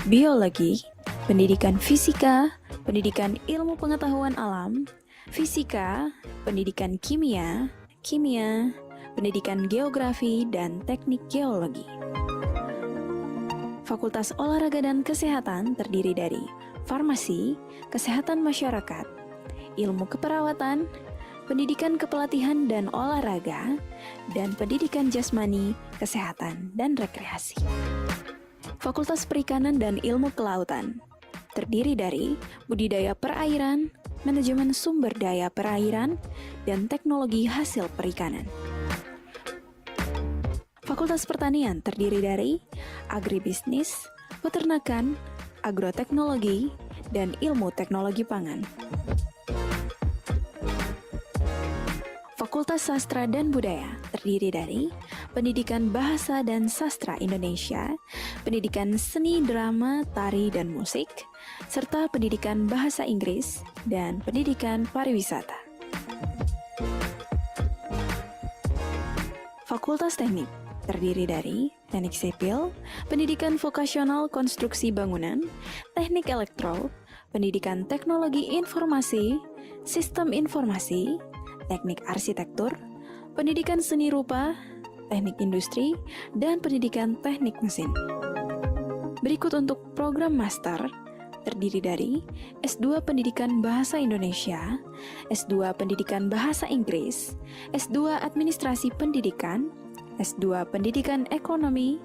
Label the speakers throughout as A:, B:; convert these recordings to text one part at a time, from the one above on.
A: biologi, pendidikan fisika, pendidikan ilmu pengetahuan alam, fisika, pendidikan kimia, pendidikan geografi, dan teknik geologi. Fakultas Olahraga dan Kesehatan terdiri dari farmasi, kesehatan masyarakat, ilmu keperawatan, pendidikan kepelatihan dan olahraga, dan pendidikan jasmani, kesehatan, dan rekreasi. Fakultas Perikanan dan Ilmu Kelautan terdiri dari budidaya perairan, manajemen sumber daya perairan, dan teknologi hasil perikanan. Fakultas Pertanian terdiri dari agribisnis, peternakan, agroteknologi, dan ilmu teknologi pangan. Fakultas Sastra dan Budaya terdiri dari Pendidikan Bahasa dan Sastra Indonesia, Pendidikan Seni, Drama, Tari, dan Musik, serta Pendidikan Bahasa Inggris dan Pendidikan Pariwisata. Fakultas Teknik terdiri dari Teknik Sipil, Pendidikan Vokasional Konstruksi Bangunan, Teknik Elektro, Pendidikan Teknologi Informasi, Sistem Informasi, Teknik Arsitektur, Pendidikan Seni Rupa, Teknik Industri, dan Pendidikan Teknik Mesin. Berikut untuk program master terdiri dari S2 Pendidikan Bahasa Indonesia, S2 Pendidikan Bahasa Inggris, S2 Administrasi Pendidikan, S2 Pendidikan Ekonomi,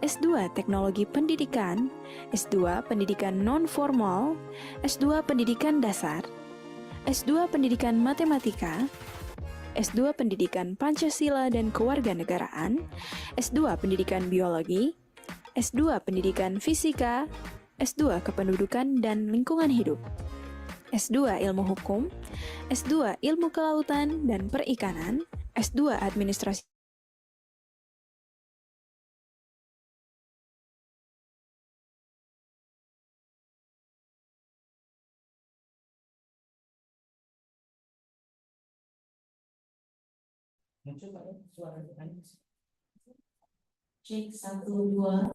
A: S2 Teknologi Pendidikan, S2 Pendidikan Non-Formal, S2 Pendidikan Dasar, S2 Pendidikan Matematika, S2 Pendidikan Pancasila dan Kewarganegaraan, S2 Pendidikan Biologi, S2 Pendidikan Fisika, S2 Kependudukan dan Lingkungan Hidup, S2 Ilmu Hukum, S2 Ilmu Kelautan dan Perikanan, S2 Administrasi
B: Muncul Pak ya suara cek 1 2.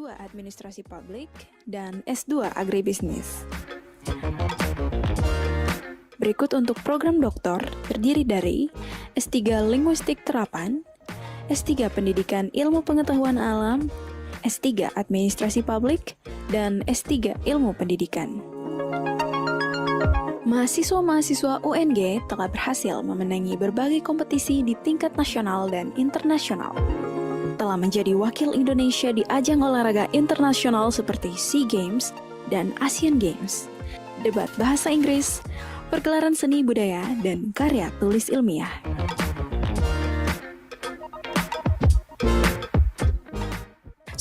A: S2 Administrasi Publik, dan S2 Agribisnis. Berikut untuk program doktor terdiri dari S3 Linguistik Terapan, S3 Pendidikan Ilmu Pengetahuan Alam, S3 Administrasi Publik, dan S3 Ilmu Pendidikan. Mahasiswa-mahasiswa UNG telah berhasil memenangi berbagai kompetisi di tingkat nasional dan internasional. Telah menjadi wakil Indonesia di ajang olahraga internasional seperti SEA Games dan Asian Games, debat bahasa Inggris, pergelaran seni budaya, dan karya tulis ilmiah.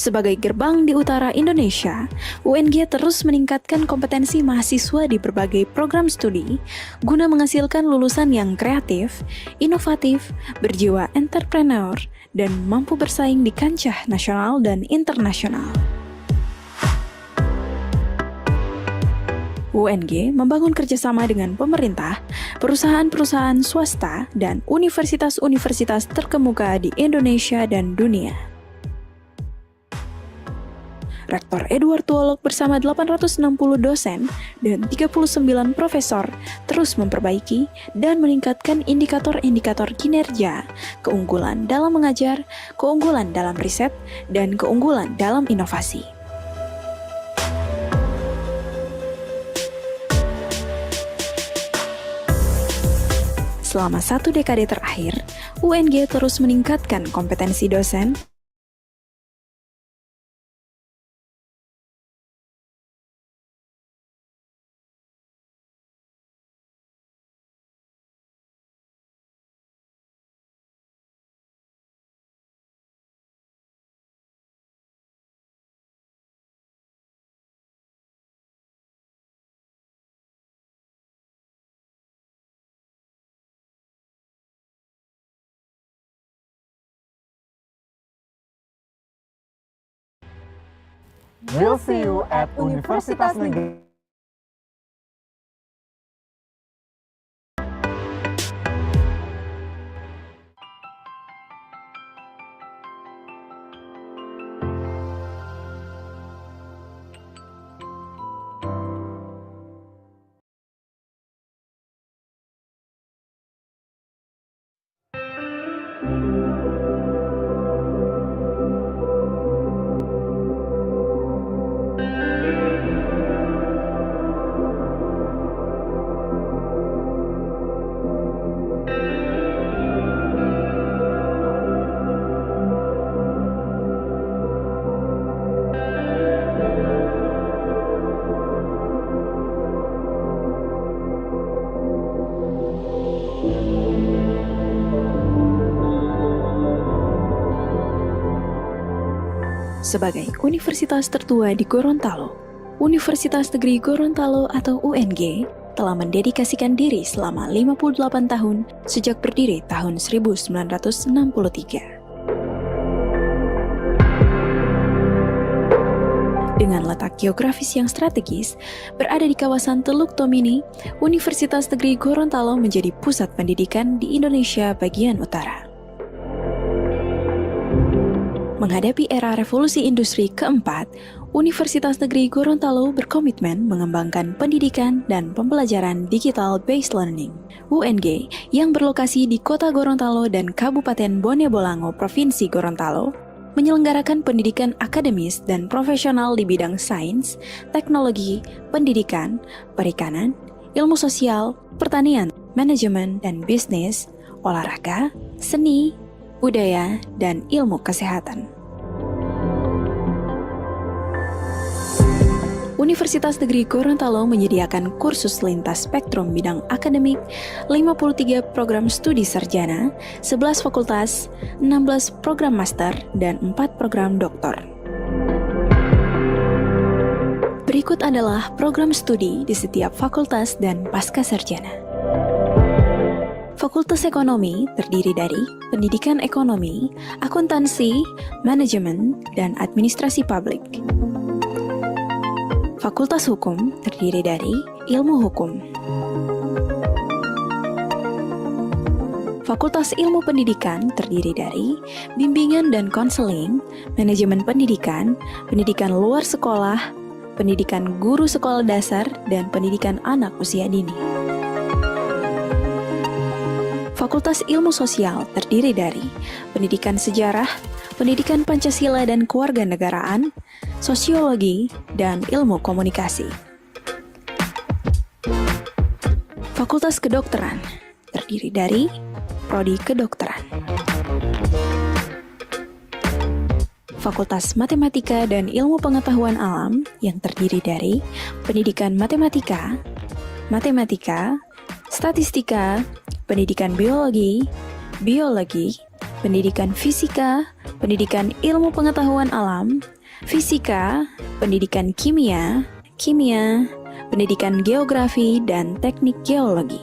A: Sebagai gerbang di utara Indonesia, UNG terus meningkatkan kompetensi mahasiswa di berbagai program studi guna menghasilkan lulusan yang kreatif, inovatif, berjiwa entrepreneur, dan mampu bersaing di kancah nasional dan internasional. UNG membangun kerjasama dengan pemerintah, perusahaan-perusahaan swasta, dan universitas-universitas terkemuka di Indonesia dan dunia. Rektor Edward Tuolok bersama 860 dosen dan 39 profesor terus memperbaiki dan meningkatkan indikator-indikator kinerja, keunggulan dalam mengajar, keunggulan dalam riset, dan keunggulan dalam inovasi. Selama 1 dekade terakhir, UNG terus meningkatkan kompetensi dosen,
C: We'll see you at Universitas Negeri.
A: sebagai universitas tertua di Gorontalo, Universitas Negeri Gorontalo atau UNG telah mendedikasikan diri selama 58 tahun sejak berdiri tahun 1963. Dengan letak geografis yang strategis, berada di kawasan Teluk Tomini, Universitas Negeri Gorontalo menjadi pusat pendidikan di Indonesia bagian utara. Menghadapi era revolusi industri keempat, Universitas Negeri Gorontalo berkomitmen mengembangkan pendidikan dan pembelajaran digital based learning. UNG yang berlokasi di Kota Gorontalo dan Kabupaten Bone Bolango, Provinsi Gorontalo, menyelenggarakan pendidikan akademis dan profesional di bidang sains, teknologi, pendidikan, perikanan, ilmu sosial, pertanian, manajemen dan bisnis, olahraga, seni, budaya, dan ilmu kesehatan. Universitas Negeri Gorontalo menyediakan kursus lintas spektrum bidang akademik, 53 program studi sarjana, 11 fakultas, 16 program master, dan 4 program doktor. Berikut adalah program studi di setiap fakultas dan pasca sarjana. Fakultas Ekonomi terdiri dari Pendidikan Ekonomi, Akuntansi, Manajemen, dan Administrasi Publik. Fakultas Hukum terdiri dari Ilmu Hukum. Fakultas Ilmu Pendidikan terdiri dari bimbingan dan konseling, manajemen pendidikan, pendidikan luar sekolah, pendidikan guru sekolah dasar, dan pendidikan anak usia dini. Fakultas Ilmu Sosial terdiri dari pendidikan sejarah, pendidikan Pancasila dan kewarganegaraan, sosiologi, dan ilmu komunikasi. Fakultas Kedokteran terdiri dari Prodi Kedokteran. Fakultas Matematika dan Ilmu Pengetahuan Alam yang terdiri dari pendidikan matematika, statistika, pendidikan biologi, pendidikan fisika, pendidikan ilmu pengetahuan alam, fisika, pendidikan kimia, pendidikan geografi, dan teknik geologi.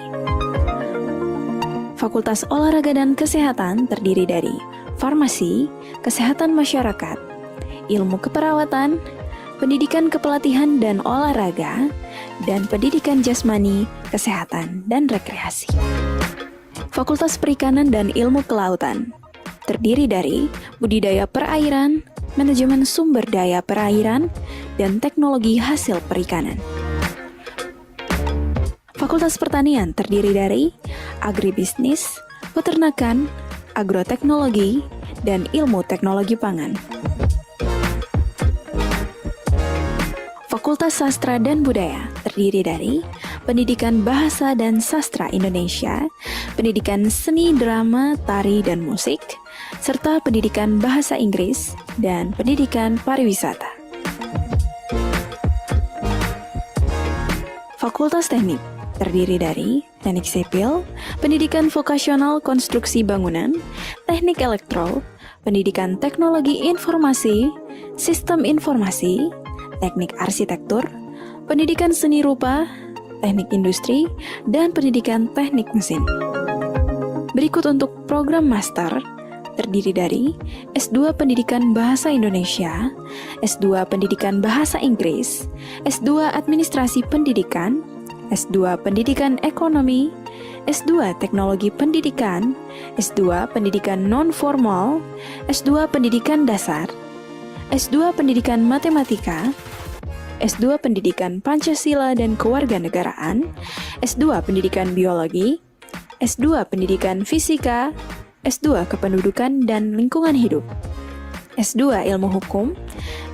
A: Fakultas Olahraga dan Kesehatan terdiri dari Farmasi, Kesehatan Masyarakat, Ilmu Keperawatan, Pendidikan Kepelatihan dan Olahraga, dan Pendidikan Jasmani, Kesehatan, dan Rekreasi. Fakultas Perikanan dan Ilmu Kelautan terdiri dari Budidaya Perairan, Manajemen Sumber Daya Perairan, dan Teknologi Hasil Perikanan. Fakultas Pertanian terdiri dari Agribisnis, Peternakan, Agroteknologi, dan Ilmu Teknologi Pangan. Fakultas Sastra dan Budaya terdiri dari Pendidikan Bahasa dan Sastra Indonesia, Pendidikan Seni, Drama, Tari, dan Musik, serta Pendidikan Bahasa Inggris dan Pendidikan Pariwisata. Fakultas Teknik terdiri dari Teknik Sipil, Pendidikan Vokasional Konstruksi Bangunan, Teknik Elektro, Pendidikan Teknologi Informasi, Sistem Informasi, Teknik Arsitektur, Pendidikan Seni Rupa, Teknik Industri, dan Pendidikan Teknik Mesin. Berikut untuk program master terdiri dari S2 Pendidikan Bahasa Indonesia, S2 Pendidikan Bahasa Inggris, S2 Administrasi Pendidikan, S2 Pendidikan Ekonomi, S2 Teknologi Pendidikan, S2 Pendidikan Non-Formal, S2 Pendidikan Dasar, S2 Pendidikan Matematika, S2 Pendidikan Pancasila dan Kewarganegaraan, S2 Pendidikan Biologi, S2 Pendidikan Fisika, S2 Kependudukan dan Lingkungan Hidup, S2 Ilmu Hukum,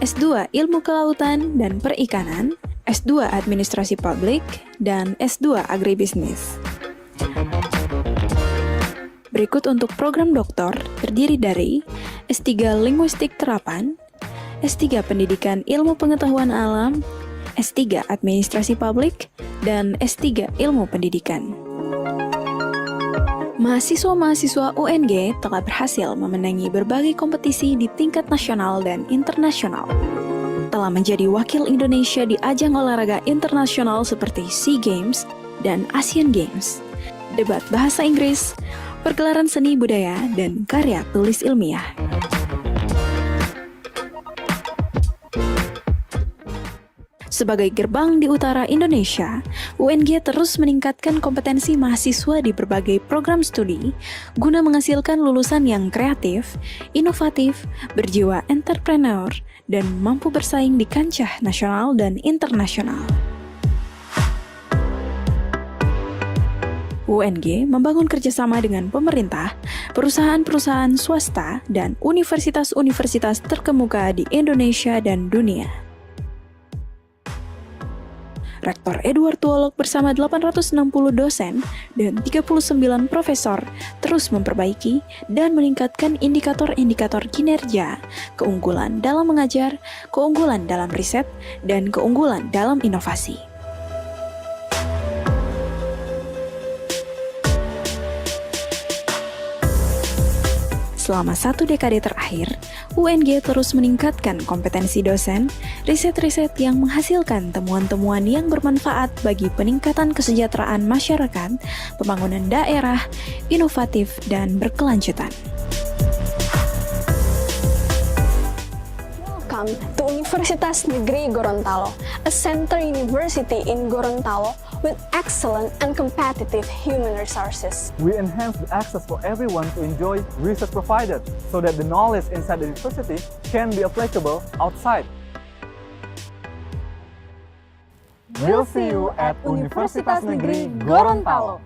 A: S2 Ilmu Kelautan dan Perikanan, S2 Administrasi Publik, dan S2 Agribisnis. Berikut untuk program doktor terdiri dari S3 Linguistik Terapan, S3 Pendidikan Ilmu Pengetahuan Alam, S3 Administrasi Publik, dan S3 Ilmu Pendidikan. Mahasiswa-mahasiswa UNG telah berhasil memenangi berbagai kompetisi di tingkat nasional dan internasional. Telah menjadi wakil Indonesia di ajang olahraga internasional seperti SEA Games dan Asian Games, debat bahasa Inggris, pergelaran seni budaya, dan karya tulis ilmiah. Sebagai gerbang di utara Indonesia, UNG terus meningkatkan kompetensi mahasiswa di berbagai program studi guna menghasilkan lulusan yang kreatif, inovatif, berjiwa entrepreneur, dan mampu bersaing di kancah nasional dan internasional. UNG membangun kerjasama dengan pemerintah, perusahaan-perusahaan swasta, dan universitas-universitas terkemuka di Indonesia dan dunia. Rektor Edward Tuolok bersama 860 dosen dan 39 profesor terus memperbaiki dan meningkatkan indikator-indikator kinerja, keunggulan dalam mengajar, keunggulan dalam riset, dan keunggulan dalam inovasi. Selama 1 dekade terakhir, UNG terus meningkatkan kompetensi dosen, riset-riset yang menghasilkan temuan-temuan yang bermanfaat bagi peningkatan kesejahteraan masyarakat, pembangunan daerah, inovatif, dan berkelanjutan.
D: Welcome to Universitas Negeri Gorontalo, a center university in Gorontalo with excellent and competitive human resources.
C: We enhance the access for everyone to enjoy research provided so that the knowledge inside the university can be applicable outside. We'll see you at Universitas Negeri Gorontalo.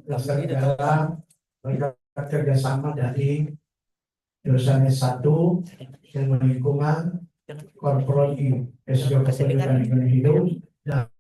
E: Dasar adalah berkat kerjasama dari jurusan S1 ilmu lingkungan, korporat S2 kependidikan lingkungan hidup, dan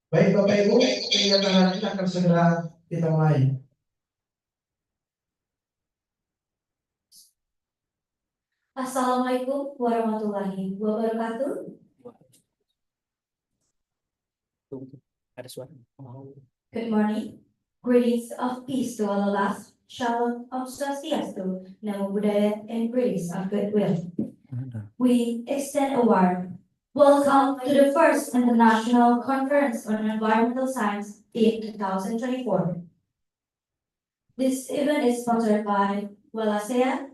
E: baik Bapak Ibu, kegiatan hari ini akan segera kita mulai.
B: Assalamualaikum warahmatullahi wabarakatuh.
F: Ada suara.
B: Good morning. Greetings of peace to all of us. Shalom of Swastiastu. Namo Buddhaya and greetings of goodwill. We extend a warm welcome to the first International Conference on Environmental Science in 2024. This event is sponsored by Walasea,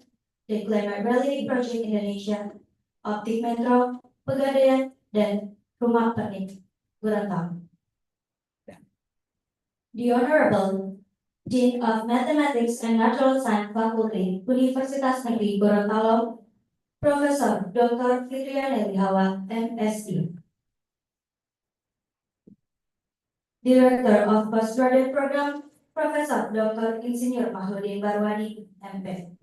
B: the Climate Reality Project Indonesia, Optik Metro, Pegadaian, dan Rumah Pernik Gorontalo. The Honorable Dean of Mathematics and Natural Science Faculty, Universitas Negeri Gorontalo, Profesor Dr. Fitriani Hawa, MSc. Director of Postgraduate Program, Profesor Dr. Insinyur Mahdudin Barwadi, MP.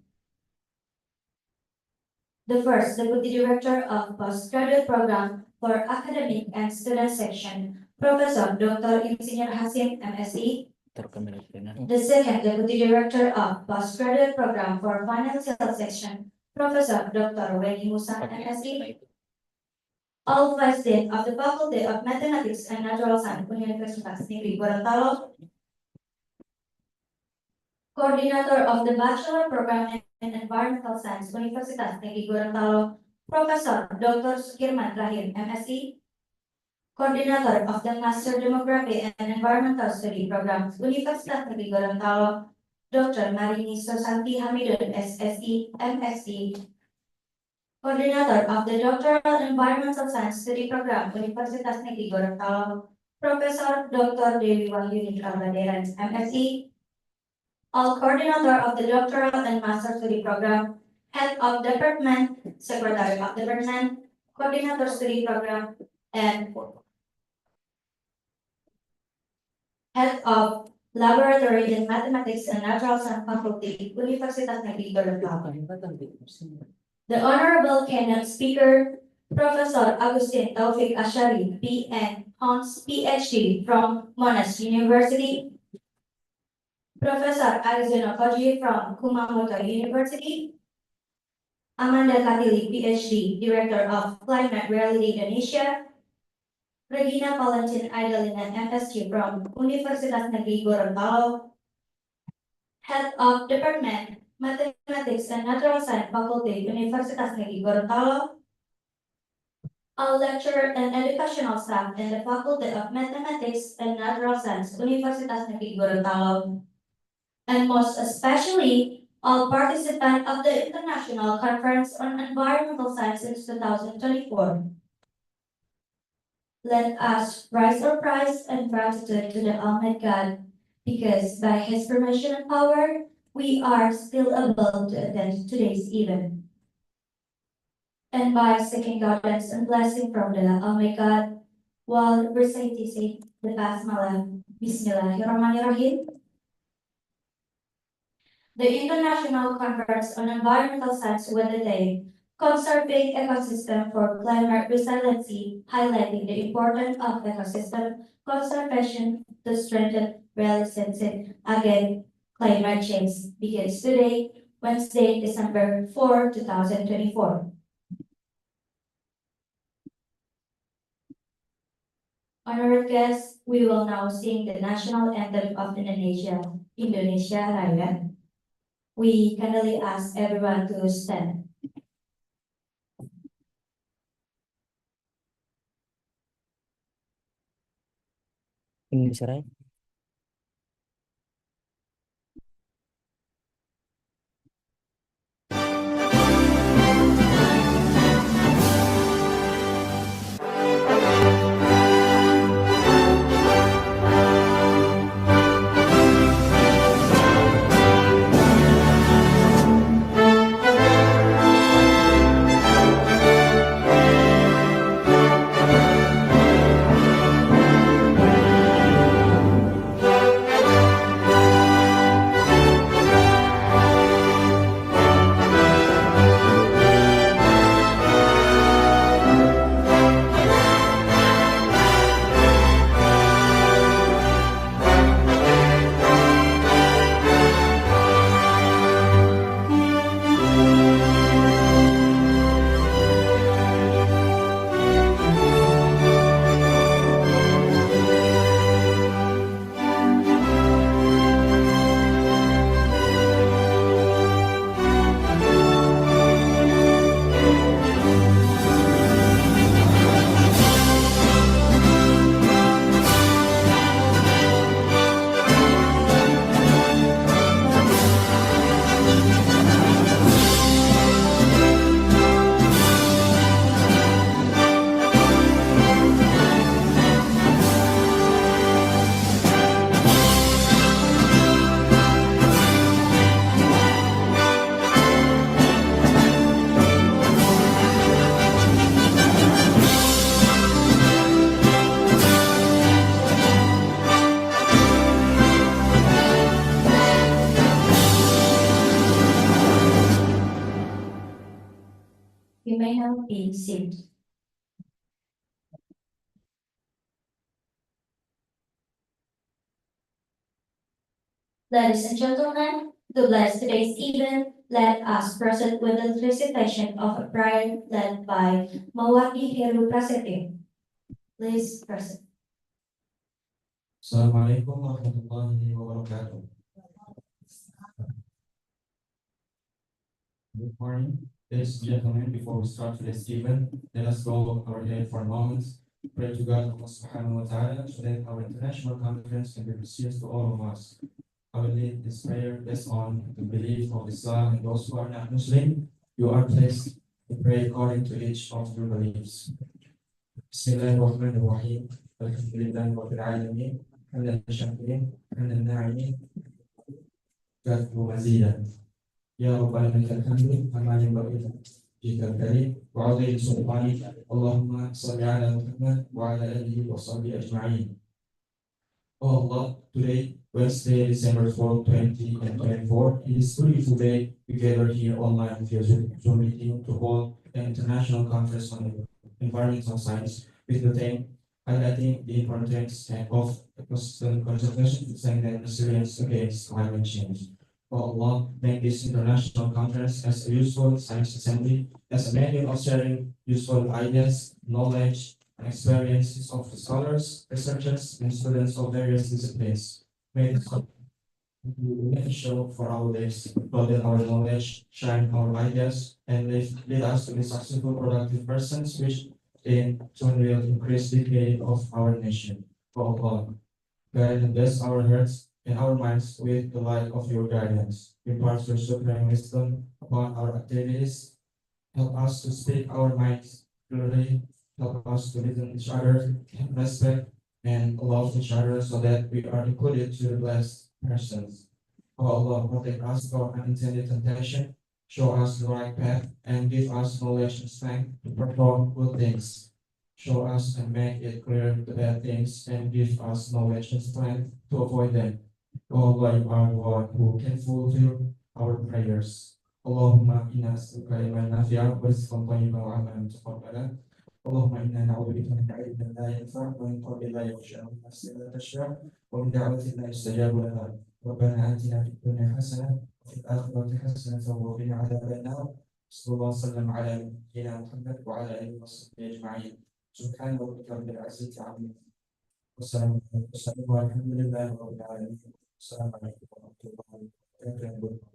B: The first Deputy Director of Postgraduate Program for Academic and Student Section, Profesor Dr. Insinyur Hasim, MSc. The second Deputy Director of Postgraduate Program for Financial Section, Professor Dr. Weni Musa,
F: Oke,
B: MSc,
F: nah itu.
B: all Vice Dean of the Faculty of Mathematics and Natural Science, Universitas Negeri Gorontalo, Coordinator of the Bachelor Program in Environmental Science, Universitas Negeri Gorontalo, Professor Dr. Sukirman Rahim, MSc, Coordinator of the Master Demography and Environmental Study Program, Universitas Negeri Gorontalo, Dr. Marini Susanti Hamidun, SSI, MSc, Coordinator of the Doctoral Environmental Science Study Program, Universitas Negeri Gorontalo, Professor Dr. Dewi Wahyuni Prabaderan, MSc, all Coordinator of the Doctoral and Master Study Program, Head of Department, Secretary of Department, Coordinator Study Program, and Head of Laboratory in Mathematics and Natural Science Faculty, Universitas Negeri Gorontalo. The Honorable Keynote Speaker, Professor Agustin Taufik Ashari, PN, Hons, PhD from Monash University, Professor Arizona Koji from Kumamoto University, Amanda Katili, PhD, Director of Climate Reality Indonesia, Regina Valentin Idolina, MSc from Universitas Negeri Gorontalo, Head of Department, Mathematics and Natural Science Faculty, Universitas Negeri Gorontalo, all lecturer and educational staff in the Faculty of Mathematics and Natural Science, Universitas Negeri Gorontalo, and most especially all participants of the International Conference on Environmental Science in 2024. Let us rise our praise and gratitude to the Almighty God, because by His permission and power, we are still able to attend today's event. And by seeking guidance and blessing from the Almighty God, while reciting the Basmalah, Bismillahirrahmanirrahim. The International Conference on Environmental Science with the theme, Conserving Ecosystem for Climate Resiliency, highlighting the importance of ecosystem conservation to strengthen resilience against climate change, begins today, Wednesday, December 4, 2024. Honored guests, we will now sing the national anthem of Indonesia, Indonesia Raya. We kindly ask everyone to stand.
F: Indonesia Raya.
B: You may now be seated. Ladies and gentlemen, to bless today's event, Let us proceed with the recitation of a prayer led by Mawaki Heru Prasetyo. Please proceed.
G: Assalamualaikum warahmatullahi wabarakatuh. Good morning, ladies and gentlemen. Before we start today's event, let us bow our head for a moment. Pray to God subhanahu wa ta'ala so that our international conference can be received to all of us. I will lead this prayer based on the belief of Islam, and those who are not Muslim, you are blessed to pray according to each of your beliefs. Bismillahirrahmanirrahim. Alhamdulillahi rabbil alamin. Hamdan shakirin, hamdan na'imin. Ghafur mazidan. Ya Rabbana lakal hamdu kama yanbaghi jikal karim wa 'azimi sultanik. Allahumma salli ala Muhammad wa ala alihi wa sahbihi ajma'in. Oh Allah, today, Wednesday, December 4, 2024, it is a beautiful day. We gather here online via Zoom meeting to hold an international conference on environmental science with the theme highlighting the importance of ecosystem conservation and resilience against climate change. Oh Allah, make this international conference as a useful science assembly, as a venue of sharing useful ideas, knowledge, and experiences of the scholars, researchers, and students of various disciplines. May this be beneficial for our lives, broaden our knowledge, shine our ideas, and lead us to be successful, productive persons, which in turn will increase the decay of our nation. Oh Allah, guide and bless our hearts and our minds with the light of your guidance. Impart your supreme wisdom upon our activities. Help us to speak our minds clearly. Help us to listen to each other, respect, and love each other so that we are included to the blessed persons. Oh Allah, protect us from unintended temptation, show us the right path, and give us knowledge and strength to perform good things. Show us and make it clear the bad things, and give us knowledge and strength to avoid them. Oh Allah, you are the one who can fulfill our prayers. Allahumma inna nas'aluka ilman nafi'a wa rizqan tayyiban wa 'amalan mutaqabbalan. اللهم انا نعوذ بك من علم لا ينفع ومن قول لا يخشى ومن نفس لا تشفع ومن دعوة لا يستجاب لها. ربنا آتنا في الدنيا حسنة وفي الآخرة حسنة وقنا عذاب النار. صلى الله وسلم على نبينا محمد وعلى آله وصحبه أجمعين. سبحان ربك رب العزة عما يصفون والسلام والحمد لله رب العالمين. السلام عليكم ورحمة الله وبركاته.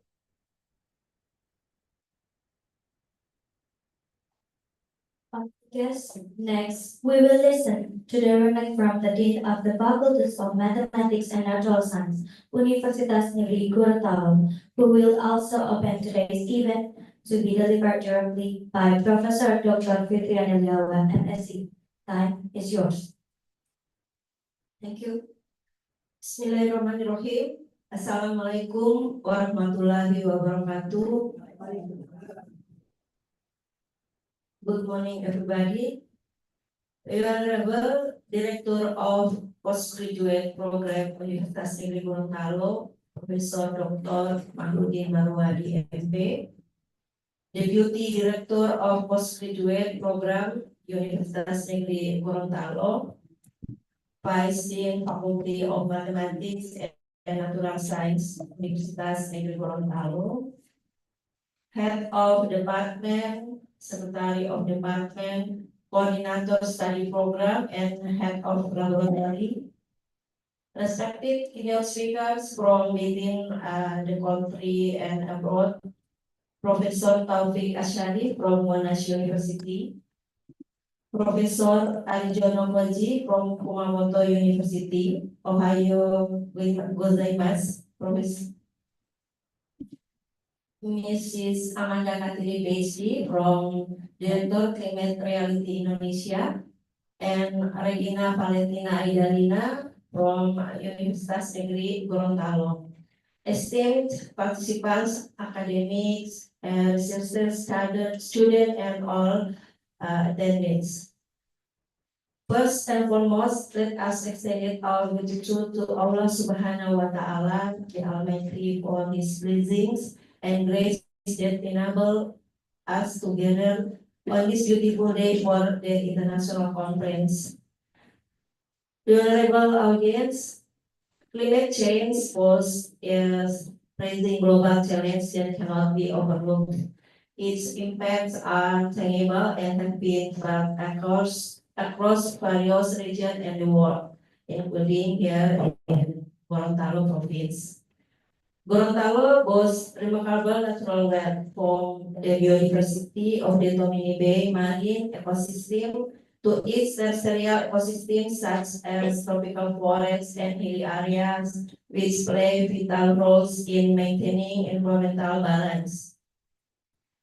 B: Yes, next, we will listen to the remark from the Dean of the Faculties of Mathematics and Natural Science, Universitas Negeri Gorontalo, who will also open today's event to be delivered directly by Professor Dr. Fitriana Liawan, MSc. Time is yours.
H: Thank you. Bismillahirrahmanirrahim. Assalamualaikum warahmatullahi wabarakatuh. Good morning, everybody. The Honorable Director of Postgraduate Program Universitas Negeri Gorontalo, Profesor Dr. Mahdudin Marwadi, MP, Deputy Director of Postgraduate Program Universitas Negeri Gorontalo, Vice Dean Faculty of Mathematics and Natural Science, Universitas Negeri Gorontalo, Head of Department, Secretary of Department, Coordinator Study Program, and Head of Laboratory. Respected keynote speakers from within the country and abroad, Professor Taufik Ashari from Monash University, Professor Arjono Koji from Kumamoto University, Ohio, gozaimasu. Professor Mrs. Amanda Katiri PhD from Director Climate Reality Indonesia, and Regina Valentina Aidalina from Universitas Negeri Gorontalo. Esteemed participants, academics, researchers, students, and all attendees. First and foremost, let us extend our gratitude to Allah Subhanahu wa Ta'ala, the Almighty, for His blessings and grace that enable us to gather on this beautiful day for the international conference. The honorable audience, climate change poses raising global challenges that cannot be overlooked. Its impacts are tangible and have been felt across various regions in the world, including here in Gorontalo province. Gorontalo boasts remarkable natural wealth from the biodiversity of the Tomini Bay marine ecosystem to its terrestrial ecosystems such as tropical forests and hilly areas, which play vital roles in maintaining environmental balance.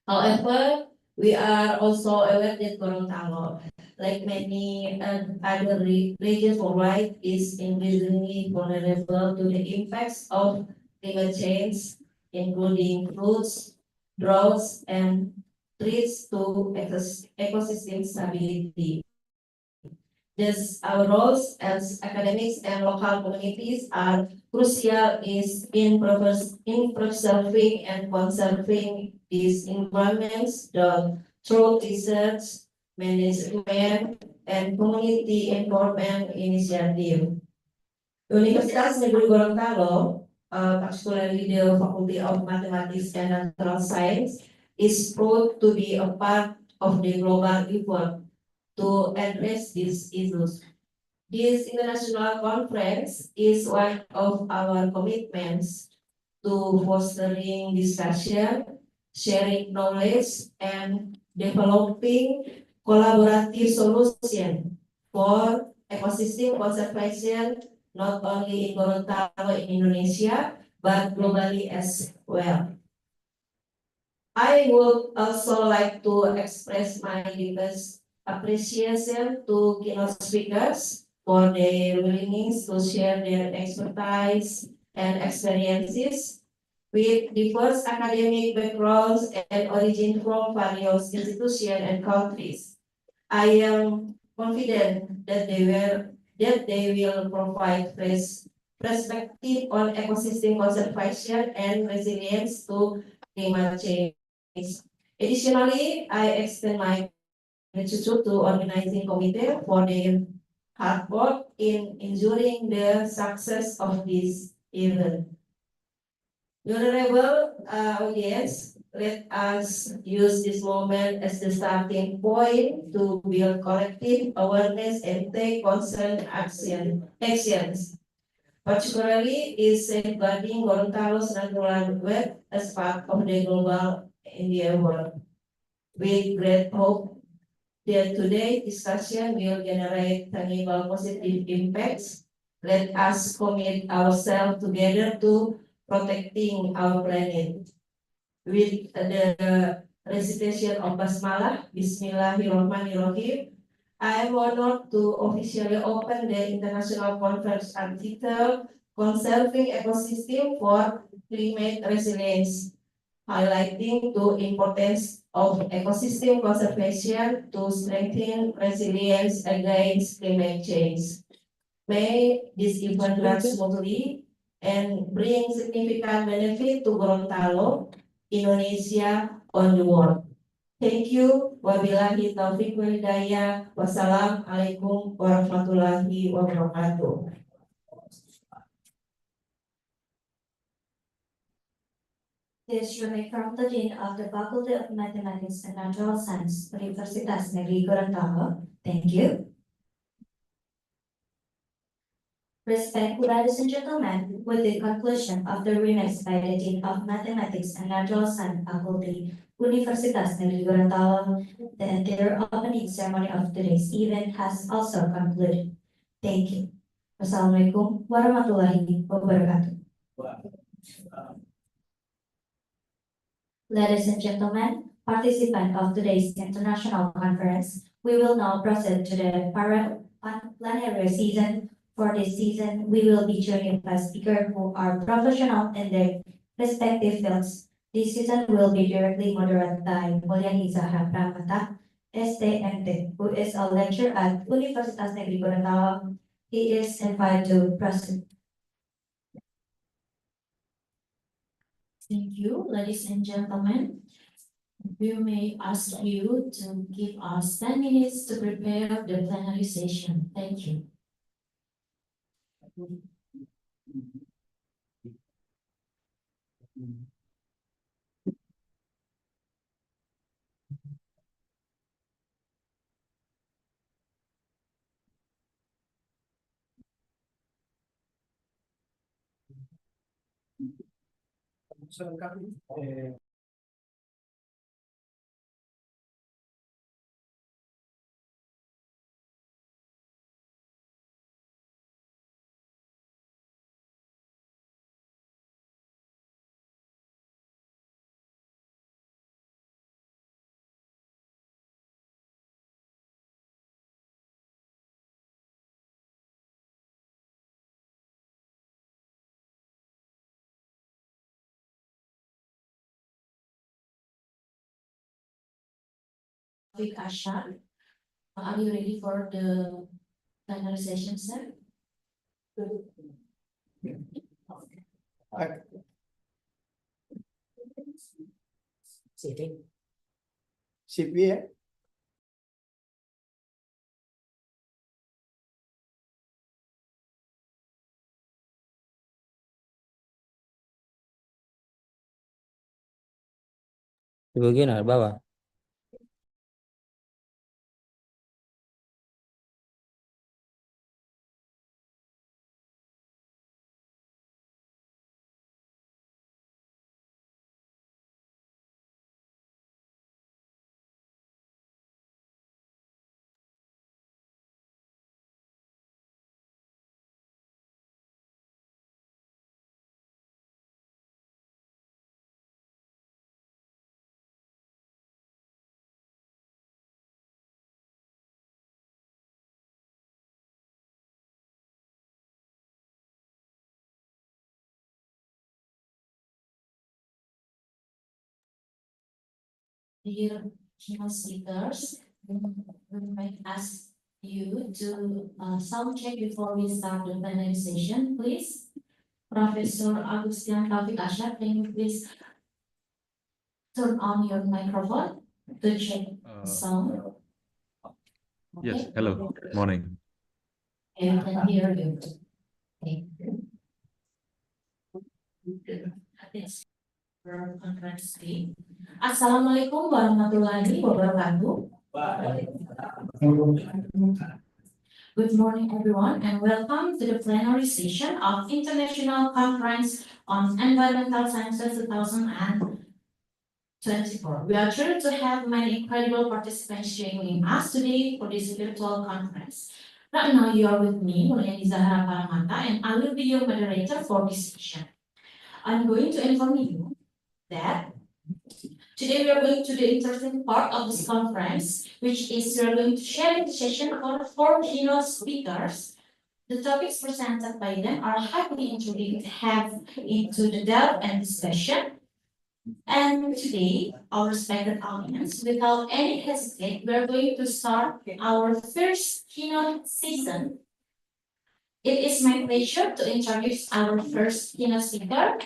H: However, we are also aware that Gorontalo, like many other regions worldwide, is increasingly vulnerable to the impacts of climate change, including floods, droughts, and threats to ecosystem stability. Thus, our roles as academics and local communities are crucial in preserving and conserving these environments through research, management, and community involvement initiative. Universitas Negeri Gorontalo, particularly the Faculty of Mathematics and Natural Science, is proud to be a part of the global effort to address these issues. This international conference is one of our commitments to fostering discussion, sharing knowledge, and developing collaborative solutions for ecosystem conservation, not only in Gorontalo in Indonesia, but globally as well. I would also like to express my deepest appreciation to keynote speakers for their willingness to share their expertise and experiences with diverse academic backgrounds and origin from various institutions and countries. I am confident that they will provide fresh perspective on ecosystem conservation and resilience to climate change. Additionally, I extend my gratitude to organizing committee for their hard work in ensuring the success of this event. Honorable audience, let us use this moment as the starting point to build collective awareness and take concerned actions, particularly is safeguarding Gorontalo's natural wealth as part of the global endeavor. With great hope that today's discussion will generate tangible positive impacts, let us commit ourselves together to protecting our planet. With the recitation of Basmalah, Bismillahirrahmanirrahim, I am honored to officially open the International Conference article Conserving Ecosystem for Climate Resilience, highlighting the importance of ecosystem conservation to strengthen resilience against climate change. May this event run smoothly and bring significant benefit to Gorontalo, Indonesia, on the world. Thank you. Wabillahi taufiq wal hidayah. Wassalamualaikum warahmatullahi wabarakatuh.
B: This survey from the Dean of the Faculty of Mathematics and Natural Science, Universitas Negeri Gorontalo. Thank you. Respected ladies and gentlemen, with the conclusion of the remarks by the Dean of Mathematics and Natural Science Faculty, Universitas Negeri Gorontalo, the entire opening ceremony of today's event has also concluded. Thank you. Wassalamualaikum warahmatullahi wabarakatuh. Ladies and gentlemen, participants of today's international conference, we will now proceed to the plenary season. For this season, we will be joined by speakers who are professional in their respective fields. This season will be directly moderated by Mulyani Zahra Pramata, STMT, who is a lecturer at Universitas Negeri Gorontalo. He is invited to present.
I: Thank you, ladies and gentlemen. We may ask you to give us 10 minutes to prepare the plenary session. Thank you. With Asha, are you ready for the plenary session, sir?
E: CP
F: Di bagian bawah.
I: Dear keynote speakers, we might ask you to sound check before we start the plenary session, please. Professor Agustin Taufik Asha, can you please turn on your microphone to check the sound?
J: Yes,
I: Okay.
J: hello, morning.
I: I can hear you. Okay. It's for conference screen. Assalamualaikum warahmatullahi wabarakatuh. Good morning, everyone, and welcome to the plenary session of International Conference on Environmental Sciences 2024. We are thrilled to have many incredible participants joining us today for this virtual conference. Right now, you are with me, Mulyani Zahra Paramata, and I will be your moderator for this session. I'm going to inform you that today we are going to the interesting part of this conference, which is we are going to share the session for 4 keynote speakers. The topics presented by them are highly intriguing to have into the depth and discussion. And today, our respected audience, without any hesitation, we are going to start our first keynote season. It is my pleasure to introduce our first keynote speaker,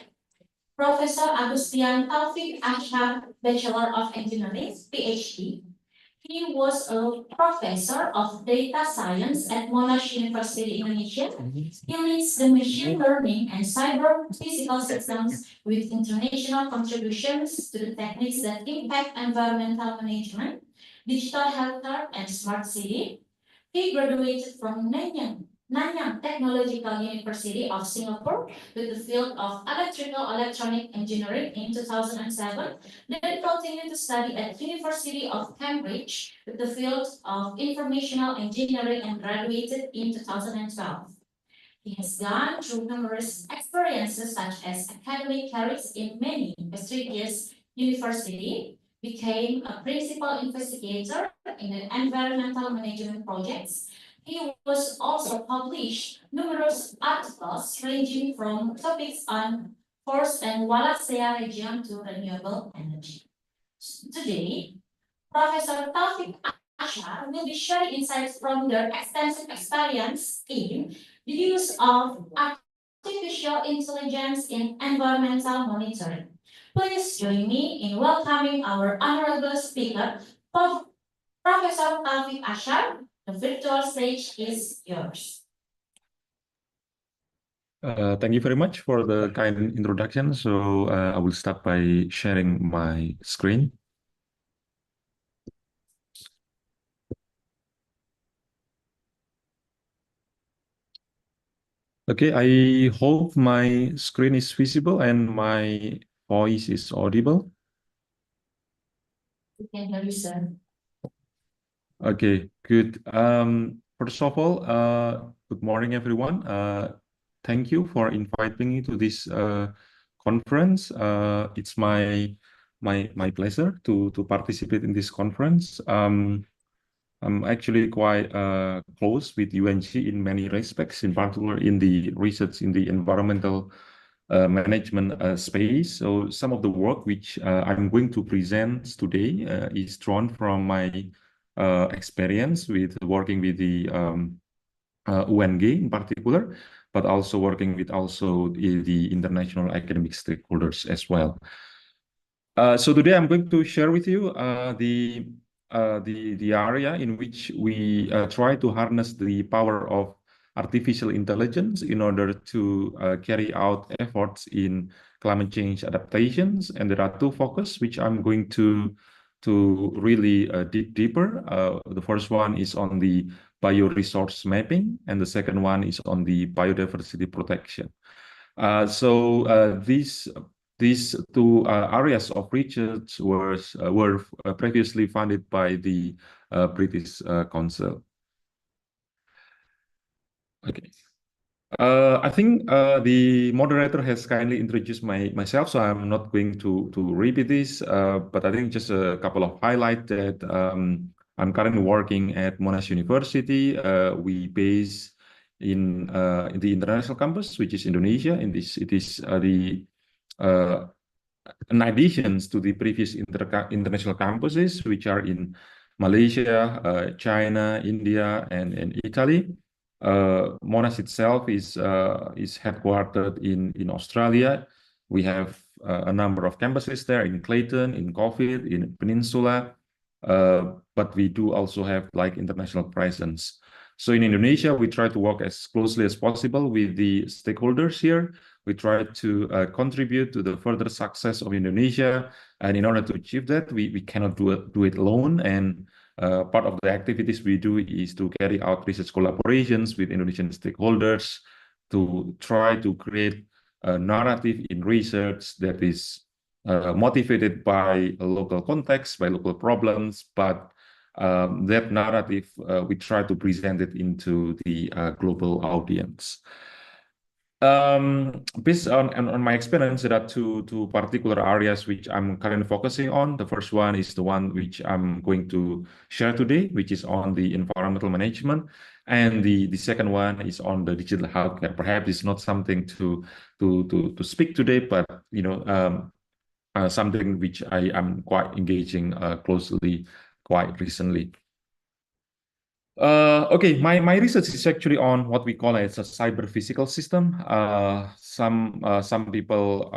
I: Professor Agustin Taufik Asha, Bachelor of Engineering, PhD. He was a professor of data science at Monash University, Indonesia. He leads the machine learning and cyber physical systems with international contributions to the techniques that impact environmental management, digital healthcare, and smart city. He graduated from Nanyang Technological University of Singapore with the field of electrical electronic engineering in 2007, then continued to study at University of Cambridge with the field of informational engineering and graduated in 2012. He has gone through numerous experiences such as academic careers in many prestigious universities, became a principal investigator in the environmental management projects. He was also published numerous articles ranging from topics on forest and Wallacea region to renewable energy. Today, Professor Taufik Asha will be sharing insights from their extensive experience in the use of artificial intelligence in environmental monitoring. Please join me in welcoming our honorable speaker, Professor Taufik Asha. The virtual stage is yours.
J: Thank you very much for the kind introduction. So I will start by sharing my screen. Okay, I hope my screen is visible and my voice is audible.
I: We can hear you, sir.
J: Okay, good. First of all, good morning, everyone. Thank you for inviting me to this conference. It's my pleasure to participate in this conference. I'm actually quite close with UNG in many respects, in particular in the research in the environmental management space. So some of the work which I'm going to present today is drawn from my experience with working with the UNG in particular, but also working with the international academic stakeholders as well. So today I'm going to share with you the area in which we try to harness the power of artificial intelligence in order to carry out efforts in climate change adaptations. And there are two focus which I'm going to really dig deeper. The first one is on the bioresource mapping, and the second one is on the biodiversity protection. These two areas of research were previously funded by the British Council. Okay. I think the moderator has kindly introduced myself, so I'm not going to repeat this, but I think just a couple of highlights that I'm currently working at Monash University. We base in the international campus, which is Indonesia. It is in addition to the previous international campuses, which are in Malaysia, China, India, and Italy. Monash itself is headquartered in Australia. We have a number of campuses there in Clayton, in Covid, in Peninsula, but we do also have like international presence. So in Indonesia, we try to work as closely as possible with the stakeholders here. We try to contribute to the further success of Indonesia, and in order to achieve that, we cannot do it alone. And part of the activities we do is to carry out research collaborations with Indonesian stakeholders to try to create a narrative in research that is motivated by a local context, by local problems, but that narrative, we try to present it into the global audience. Based on my experience, there are two particular areas which I'm currently focusing on. The first one is the one which I'm going to share today, which is on the environmental management, and the second one is on the digital healthcare. Perhaps it's not something to speak today, but you know, something which I am quite engaging closely quite recently. Okay, my research is actually on what we call as a cyber physical system. Some people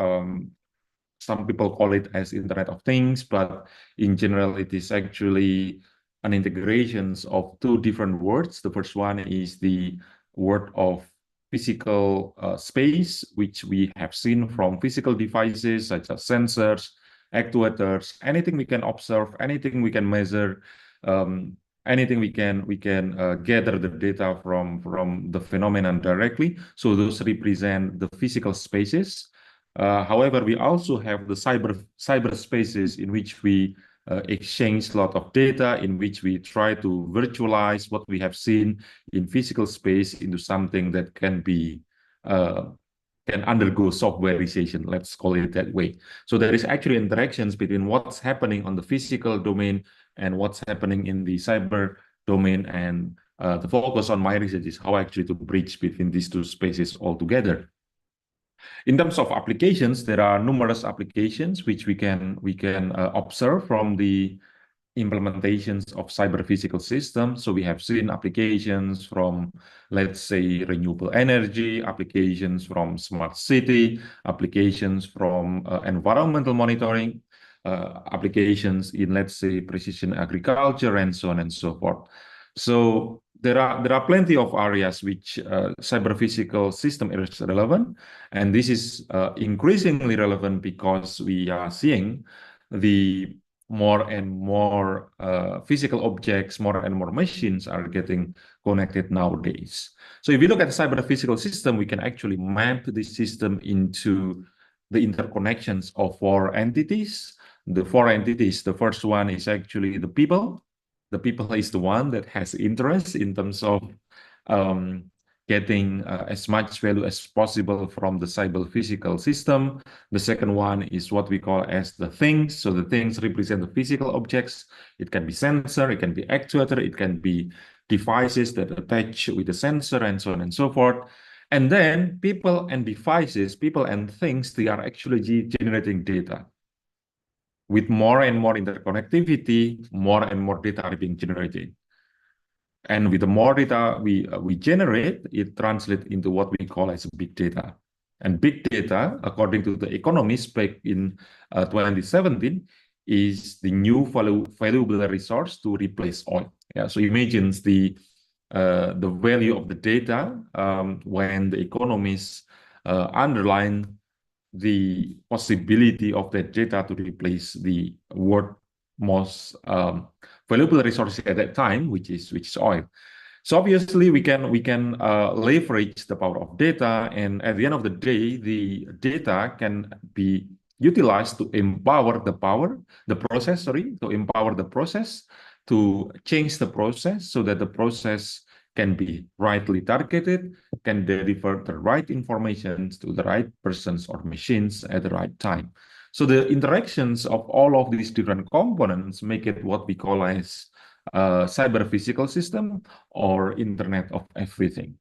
J: call it as Internet of Things, but in general, it is actually an integration of two different words. The first one is the word of physical space, which we have seen from physical devices such as sensors, actuators, anything we can observe, anything we can measure, anything we can gather the data from the phenomenon directly. So those represent the physical spaces. However, we also have the cyber spaces in which we exchange a lot of data, in which we try to virtualize what we have seen in physical space into something that can be can undergo softwareization, let's call it that way. So there is actually interactions between what's happening on the physical domain and what's happening in the cyber domain, and the focus on my research is how actually to bridge between these two spaces altogether. In terms of applications, there are numerous applications which we can observe from the implementations of cyber physical systems. So we have seen applications from, let's say, renewable energy, applications from smart city, applications from environmental monitoring, applications in, let's say, precision agriculture, and so on and so forth. So there are plenty of areas which cyber physical system is relevant, and this is increasingly relevant because we are seeing the more and more physical objects, more and more machines are getting connected nowadays. So if you look at the cyber physical system, we can actually map the system into the interconnections of four entities. The four entities, the first one is actually the people. The people is the one that has interest in terms of getting as much value as possible from the cyber physical system. The second one is what we call as the things. So the things represent the physical objects. It can be sensor, it can be actuator, it can be devices that attach with the sensor, and so on and so forth. And then people and devices, people and things, they are actually generating data. With more and more interconnectivity, more and more data are being generated. And with the more data we generate, it translates into what we call as big data. And big data, according to the economists back in 2017, is the new valuable resource to replace oil. Yeah, so imagine the value of the data when the economists underline the possibility of that data to replace the world most valuable resource at that time, which is oil. So obviously we can leverage the power of data, and at the end of the day, the data can be utilized to empower the process, to empower the process, to change the process so that the process can be rightly targeted, can deliver the right information to the right persons or machines at the right time. So the interactions of all of these different components make it what we call as cyber physical system or Internet of Everything.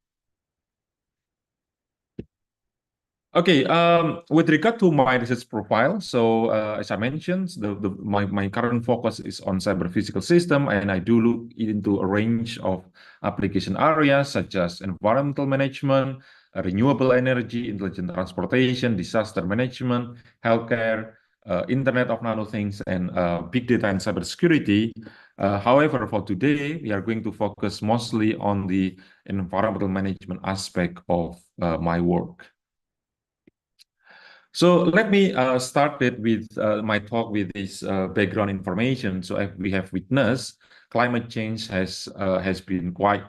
J: Okay, with regard to my research profile, so as I mentioned, my current focus is on cyber physical system, and I do look into a range of application areas such as environmental management, renewable energy, intelligent transportation, disaster management, healthcare, Internet of Nano Things, and big data and cybersecurity. However, for today, we are going to focus mostly on the environmental management aspect of my work. So let me start it with my talk with this background information. So as we have witnessed, climate change has been quite,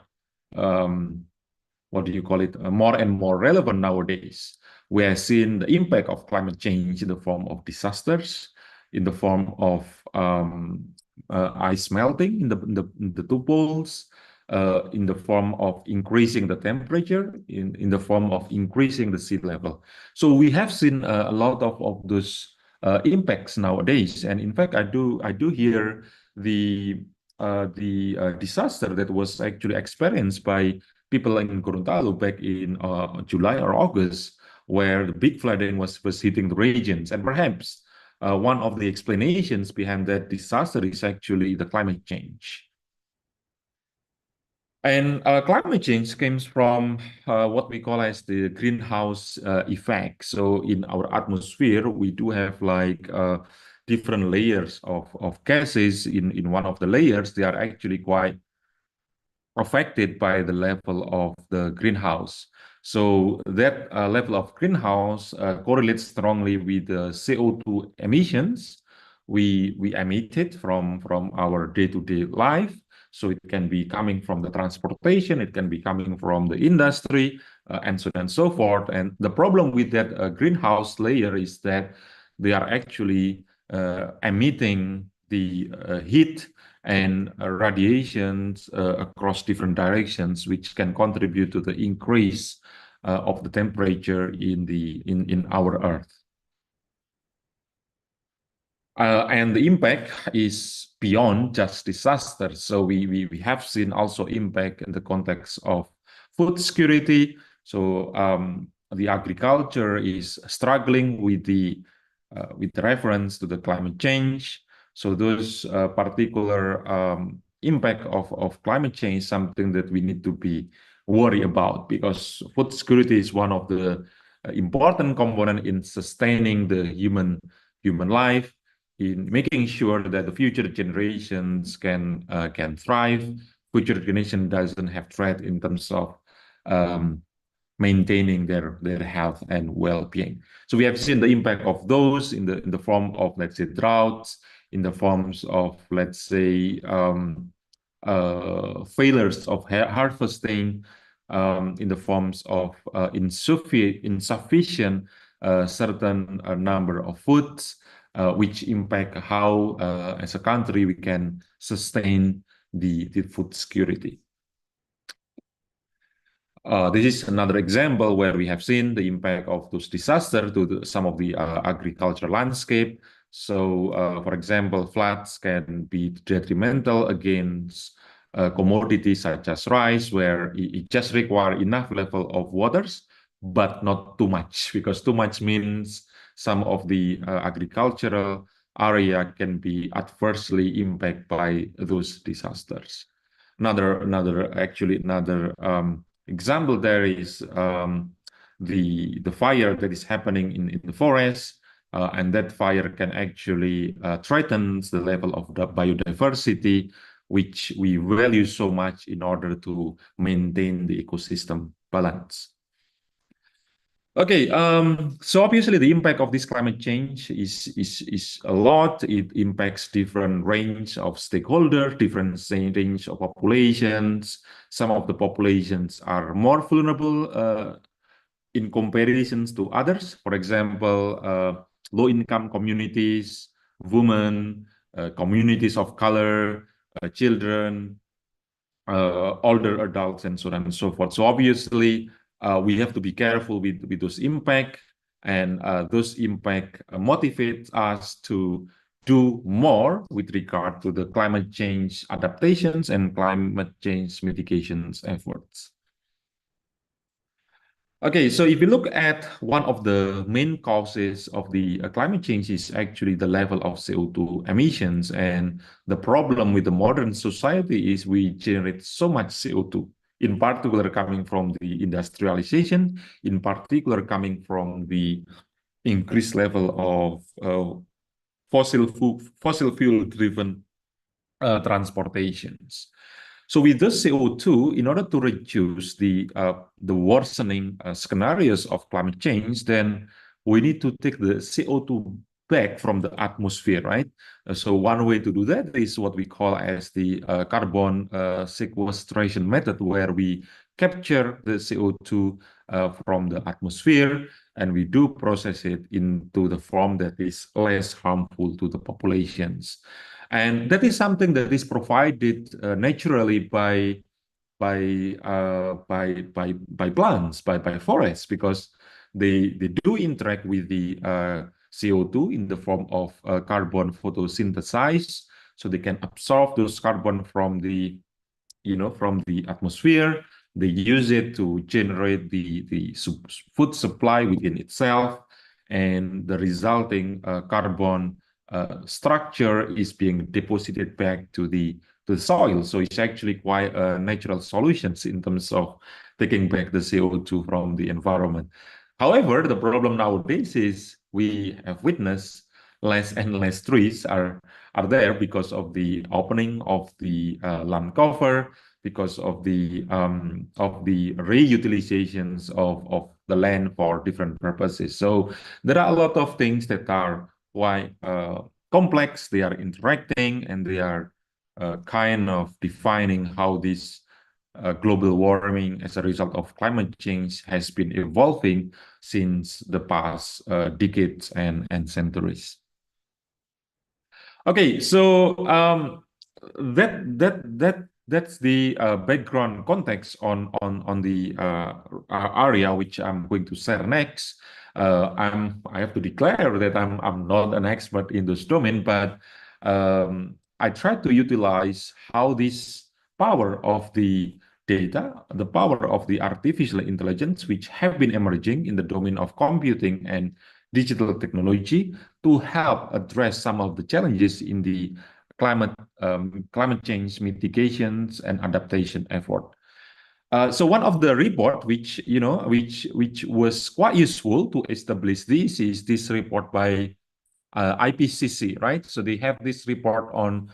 J: what do you call it, more and more relevant nowadays. We are seeing the impact of climate change in the form of disasters, in the form of ice melting in the two poles, in the form of increasing the temperature, in the form of increasing the sea level. So we have seen a lot of those impacts nowadays. And in fact, I do hear the disaster that was actually experienced by people in Gorontalo back in July or August, where the big flooding was hitting the regions. And perhaps one of the explanations behind that disaster is actually the climate change. And climate change comes from what we call as the greenhouse effect. So in our atmosphere, we do have like different layers of gases. In one of the layers, they are actually quite affected by the level of the greenhouse. So that level of greenhouse correlates strongly with the CO2 emissions we emitted from our day-to-day life. So it can be coming from the transportation, it can be coming from the industry, and so on and so forth. And the problem with that greenhouse layer is that they are actually emitting the heat and radiations across different directions, which can contribute to the increase of the temperature in our Earth. And the impact is beyond just disaster. So we have seen also impact in the context of food security. So the agriculture is struggling with reference to the climate change. So those particular impact of climate change is something that we need to be worried about, because food security is one of the important component in sustaining the human life, in making sure that the future generations can thrive future generation doesn't have threat in terms of maintaining their health and well-being. So we have seen the impact of those in the form of, let's say, droughts, in the forms of, let's say, failures of harvesting, in the forms of insufficient certain number of foods, which impact how, as a country, we can sustain the food security. This is another example where we have seen the impact of those disasters to some of the agricultural landscape. So, for example, floods can be detrimental against commodities such as rice, where it just requires enough level of waters, but not too much, because too much means some of the agricultural area can be adversely impacted by those disasters. Another example there is the fire that is happening in the forest, and that fire can actually threaten the level of the biodiversity, which we value so much in order to maintain the ecosystem balance. Okay, so obviously the impact of this climate change is a lot. It impacts different range of stakeholders, different range of populations. Some of the populations are more vulnerable in comparisons to others. For example, low-income communities, women, communities of color, children, older adults, and so on and so forth. So obviously, we have to be careful with those impact, and those impact motivate us to do more with regard to the climate change adaptations and climate change mitigations efforts. Okay, so if you look at one of the main causes of the climate change is actually the level of CO2 emissions. And the problem with the modern society is we generate so much CO2, in particular coming from the industrialization, in particular coming from the increased level of fossil fuel-driven transportations. So with the CO2, in order to reduce the worsening scenarios of climate change, then we need to take the CO2 back from the atmosphere, right? So one way to do that is what we call as the carbon sequestration method, where we capture the CO2 from the atmosphere, and we do process it into the form that is less harmful to the populations. And that is something that is provided naturally by plants, by forests, because they do interact with the CO2 in the form of carbon photosynthesis, so they can absorb those carbon from the atmosphere. They use it to generate the food supply within itself, and the resulting carbon structure is being deposited back to the soil. So it's actually quite a natural solution in terms of taking back the CO2 from the environment. However, the problem nowadays is we have witnessed less and less trees are there because of the opening of the land cover, because of the reutilizations of the land for different purposes. So there are a lot of things that are quite complex. They are interacting, and they are kind of defining how this global warming as a result of climate change has been evolving since the past decades and centuries. Okay, so that's the background context on the area which I'm going to share next. I have to declare that I'm not an expert in this domain, but I try to utilize how this power of the data, the power of the artificial intelligence, which have been emerging in the domain of computing and digital technology, to help address some of the challenges in the climate change mitigations and adaptation effort. So one of the report which was quite useful to establish this is this report by IPCC, right? So they have this report on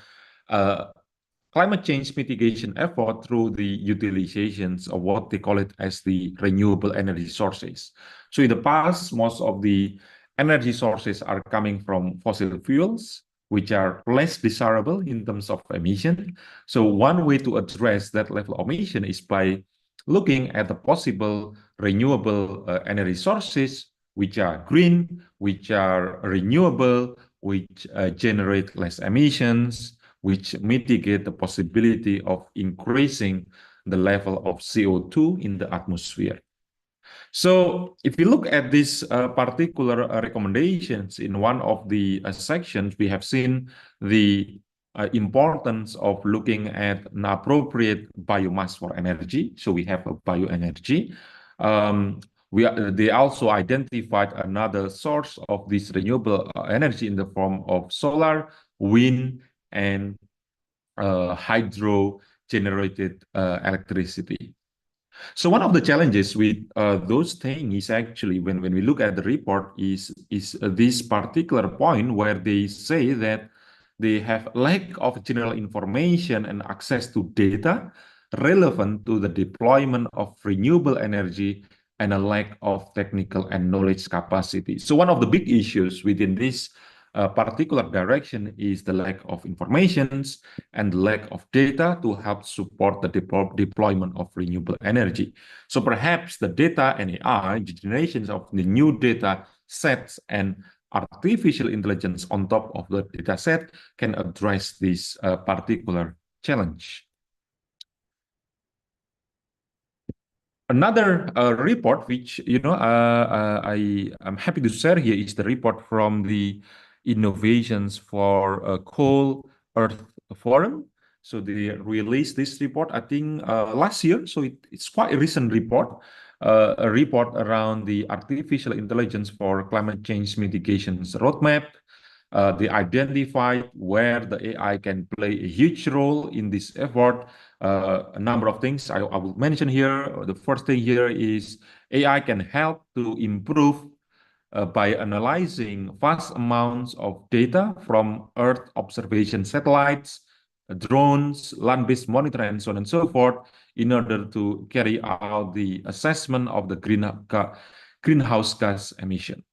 J: climate change mitigation effort through the utilizations of what they call it as the renewable energy sources. So in the past, most of the energy sources are coming from fossil fuels, which are less desirable in terms of emission. So one way to address that level of emission is by looking at the possible renewable energy sources, which are green, which are renewable, which generate less emissions, which mitigate the possibility of increasing the level of CO2 in the atmosphere. So if you look at these particular recommendations in one of the sections, we have seen the importance of looking at an appropriate biomass for energy. So we have a bioenergy. They also identified another source of this renewable energy in the form of solar, wind, and hydro-generated electricity. So one of the challenges with those things is actually when we look at the report is this particular point where they say that they have lack of general information and access to data relevant to the deployment of renewable energy and a lack of technical and knowledge capacity. So one of the big issues within this particular direction is the lack of informations and lack of data to help support the deployment of renewable energy. So perhaps the data and AI, generations of the new data sets and artificial intelligence on top of the data set can address this particular challenge. Another report, which I am happy to share here, is the report from the Innovations for Coal Earth Forum. So they released this report, I think, last year. So it's quite a recent report, a report around the artificial intelligence for climate change mitigations roadmap. They identified where the AI can play a huge role in this effort. A number of things I will mention here. The first thing here is AI can help to improve by analyzing vast amounts of data from Earth observation satellites, drones, land-based monitoring, and so on and so forth, in order to carry out the assessment of the greenhouse gas emission.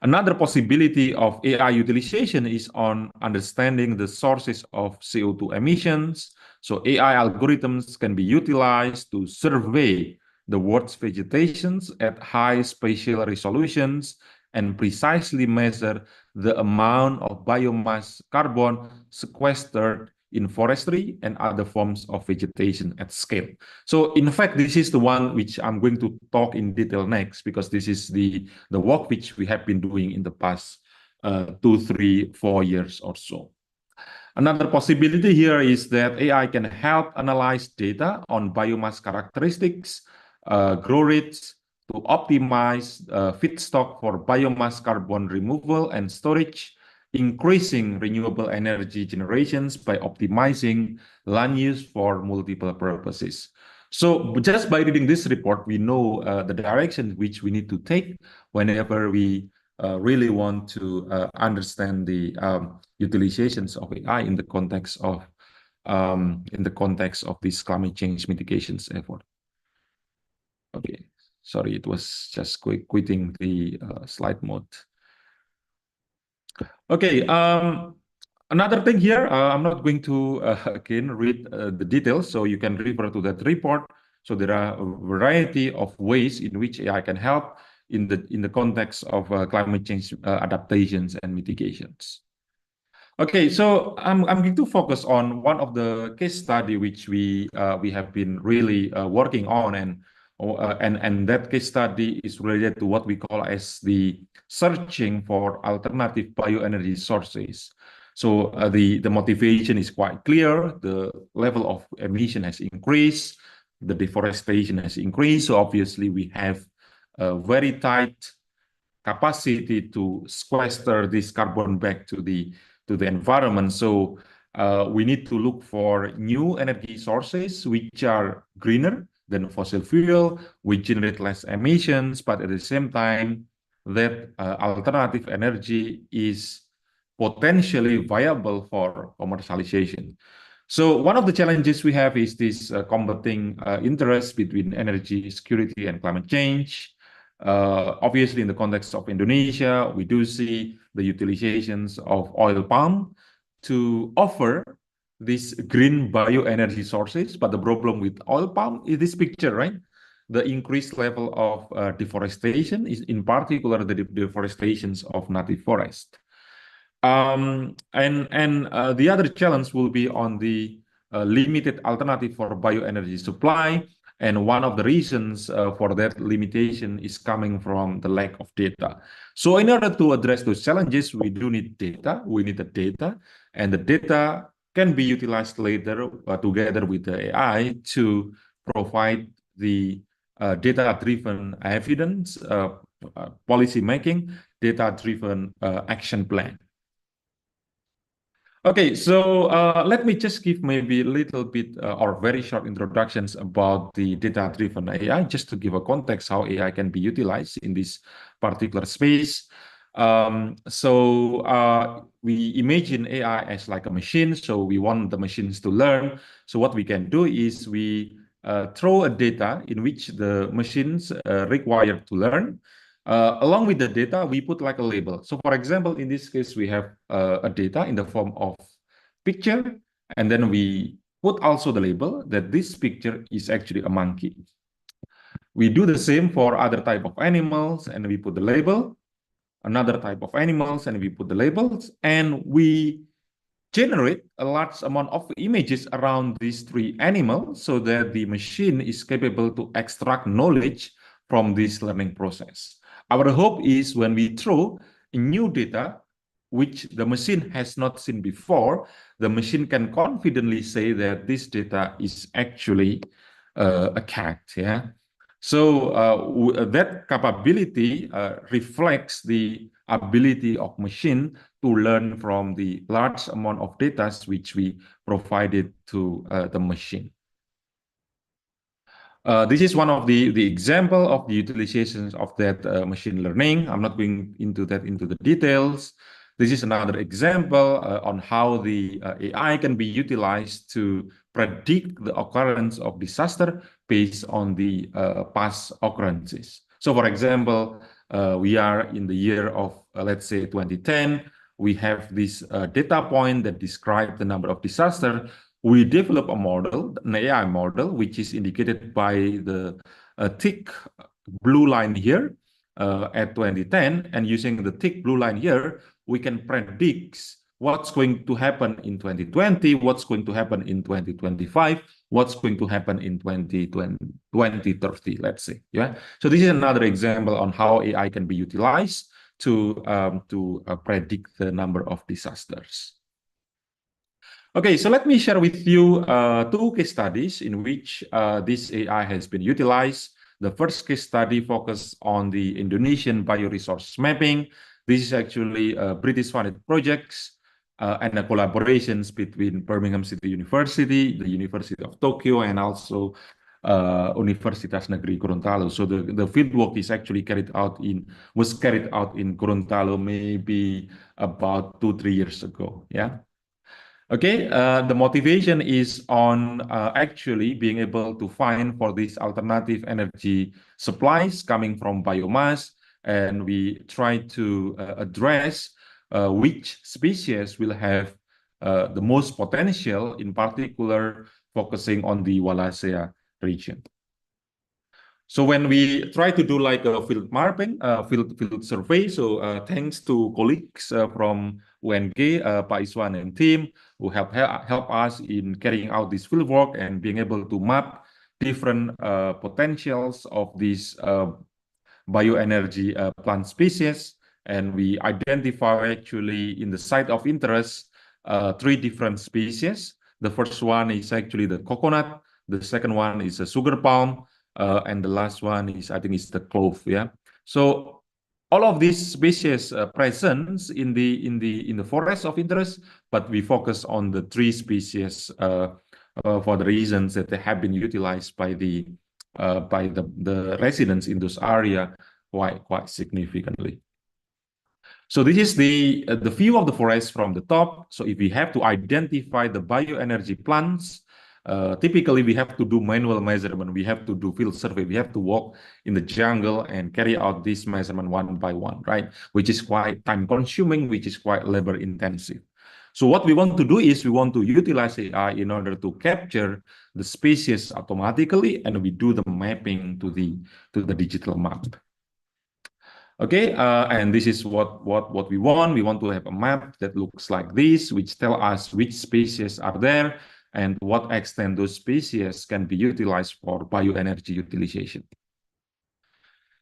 J: Another possibility of AI utilization is on understanding the sources of CO2 emissions. So AI algorithms can be utilized to survey the world's vegetations at high spatial resolutions and precisely measure the amount of biomass carbon sequestered in forestry and other forms of vegetation at scale. So in fact, this is the one which I'm going to talk in detail next, because this is the work which we have been doing in the past 2, 3, 4 years or so. Another possibility here is that AI can help analyze data on biomass characteristics, grow rates, to optimize feedstock for biomass carbon removal and storage, increasing renewable energy generations by optimizing land use for multiple purposes. So just by reading this report, we know the direction which we need to take whenever we really want to understand the utilizations of AI in the context of this climate change mitigations effort. Okay, sorry, it was just quitting the slide mode. Okay, another thing here, I'm not going to again read the details, so you can refer to that report. So there are a variety of ways in which AI can help in the context of climate change adaptations and mitigations. Okay, so I'm going to focus on one of the case study which we have been really working on, and that case study is related to what we call as the searching for alternative bioenergy sources. So the motivation is quite clear. The level of emission has increased, the deforestation has increased. So obviously we have a very tight capacity to sequester this carbon back to the environment. So we need to look for new energy sources which are greener than fossil fuel, which generate less emissions, but at the same time that alternative energy is potentially viable for commercialization. So one of the challenges we have is this combating interest between energy security and climate change. Obviously, in the context of Indonesia, we do see the utilizations of oil palm to offer these green bioenergy sources. But the problem with oil palm is this picture, right? The increased level of deforestation is in particular the deforestations of native forest. The other challenge will be on the limited alternative for bioenergy supply. And one of the reasons for that limitation is coming from the lack of data. So in order to address those challenges, we do need data. We need the data, and the data can be utilized later together with the AI to provide the data-driven evidence, policy making, data-driven action plan. Okay, so let me just give maybe a little bit or very short introductions about the data-driven AI, just to give a context how AI can be utilized in this particular space. We imagine AI as like a machine, so we want the machines to learn. So what we can do is we throw a data in which the machines require to learn. Along with the data, we put like a label. So for example, in this case, we have a data in the form of picture, and then we put also the label that this picture is actually a monkey. We do the same for other type of animals, and we put the label, another type of animals, and we put the labels, and we generate a large amount of images around these three animals so that the machine is capable to extract knowledge from this learning process. Our hope is when we throw new data, which the machine has not seen before, the machine can confidently say that this data is actually a cat. Yeah. So that capability reflects the ability of machine to learn from the large amount of data which we provided to the machine. This is one of the example of the utilizations of that machine learning. I'm not going into the details. This is another example on how the AI can be utilized to predict the occurrence of disaster based on the past occurrences. So for example, we are in the year of, let's say 2010, we have this data point that describes the number of disasters. We develop a model, an AI model, which is indicated by the thick blue line here at 2010. And using the thick blue line here, we can predict what's going to happen in 2020, what's going to happen in 2025, what's going to happen in 2030, let's say. Yeah. So this is another example on how AI can be utilized to predict the number of disasters. Okay, so let me share with you two case studies in which this AI has been utilized. The first case study focused on the Indonesian bioresource mapping. This is actually a British-funded projects and the collaborations between Birmingham City University, the University of Tokyo, and also Universitas Negeri Gorontalo. So the fieldwork is actually was carried out in Gorontalo maybe about 2-3 years ago. Yeah. Okay, the motivation is on actually being able to find for these alternative energy supplies coming from biomass, and we try to address which species will have the most potential, in particular focusing on the Wallacea region. So when we try to do like a field mapping, field survey, so thanks to colleagues from UNG, Pak Iswan and team, who help us in carrying out this field work and being able to map different potentials of these bioenergy plant species. And we identify actually in the site of interest 3 different species. The first one is actually the coconut. The second one is a sugar palm. And the last one is, I think, is the clove. Yeah. So all of these species present in the forest of interest, but we focus on the 3 species for the reasons that they have been utilized by the residents in those area quite significantly. So this is the view of the forest from the top. So if we have to identify the bioenergy plants, typically we have to do manual measurement. We have to do field survey. We have to walk in the jungle and carry out this measurement one by one, right? Which is quite time consuming, which is quite labor intensive. So what we want to do is we want to utilize AI in order to capture the species automatically, and we do the mapping to the digital map. Okay, and this is what we want. We want to have a map that looks like this, which tell us which species are there and to what extent those species can be utilized for bioenergy utilization.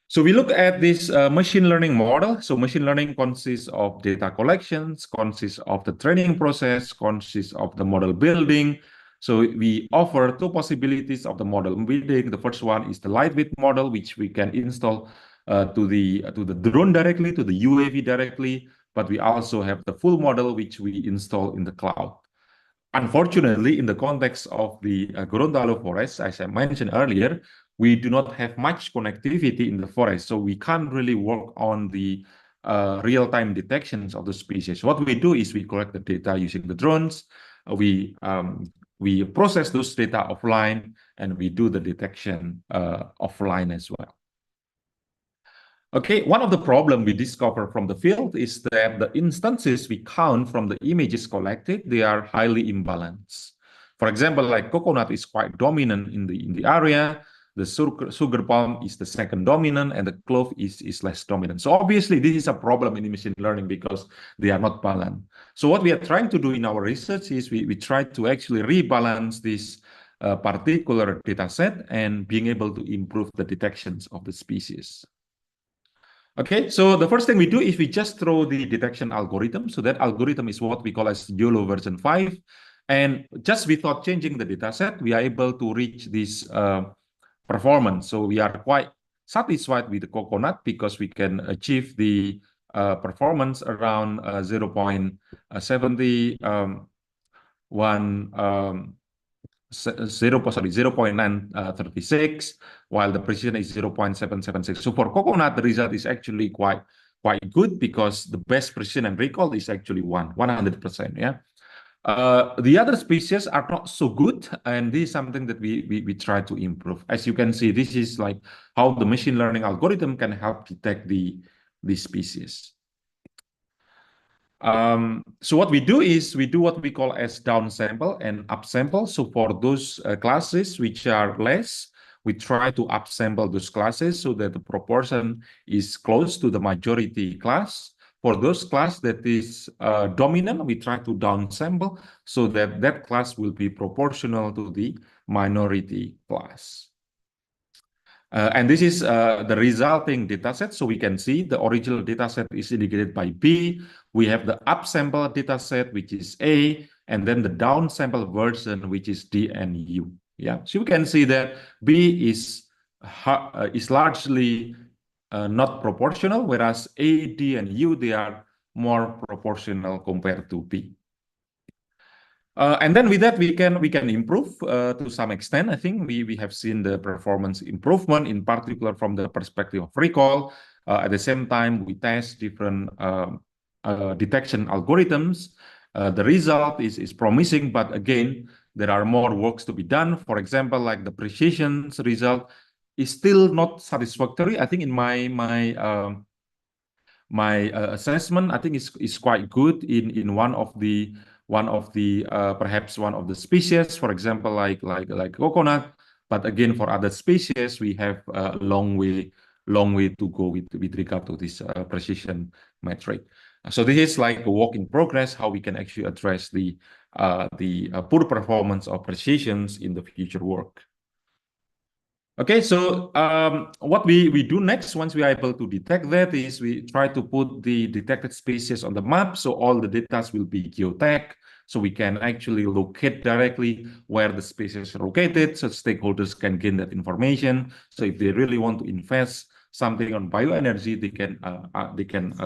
J: So we look at this machine learning model. So machine learning consists of data collections, consists of the training process, consists of the model building. So we offer two possibilities of the model building. The first one is the lightweight model, which we can install to the drone directly, to the UAV directly, but we also have the full model, which we install in the cloud. Unfortunately, in the context of the Gorontalo forest, as I mentioned earlier, we do not have much connectivity in the forest, so we can't really work on the real-time detections of the species. What we do is we collect the data using the drones, we process those data offline, and we do the detection offline as well. Okay, one of the problems we discover from the field is that the instances we count from the images collected, they are highly imbalanced. For example, like coconut is quite dominant in the area, the sugar palm is the second dominant, and the clove is less dominant. So obviously, this is a problem in machine learning because they are not balanced. So what we are trying to do in our research is we try to actually rebalance this particular data set and being able to improve the detections of the species. Okay, so the first thing we do is we just throw the detection algorithm. So that algorithm is what we call as YOLO version 5. And just without changing the data set, we are able to reach this performance. So we are quite satisfied with the coconut because we can achieve the performance around 0.936, while the precision is 0.776. So for coconut, the result is actually quite good because the best precision and recall is actually 100%. Yeah. The other species are not so good, and this is something that we try to improve. As you can see, this is like how the machine learning algorithm can help detect the species. So what we do is we do what we call as downsample and upsample. So for those classes which are less, we try to upsample those classes so that the proportion is close to the majority class. For those class that is dominant, we try to downsample so that that class will be proportional to the minority class. And this is the resulting dataset. So we can see the original dataset is indicated by B. We have the upsample dataset, which is A, and then the downsample version, which is D and U. Yeah, so you can see that B is largely not proportional, whereas A, D, and U, they are more proportional compared to B. And then with that, we can improve to some extent. I think we have seen the performance improvement, in particular from the perspective of recall. At the same time, we test different detection algorithms. The result is promising, but again, there are more works to be done. For example, like the precision result is still not satisfactory. I think in my assessment, I think is quite good in one of the perhaps one of the species, for example, like coconut. But again, for other species, we have a long way to go with regard to this precision metric. So this is like a work in progress, how we can actually address the poor performance of precisions in the future work. Okay, so what we do next, once we are able to detect that, is we try to put the detected species on the map, so all the data will be geotagged, so we can actually locate directly where the species are located, so stakeholders can gain that information. So if they really want to invest something on bioenergy, they can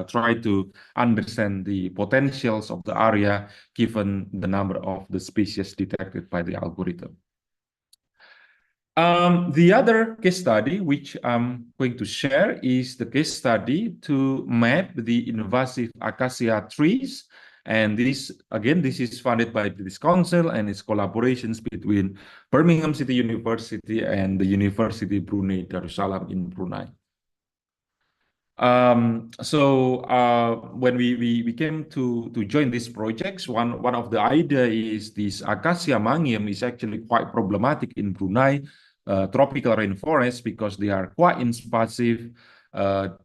J: try to understand the potentials of the area given the number of the species detected by the algorithm. The other case study which I'm going to share is the case study to map the invasive acacia trees. And this, again, this is funded by British Council and its collaborations between Birmingham City University and the University Brunei Darussalam in Brunei. When we came to join these projects, one of the idea is this acacia mangium is actually quite problematic in Brunei tropical rainforest because they are quite invasive.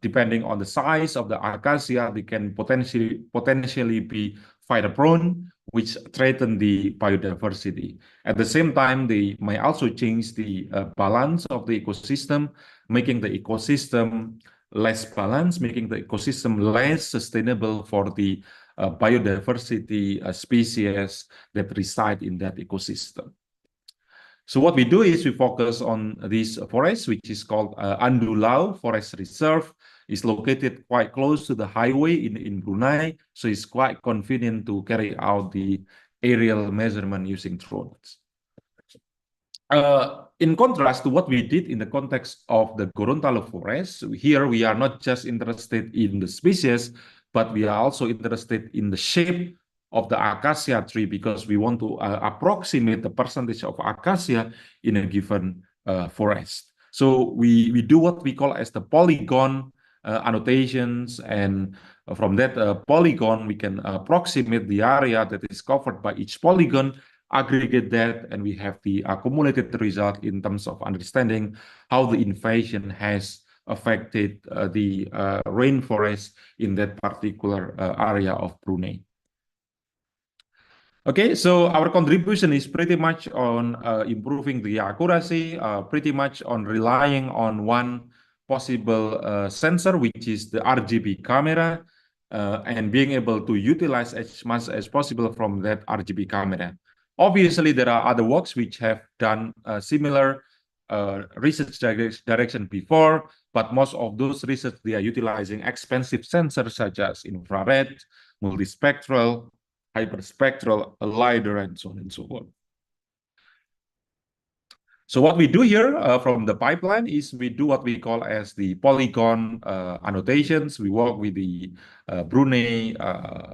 J: Depending on the size of the acacia, they can potentially be fire prone, which threaten the biodiversity. At the same time, they may also change the balance of the ecosystem, making the ecosystem less balanced, making the ecosystem less sustainable for the biodiversity species that reside in that ecosystem. So what we do is we focus on this forest, which is called Andulau Forest Reserve. It's located quite close to the highway in Brunei, so it's quite convenient to carry out the aerial measurement using drones. In contrast to what we did in the context of the Gorontalo forest, here we are not just interested in the species, but we are also interested in the shape of the acacia tree because we want to approximate the percentage of acacia in a given forest. So we do what we call as the polygon annotations, and from that polygon we can approximate the area that is covered by each polygon, aggregate that, and we have the accumulated result in terms of understanding how the invasion has affected the rainforest in that particular area of Brunei. Okay, so our contribution is pretty much on improving the accuracy, pretty much on relying on one possible sensor, which is the RGB camera, and being able to utilize as much as possible from that RGB camera. Obviously, there are other works which have done similar research direction before, but most of those research, they are utilizing expensive sensors such as infrared, multispectral, hyperspectral, LiDAR, and so on and so forth. So what we do here from the pipeline is we do what we call as the polygon annotations. We work with the Brunei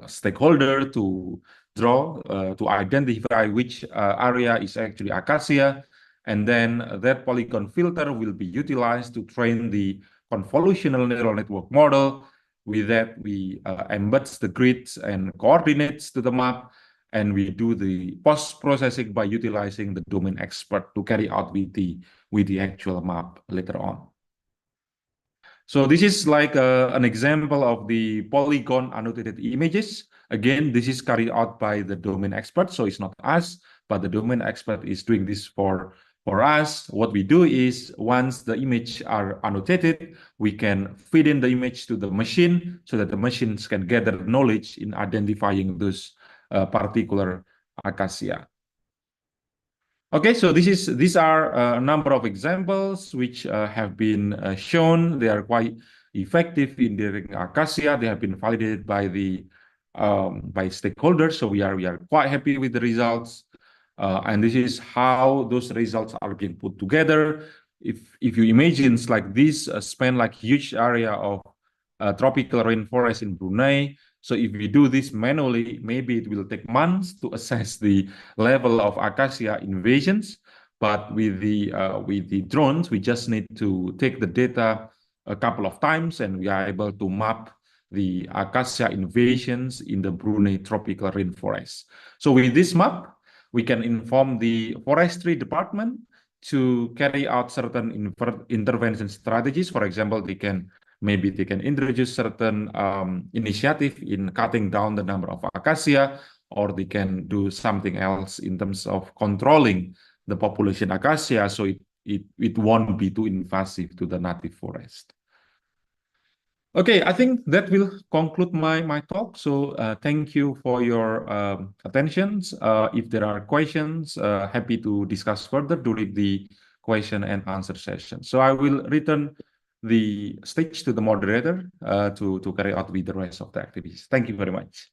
J: stakeholder to draw, to identify which area is actually acacia. And then that polygon filter will be utilized to train the convolutional neural network model. With that, we embed the grids and coordinates to the map, and we do the post-processing by utilizing the domain expert to carry out with the actual map later on. So this is like an example of the polygon annotated images. Again, this is carried out by the domain expert, so it's not us, but the domain expert is doing this for us. What we do is once the image are annotated, we can feed in the image to the machine so that the machines can gather knowledge in identifying those particular acacia. Okay, so these are a number of examples which have been shown. They are quite effective in dealing acacia. They have been validated by the by stakeholders. So we are quite happy with the results. And this is how those results are being put together. If you imagine like this span like huge area of tropical rainforest in Brunei. So if we do this manually, maybe it will take months to assess the level of acacia invasions. But with the drones, we just need to take the data a couple of times, and we are able to map the acacia invasions in the Brunei tropical rainforest. So with this map, we can inform the forestry department to carry out certain intervention strategies. For example, maybe they can introduce certain initiative in cutting down the number of acacia, or they can do something else in terms of controlling the population acacia so it won't be too invasive to the native forest. Okay, I think that will conclude my talk. So thank you for your attention. If there are questions, happy to discuss further during the question and answer session. So I will return the stage to the moderator to carry out with the rest of the activities. Thank you very much.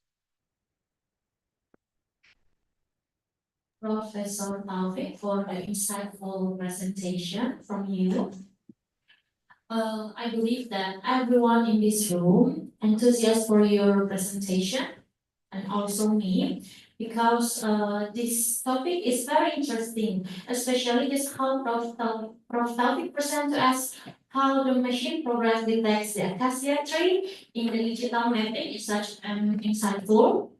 I: Professor Taufik, for the insightful presentation from you. I believe that everyone in this room enthusiastic for your presentation, and also me, because this topic is very interesting, especially this how Prof. Taufik present to us how the machine program detects the acacia tree in the digital mapping is such insightful.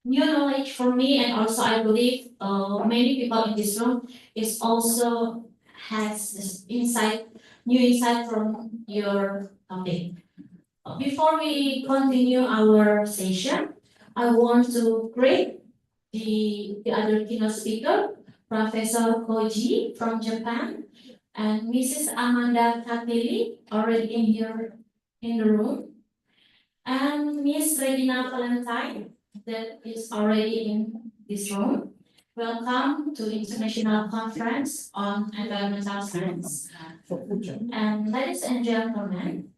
I: New knowledge for me, and also I believe many people in this room is also has this new insight from your topic. Before we continue our session, I want to greet the other keynote speaker, Professor Koji from Japan, and Mrs. Amanda Kateli, already in here in the room, and Miss Regina Valentine, that is already in this room. Welcome to International Conference on Environmental Science. And ladies and gentlemen,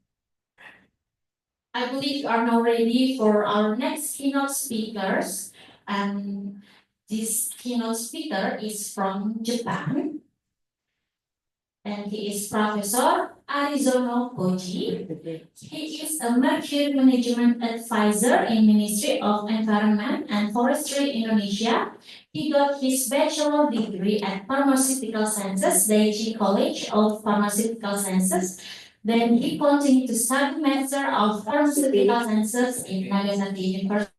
I: I believe you are now ready for our next keynote speakers. And this keynote speaker is from Japan. And he is Professor Arizono Koji. He is a Mercury Management Advisor in Ministry of Environment and Forestry Indonesia. He got his bachelor degree at Pharmaceutical Sciences, Daiichi College of Pharmaceutical Sciences. Then he continued to study Master of Pharmaceutical Sciences in Nagasaki University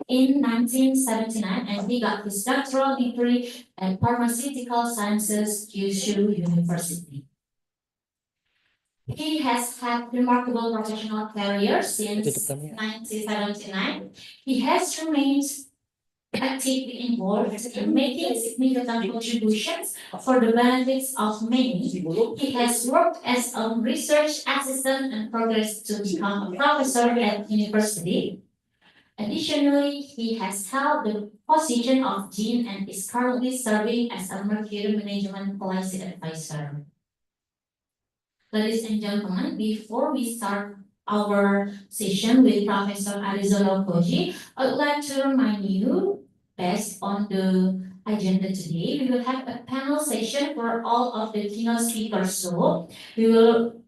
I: in 1979, and he got his doctoral degree at Pharmaceutical Sciences, Kyushu University. He has had remarkable professional career since 1979. He has remained actively involved in making significant contributions for the benefits of many. He has worked as a research assistant and progressed to become a professor at university. Additionally, he has held the position of dean and is currently serving as a Mercury Management Policy Advisor. Ladies and gentlemen, before we start our session with Professor Arizono Koji, I would like to remind you, based on the agenda today, we will have a panel session for all of the keynote speakers. So we will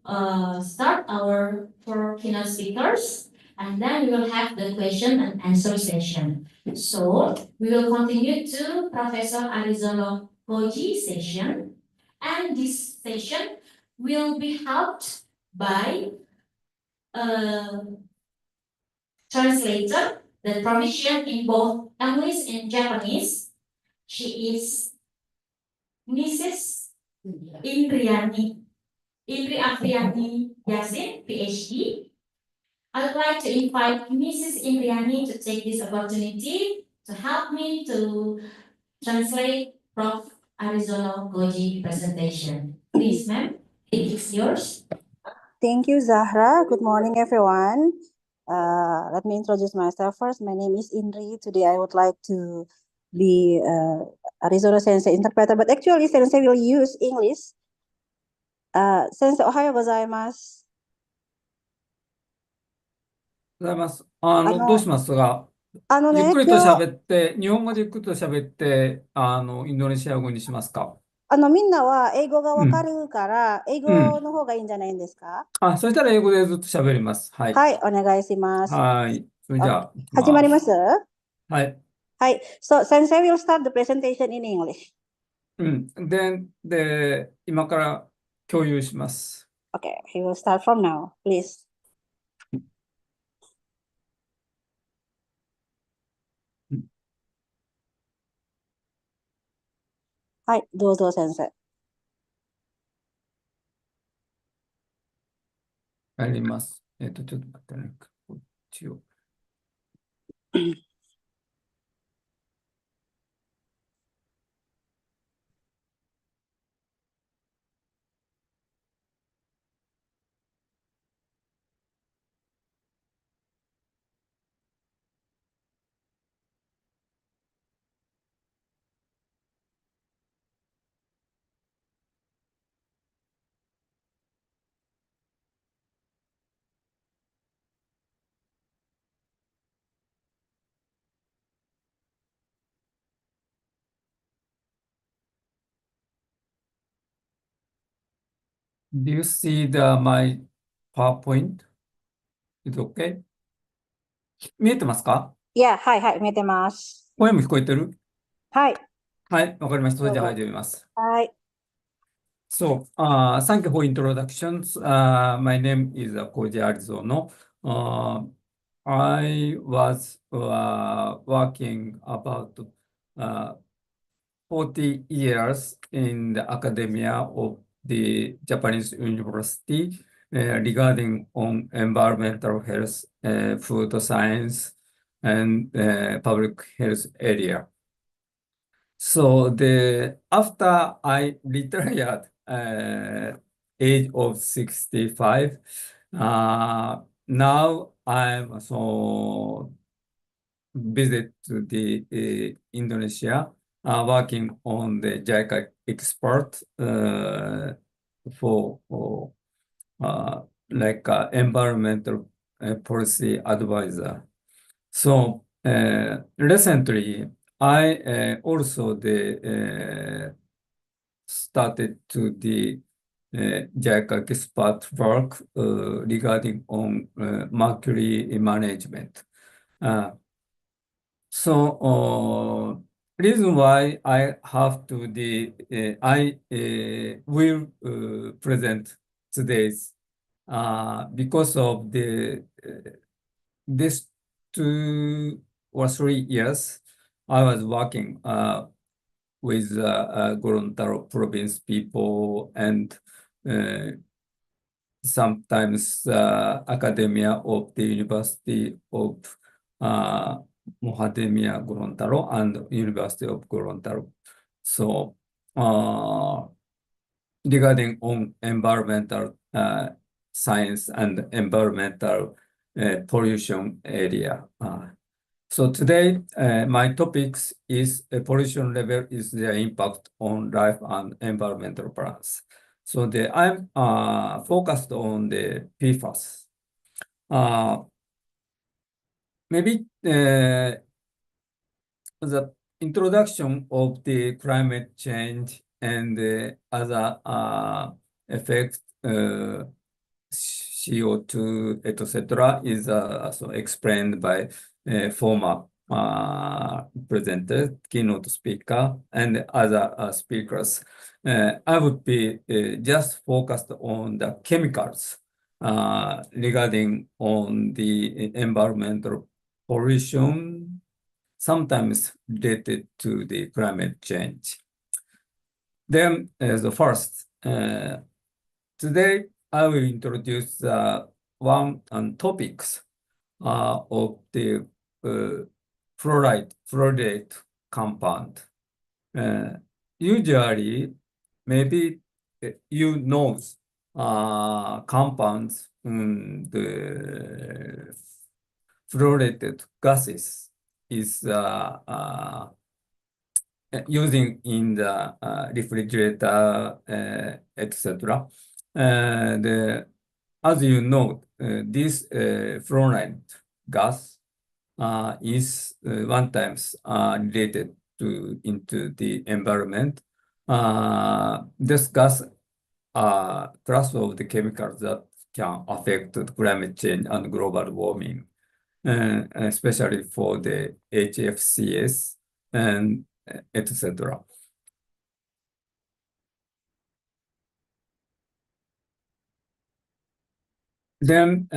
I: start our four keynote speakers, and then we will have the question and answer session. So we will continue to Professor Arizono Koji session, and this session will be helped by a translator, the proficient in both English and Japanese. She is Mrs. Indri Afriani Yasin, PhD. I would like to invite Mrs. Indriani to take this opportunity to help me to translate Prof. Arizono Koji presentation. Please, ma'am, it is yours.
K: Thank you, Zahra. Good morning, everyone. Let me introduce myself first. My name is Indri. Today, I would like to be Arizona Sensei interpreter, but actually, Sensei will use English. Sensei, ohayo gozaimasu.
L: ございます。
K: あの、
L: どうしますが、
K: あのね、
L: ゆっくりと
K: 今日、
L: 喋って、日本語でゆっくりと喋って、インドネシア語にしますか。
K: みんなは英語がわか
L: うん。
K: るから、英
L: うん。
K: 語の方がいいんじゃないんですか？
L: そしたら英語でずっと喋ります。はい。
K: はい、お願いします。
L: はい。それじゃあ、いき
K: 始まり
L: ま。
K: ますす？
L: はい。
K: はい。So, Sensei will start the presentation in English.
L: で、今から共有します。
K: Okay, he will start from now, please. はい、どうぞ先生。
L: やります。ちょっと待ってね。こっちを。Do you see my PowerPoint? Is it okay? 見えてますか？
K: Yeah, はいはい、見えてます。
L: 声も聞こえてる？
K: はい。
L: はい、わかりました。それじゃあ
K: どうぞ。
L: 始めます。
K: はい。
L: So, thank you for introductions. My name is Koji Arizono. I was working about 40 years in the academia of the Japanese university regarding on environmental health, food science, and public health area. So after I retired, age of 65, now I'm visit to the Indonesia, working on the JICA expert for like environmental policy advisor. So recently, I also started to the JICA expert work regarding on mercury management. So reason why I have to I will present today's because of this 2 or 3 years I was working with Gorontalo province people and sometimes academia of the University of Mohademia Gorontalo and University of Gorontalo. So regarding on environmental science and environmental pollution area. So today, my topics is pollution level is their impact on life and environmental balance. So I'm focused on the PFAS. Maybe the introduction of the climate change and the other effects, CO2, etc., is also explained by former presenter, keynote speaker, and other speakers. I would be just focused on the chemicals regarding on the environmental pollution, sometimes related to the climate change. Then, the first, today I will introduce one topics of the fluoride compound. Usually, maybe you know compounds, the fluorinated gases is using in the refrigerator, etc. And as you know, this fluoride gas is one times related into the environment. This gas class of the chemicals that can affect the climate change and global warming, especially for the HFCs and etc. Then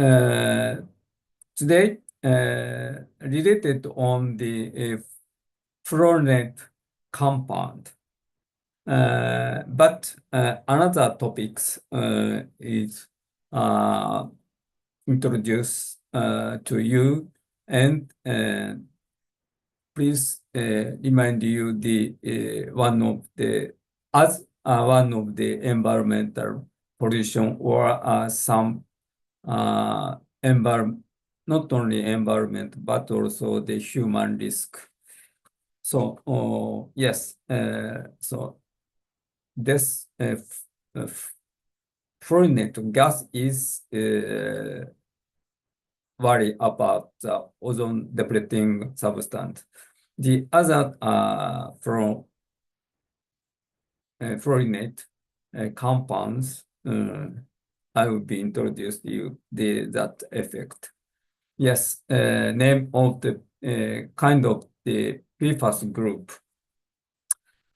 L: today, related on the fluoride compound, but another topics is introduced to you, and please remind you the one of the environmental pollution or some not only environment but also the human risk. So yes, so this fluorinated gas is worry about the ozone depleting substance. The other from fluorinate compounds I will be introduced you that effect. Yes, name of the kind of the PFAS group.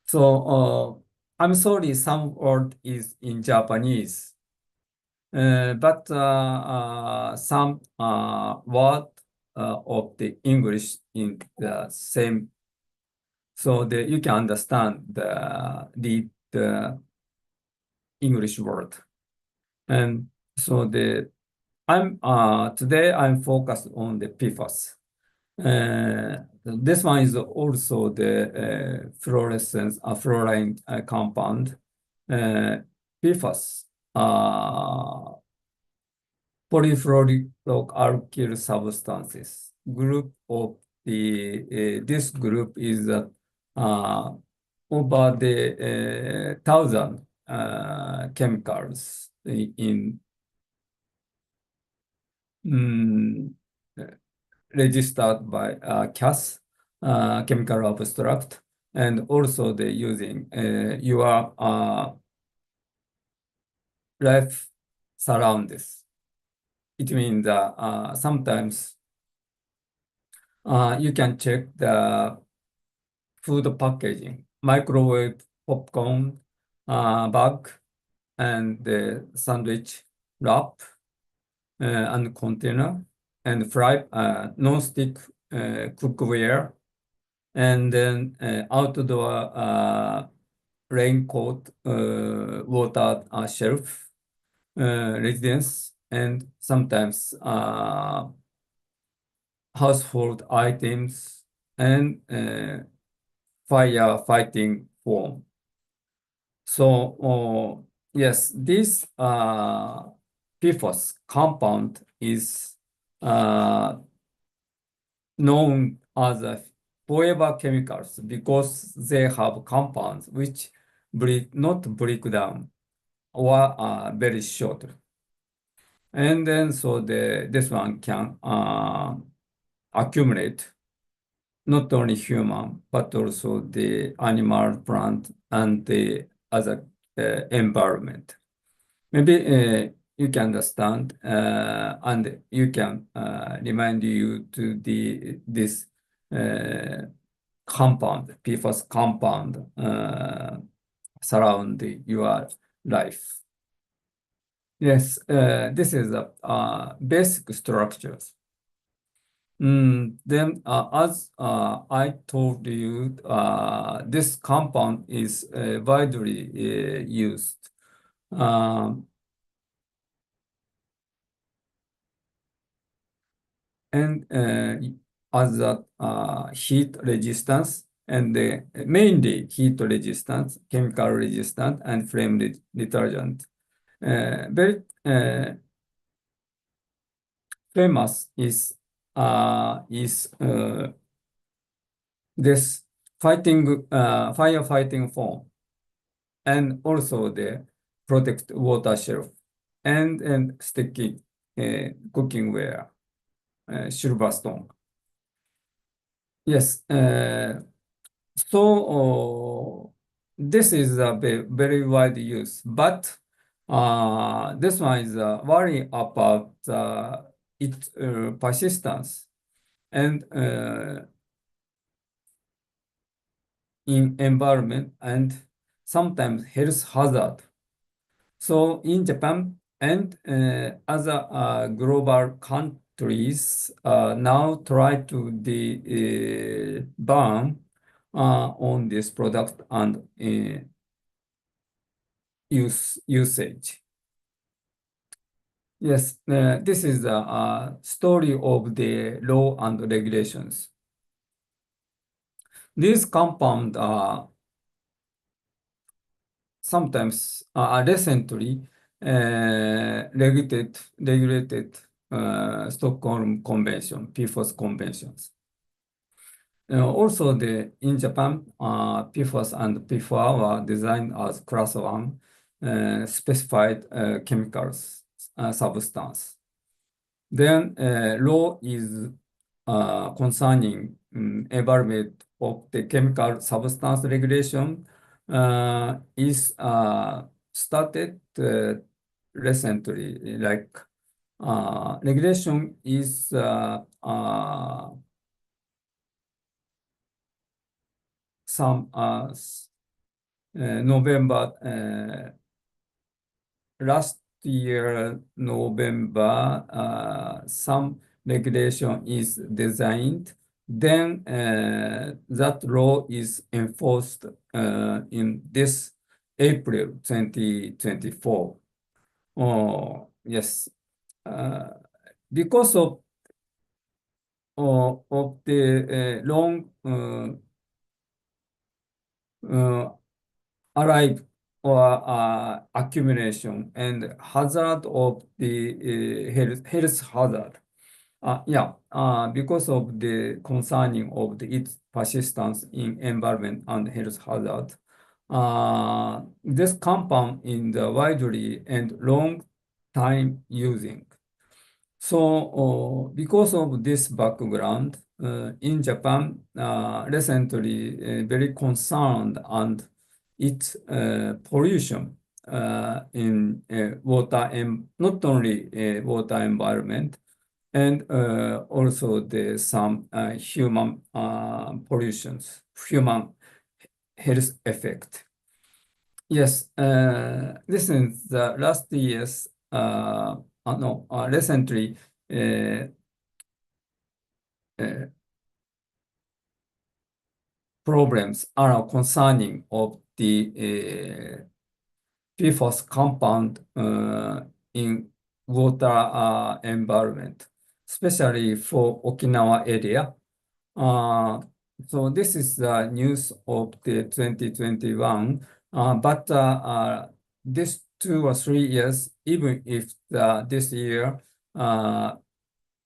L: So I'm sorry, some word is in Japanese, but some word of the English in the same, so that you can understand the English word. And so today I'm focused on the PFAS. This one is also the fluorescence, fluorine compound. PFAS, polyfluoroalkyl substances. Group of this group is over the 1,000 chemicals in registered by CAS, chemical abstract, and also they using your life surroundings. It means sometimes you can check the food packaging, microwave popcorn bag, and the sandwich wrap and container, and fry non-stick cookware, and then outdoor raincoat, water shelf, residence, and sometimes household items, and firefighting foam. So yes, this PFAS compound is known as forever chemicals because they have compounds which not break down or very short. And then so this one can accumulate not only human, but also the animal, plant, and the other environment. Maybe you can understand, and you can remind you to this compound, PFAS compound, surround your life. Yes, this is a basic structures. Then, as I told you, this compound is widely used. And as a heat resistance, and mainly heat resistance, chemical resistant, and flame retardant. Very famous is this firefighting foam, and also the protect water shelf, and sticky cookingware, Silverstone. Yes, so this is a very wide use, but this one is worry about its persistence and in environment, and sometimes health hazard. So in Japan and other global countries now try to ban on this product and usage. Yes, this is a story of the law and regulations. These compounds are sometimes recently regulated Stockholm Convention, PFAS conventions. Also, in Japan, PFAS and PFOA were designed as class 1 specified chemicals substance. Then law is concerning environment of the chemical substance regulation is started recently, like regulation is some November last year November some regulation is designed, then that law is enforced in this April 2024. Oh, yes. Because of the long arrive or accumulation and hazard of the health hazard. Because of the concerning of its persistence in environment and health hazard, this compound in the widely and long time using. So, because of this background, in Japan, recently very concerned and its pollution in water and not only water environment, and also the some human pollutions, human health effect. Yes, this is the last year's recently problems are concerning of the PFAS compound in water environment, especially for Okinawa area. So this is the news of the 2021, but this 2 or 3 years, even if this year, I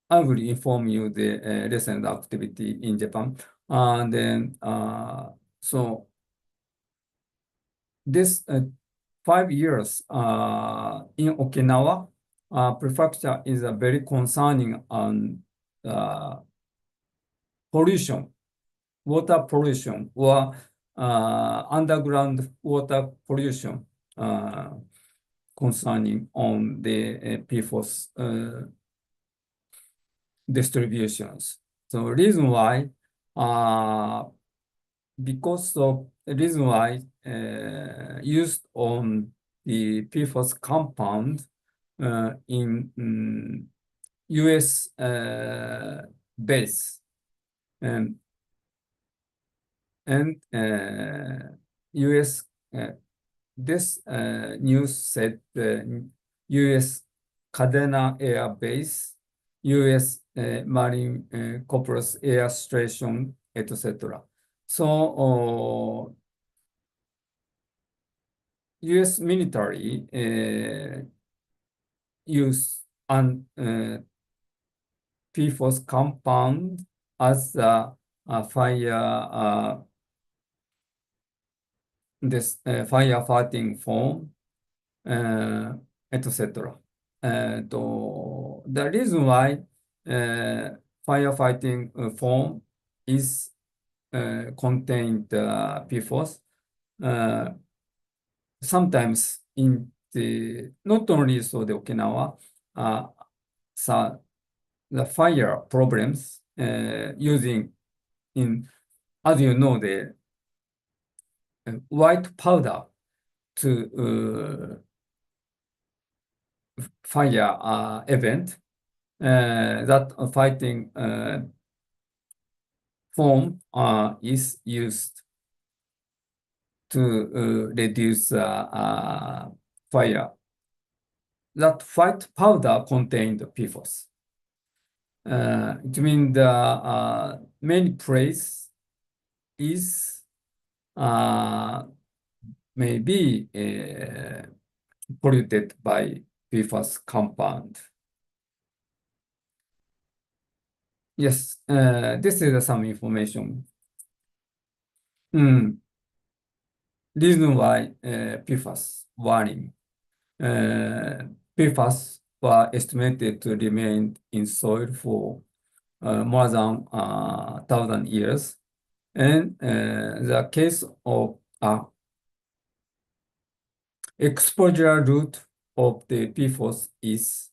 L: will inform you the recent activity in Japan. And then, so this 5 years in Okinawa prefecture is a very concerning on pollution, water pollution or underground water pollution concerning on the PFOS distributions. So reason why, because of the reason why used on the PFOS compound in US base and US this news said US Cadena Air Base, US Marine Corpus Air Station, etc. So US military use an PFOS compound as a fire this firefighting foam, etc. The reason why firefighting foam is contained PFOS sometimes in the not only so the Okinawa, so the fire problems using in, as you know, the white powder to fire event that fighting foam is used to reduce fire. That white powder contained PFOS. It means the main place is maybe polluted by PFAS compound. Yes, this is some information. Reason why PFAS warning. PFAS were estimated to remain in soil for more than 1,000 years. And the case of exposure route of the PFOS is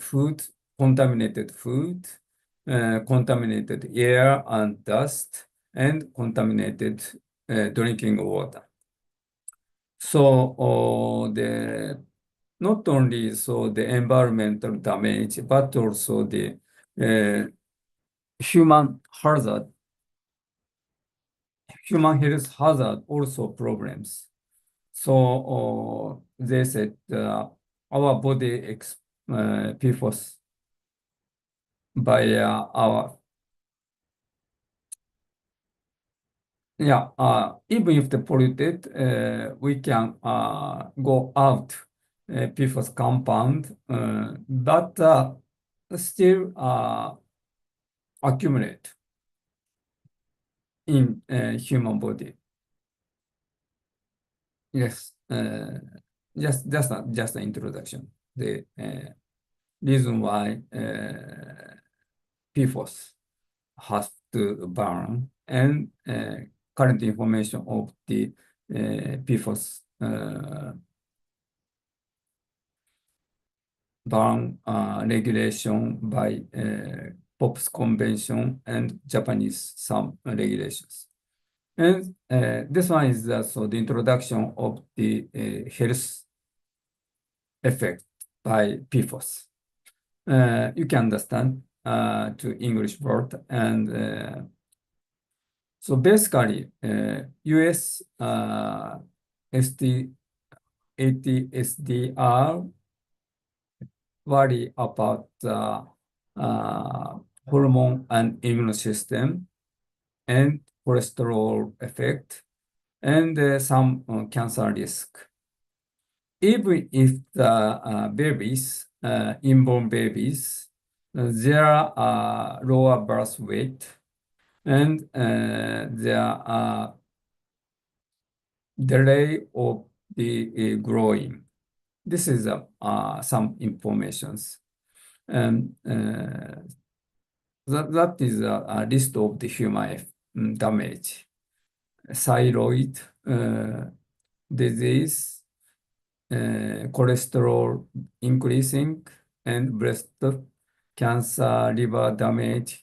L: food, contaminated food, contaminated air and dust, and contaminated drinking water. So not only the environmental damage, but also the human health hazard also problems. So they said our body PFOS by our even if the polluted, we can go out PFOS compound, but still accumulate in human body. Yes, just an introduction. The reason why PFOS has to burn and current information of the PFOS burn regulation by POPs convention and Japanese some regulations. And this one is so the introduction of the health effect by PFOS. You can understand to English word, and so basically US ATSDR worry about the hormone and immune system and cholesterol effect and some cancer risk. Even if the babies, inborn babies, there are lower birth weight and there are delay of the growing. This is some informations. And that is a list of the human damage. Thyroid disease, cholesterol increasing, and breast cancer, liver damage,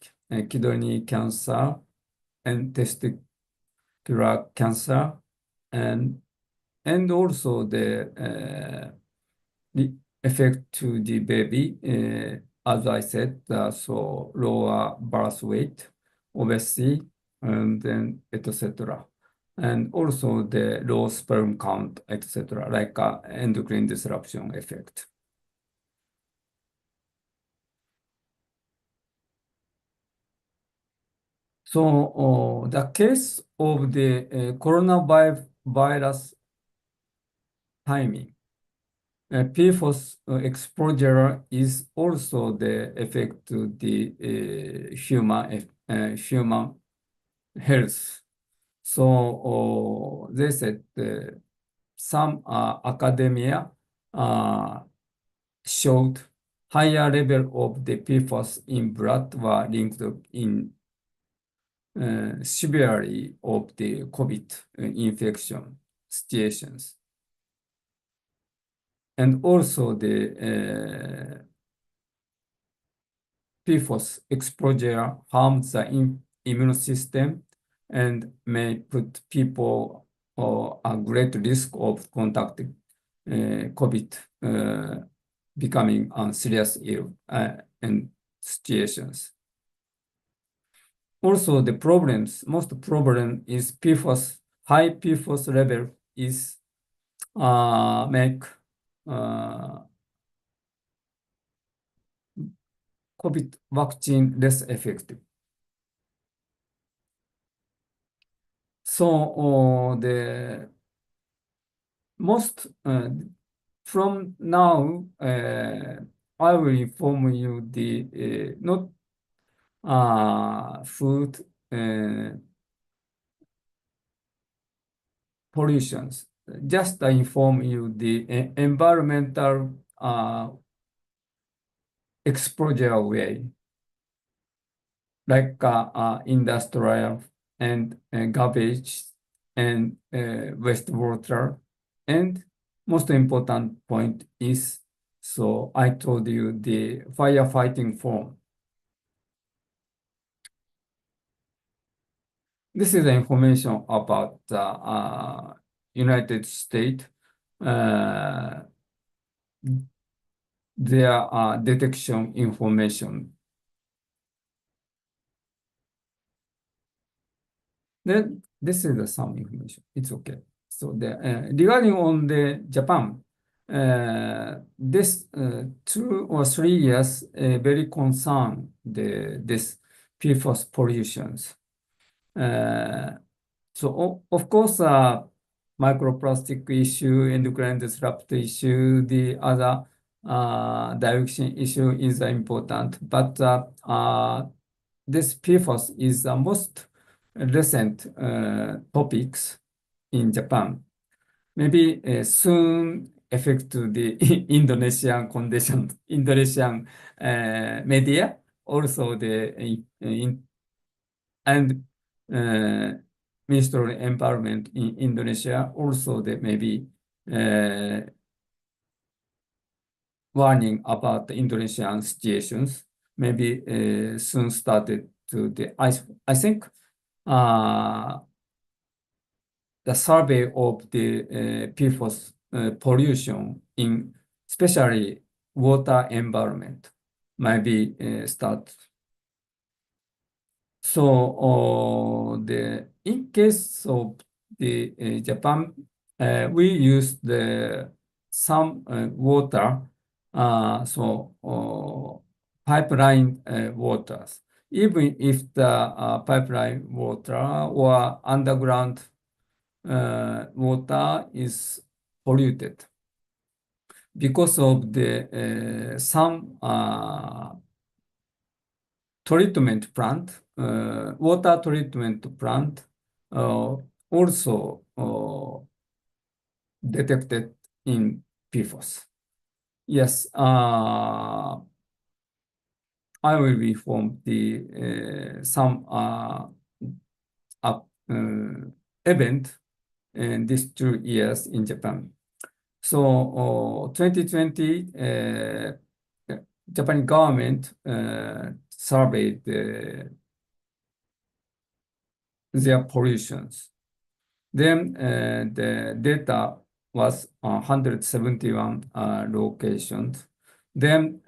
L: kidney cancer, and testicular cancer, and also the effect to the baby, as I said, so lower birth weight, obesity, and then etc. And also the low sperm count, etc., like endocrine disruption effect. So the case of the coronavirus timing, PFOS exposure is also the effect to the human health. So they said some academia showed higher level of the PFOS in blood were linked in severity of the COVID infection situations. And also the PFOS exposure harms the immune system and may put people at great risk of contacting COVID, becoming serious ill and situations. Also, the most problem is PFOS. High PFOS level is make COVID vaccine less effective. So the most from now, I will inform you the not food pollutions. Just inform you the environmental exposure way, like industrial and garbage and wastewater and most important point is, so I told you the firefighting foam. This is the information about the United States. Their detection information. Then this is some information. It's okay. So regarding on the Japan, this 2 or 3 years very concerned this PFAS pollutions. So of course, microplastic issue, endocrine disrupt issue, the other dioxin issue is important, but this PFAS is the most recent topics in Japan. Maybe soon affect the Indonesian condition, Indonesian media, also the and Ministry of Environment in Indonesia, also they may be warning about the Indonesian situations, maybe soon started to the, I think the survey of the PFAS pollution in especially water environment might be start. So in case of the Japan, we use some water, pipeline waters. Even if the pipeline water or underground water is polluted because of the some treatment plant, water treatment plant also detected in PFAS. Yes, I will inform the some event in these 2 years in Japan. So 2020, Japanese government surveyed their pollutions. Then the data was 171 locations. Then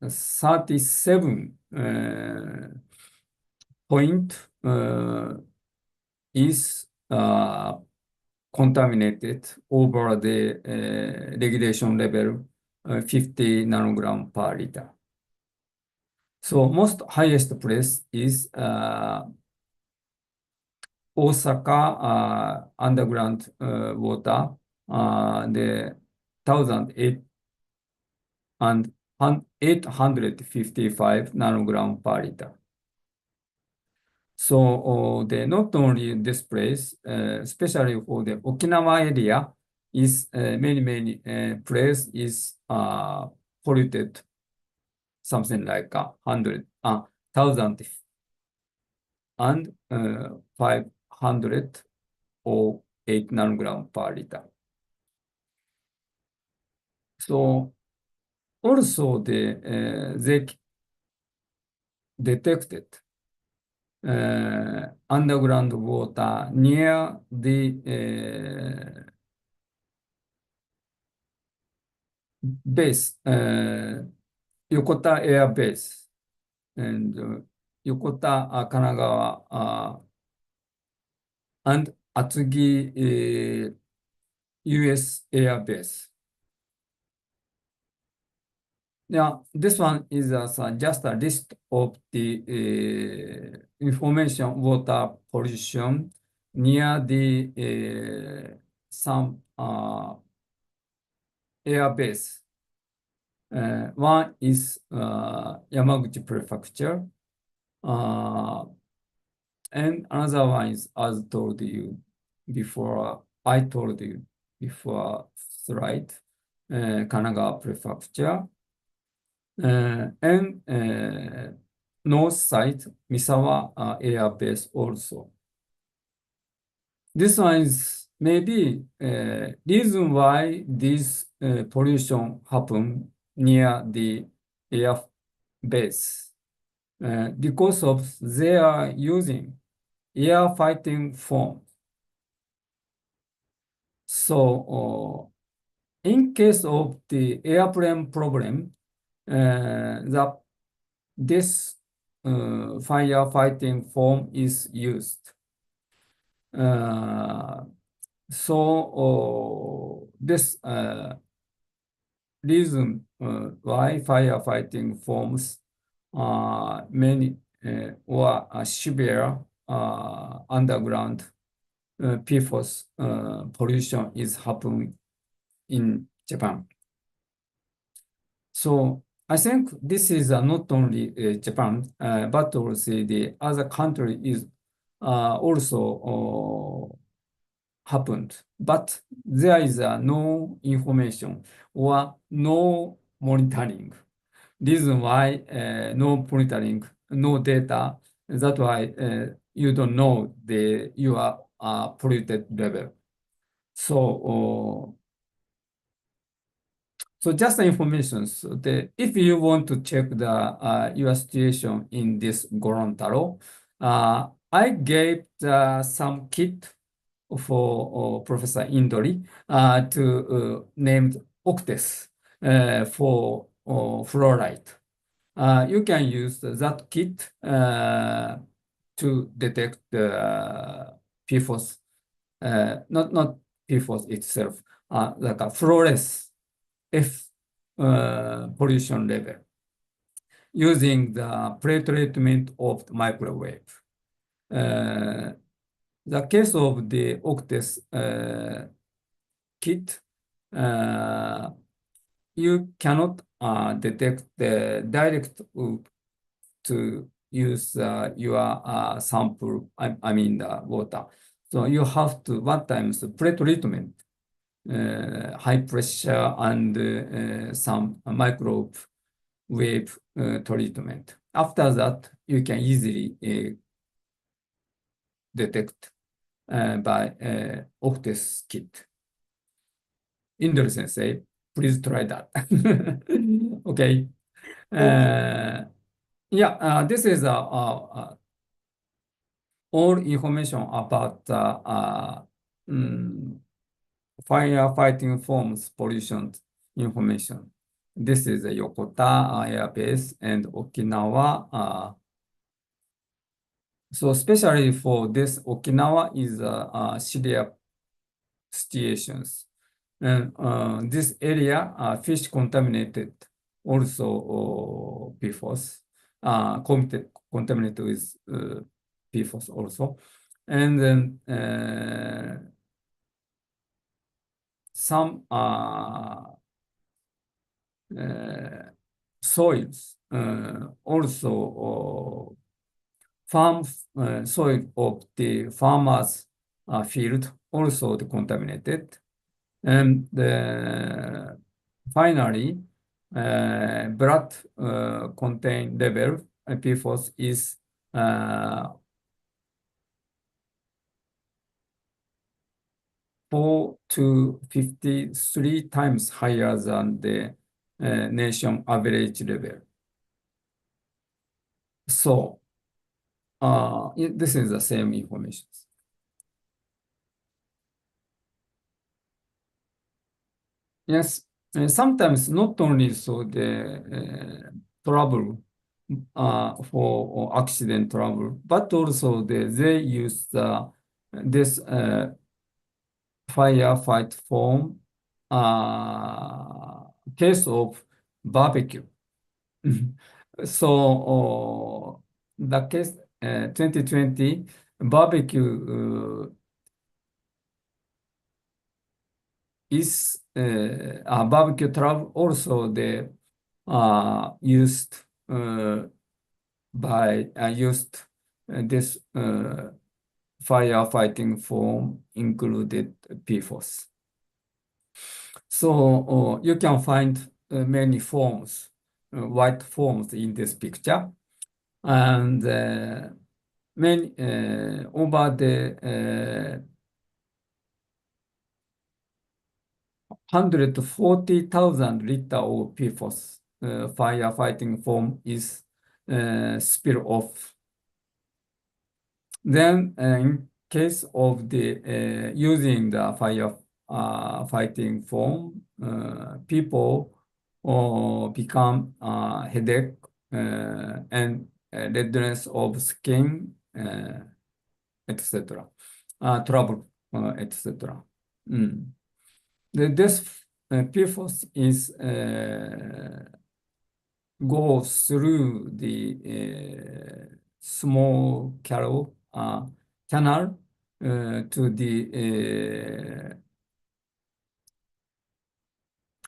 L: 37 point is contaminated over the regulation level 50 nanogram per liter. So most highest place is Osaka underground water, the 855 nanogram per liter. So not only this place, especially for the Okinawa area, is many place is polluted, something like 1,000 and 500 or 8 nanogram per liter. So also they detected underground water near the base, Yokota Air Base, and Yokota, Kanagawa, and Atsugi US Air Base. Now, this one is just a list of the information water pollution near the some air base. One is Yamaguchi Prefecture, and another one is, as told you before, I told you before slide, Kanagawa Prefecture. And north side, Misawa Air Base also. This one is maybe reason why this pollution happen near the air base because of they are using air fighting foam. So in case of the airplane problem, this firefighting foam is used. So this reason why firefighting foams many or severe underground PFOS pollution is happening in Japan. So I think this is not only Japan, but also the other country is also happened. But there is no information or no monitoring. Reason why no monitoring, no data. That's why you don't know your polluted level. So just the information. So if you want to check your situation in this Gorontalo, I gave some kit for Professor Indori named Octes for fluoride. You can use that kit to detect PFOS, not PFOS itself, like a fluorescence F pollution level using the pre-treatment of the microwave. The case of the Octes kit, you cannot detect the direct to use your sample, I mean the water. So you have to one time pre-treatment, high pressure and some microwave treatment. After that, you can easily detect by Octes kit. Indra sensei, please try that. Okay. This is all information about firefighting foams pollution information. This is Yokota Air Base and Okinawa. So especially for this, Okinawa is severe situations. And this area, fish contaminated also PFOS, contaminated with PFOS also. And then some soils also farm soil of the farmers field also contaminated. And finally, blood contain level PFOS is 4 to 53 times higher than the nation average level. So this is the same information. Yes, sometimes not only so the trouble for accident trouble, but also they use this firefight foam case of barbecue. So the case 2020 barbecue is barbecue trouble also they used this firefighting foam included PFOS. So you can find many forms, white forms in this picture, and many over the 140,000 liter of PFOS firefighting foam is spill off. Then, in case of the using the fire fighting foam, people become headache and redness of skin, etc. Trouble, etc. This PFOS is goes through the small canal to the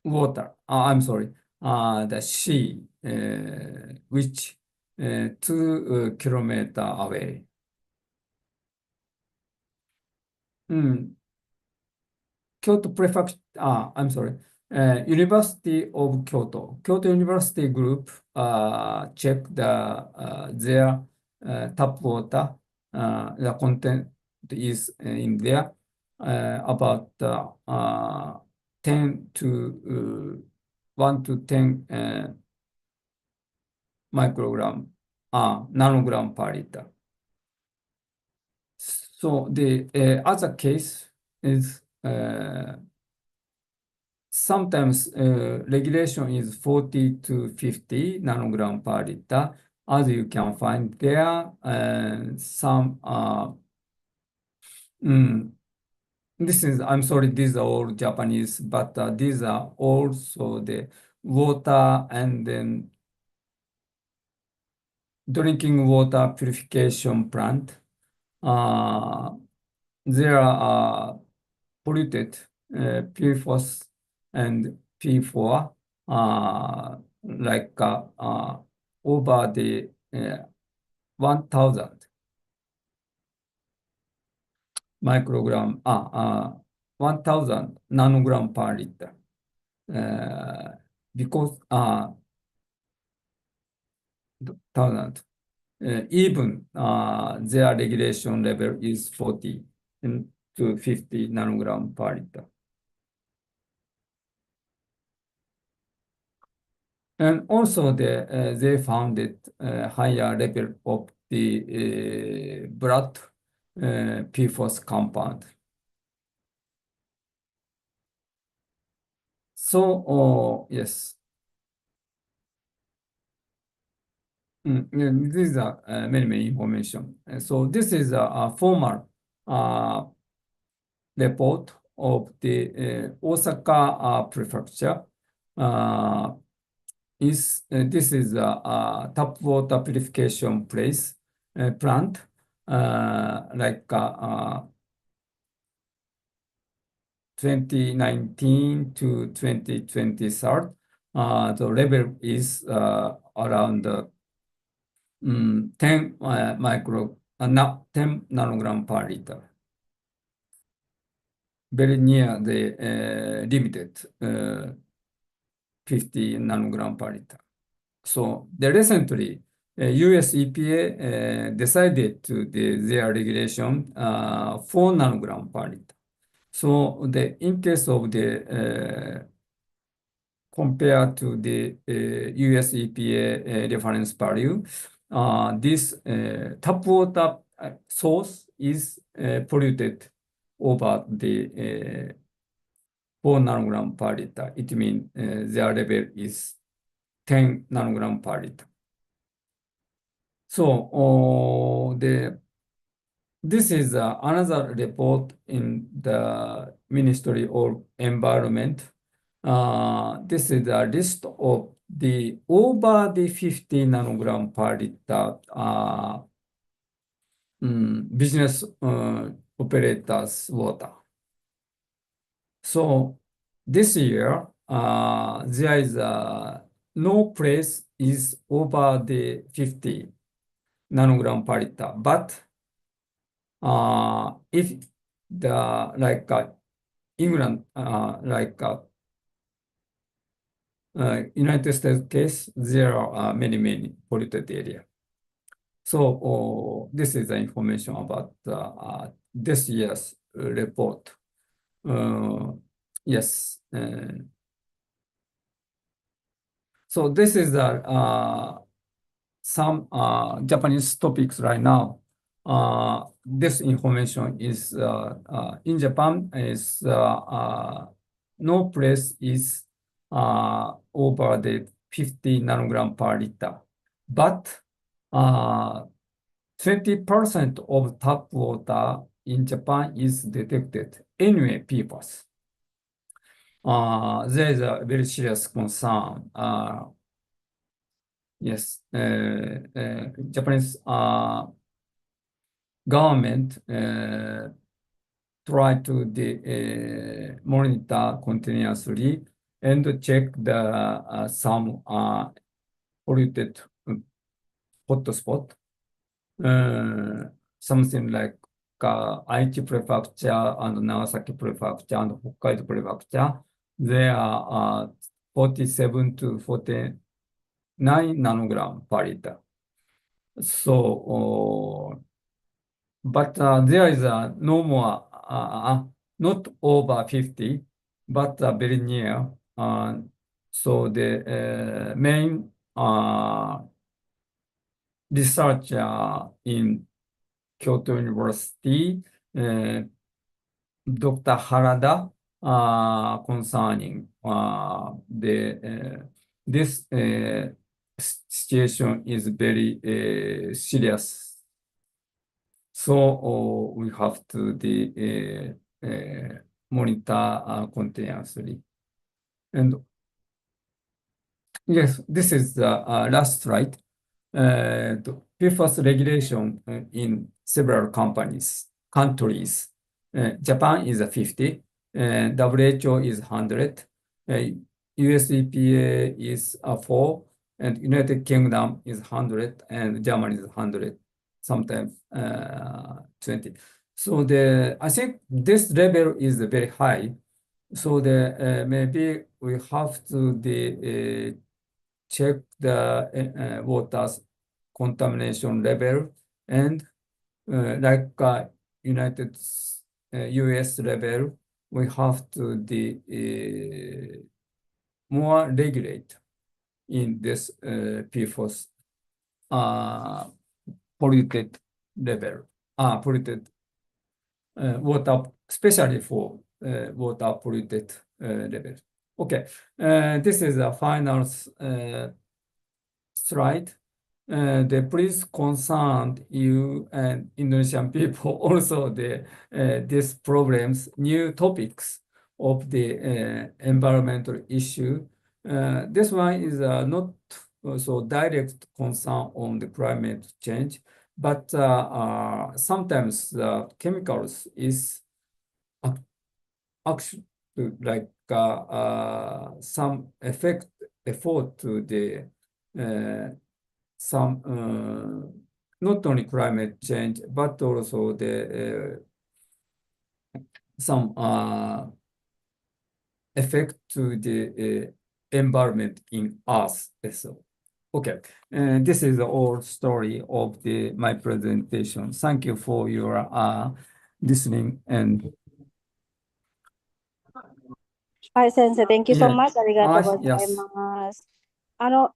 L: water. I'm sorry, the sea, which 2 kilometers away. Kyoto Prefecture, I'm sorry, University of Kyoto. Kyoto University Group check their tap water, the content is in there, about 10 to 1 to 10 microgram, nanogram per liter. So the other case is sometimes regulation is 40 to 50 nanogram per liter. As you can find there, some this is, I'm sorry, these are all Japanese, but these are also the water and then drinking water purification plant. There are polluted PFOS and P4 like over the 1,000 microgram, 1,000 nanogram per liter. Because 1,000, even their regulation level is 40 to 50 nanogram per liter. And also they found it higher level of the blood PFOS compound. So, yes. These are many information. So this is a formal report of the Osaka Prefecture. This is a tap water purification place plant, like 2019 to 2023. The level is around 10 10 nanogram per liter. Very near the limited 50 nanogram per liter. So recently, US EPA decided to their regulation 4 nanogram per liter. So in case of the compared to the US EPA reference value, this tap water source is polluted over the 4 nanogram per liter. It means their level is 10 nanogram per liter. So this is another report in the Ministry of Environment. This is a list of the over the 50 nanogram per liter business operators water. So this year, there is no place is over the 50 nanogram per liter, but if the like England, like United States case, there are many polluted area. So this is the information about this year's report. yes. So this is some Japanese topics right now. This information is in Japan is no place is over the 50 nanogram per liter, but 20% of tap water in Japan is detected anyway PFAS. There is a very serious concern. Yes, Japanese government try to monitor continuously and check the some polluted hotspot. Something like Aichi Prefecture and Nagasaki Prefecture and Hokkaido Prefecture. They are 47 to 49 nanogram per liter. So, but there is no more, not over 50, but very near. So the main researcher in Kyoto University, Dr. Harada, concerning this situation is very serious. So we have to monitor continuously. And yes, this is the last slide. The PFAS regulation in several countries. Japan is 50, WHO is 100, US EPA is 4, and United Kingdom is 100, and Germany is 100, sometimes 20. So I think this level is very high. So maybe we have to check the water's contamination level and like US level, we have to more regulate in this PFOS polluted level, polluted water, especially for water polluted level. Okay, this is the final slide. Please concern you and Indonesian people also these problems, new topics of the environmental issue. This one is not so direct concern on the climate change, but sometimes chemicals is actually like some effort to some not only climate change but also some effect to the environment in Earth. So, okay, this is the whole story of my presentation. Thank you for your listening and.
K: はい、先生、Thank you so
L: Yeah.
K: much. ありがとうござい
L: Yes.
K: ます。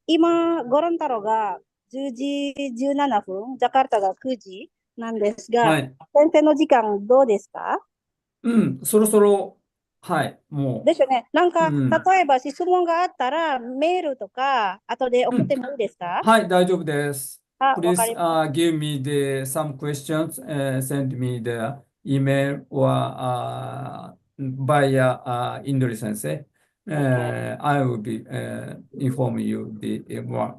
K: 今、ゴロン太郎が10時17分、ジャカルタが9時なんですが、
L: はい。
K: 先生の時間どうですか？
L: そろそろ、はい、も
K: ですよね。なんか、
L: うん
K: 例えば質問があったら、メールとか、後で送ってもいいですか？
L: はい、大丈夫です。
K: わか
L: Please
K: りま
L: give me some questions, send me the email or via Indori 先生。I will be inform you the more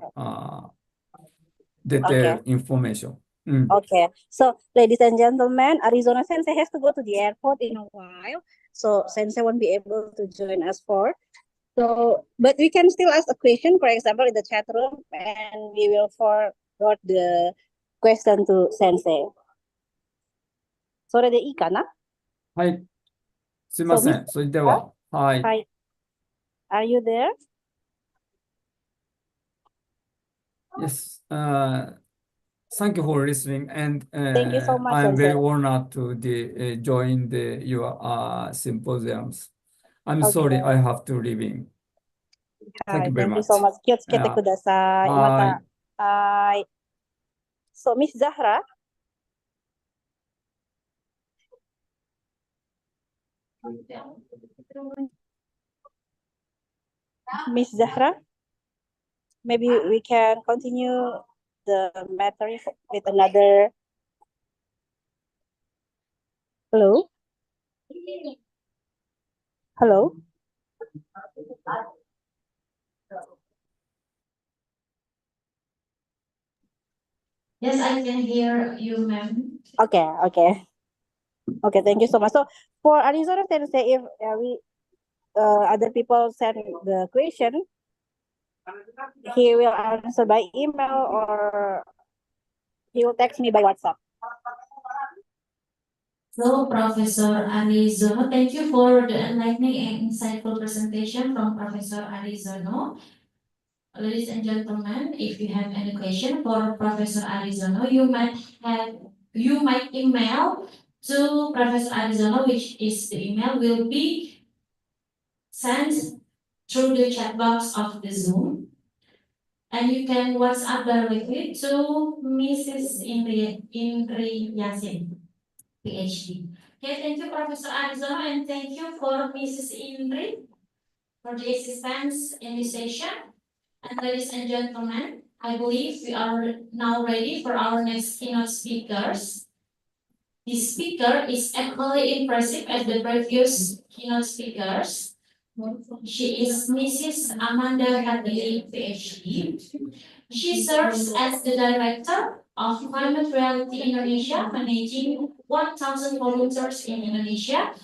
L: detailed information.
K: Okay. So, ladies and gentlemen, Arizona Sensei has to go to the airport in a while. So, Sensei won't be able to join us for. So, but we can still ask a question, for example, in the chat room, and we will forward the question to Sensei. それでいいかな？
L: はい。すいません。それでは、はい。
K: はい。Are you there?
L: Yes. Thank you for listening, and
K: Thank you so much,
L: I am very
K: Sensei.
L: honored to join your symposiums. I'm sorry, I have to leaving. Thank you very
K: Thank you so
L: much.
K: much. 気をつけて
L: Yeah.
K: ください。また。はい。So, Miss Zahra? Miss Zahra? Maybe we can continue the matter with another. Hello? Hello?
I: Yes, I can hear you, ma'am.
K: Okay, okay. Okay, thank you so much. So for Arizona Tennessee, if other people send the question, he will answer by email or he will text me by WhatsApp.
I: So, Professor Arizono, thank you for the enlightening and insightful presentation from Professor Arizono. Ladies and gentlemen, if you have any question for Professor Arizono, you might email to Professor Arizono, which is the email will be sent through the chat box of the Zoom. And you can WhatsApp directly to Mrs. Indri Yasin, PhD. Okay, thank you, Professor Arizono, and thank you for Mrs. Indri for the assistance in this session. And ladies and gentlemen, I believe we are now ready for our next keynote speakers. This speaker is equally impressive as the previous keynote speakers. She is Mrs. Amanda Hadley, PhD. She serves as the Director of Climate Reality Indonesia, managing 1,000 volunteers in Indonesia,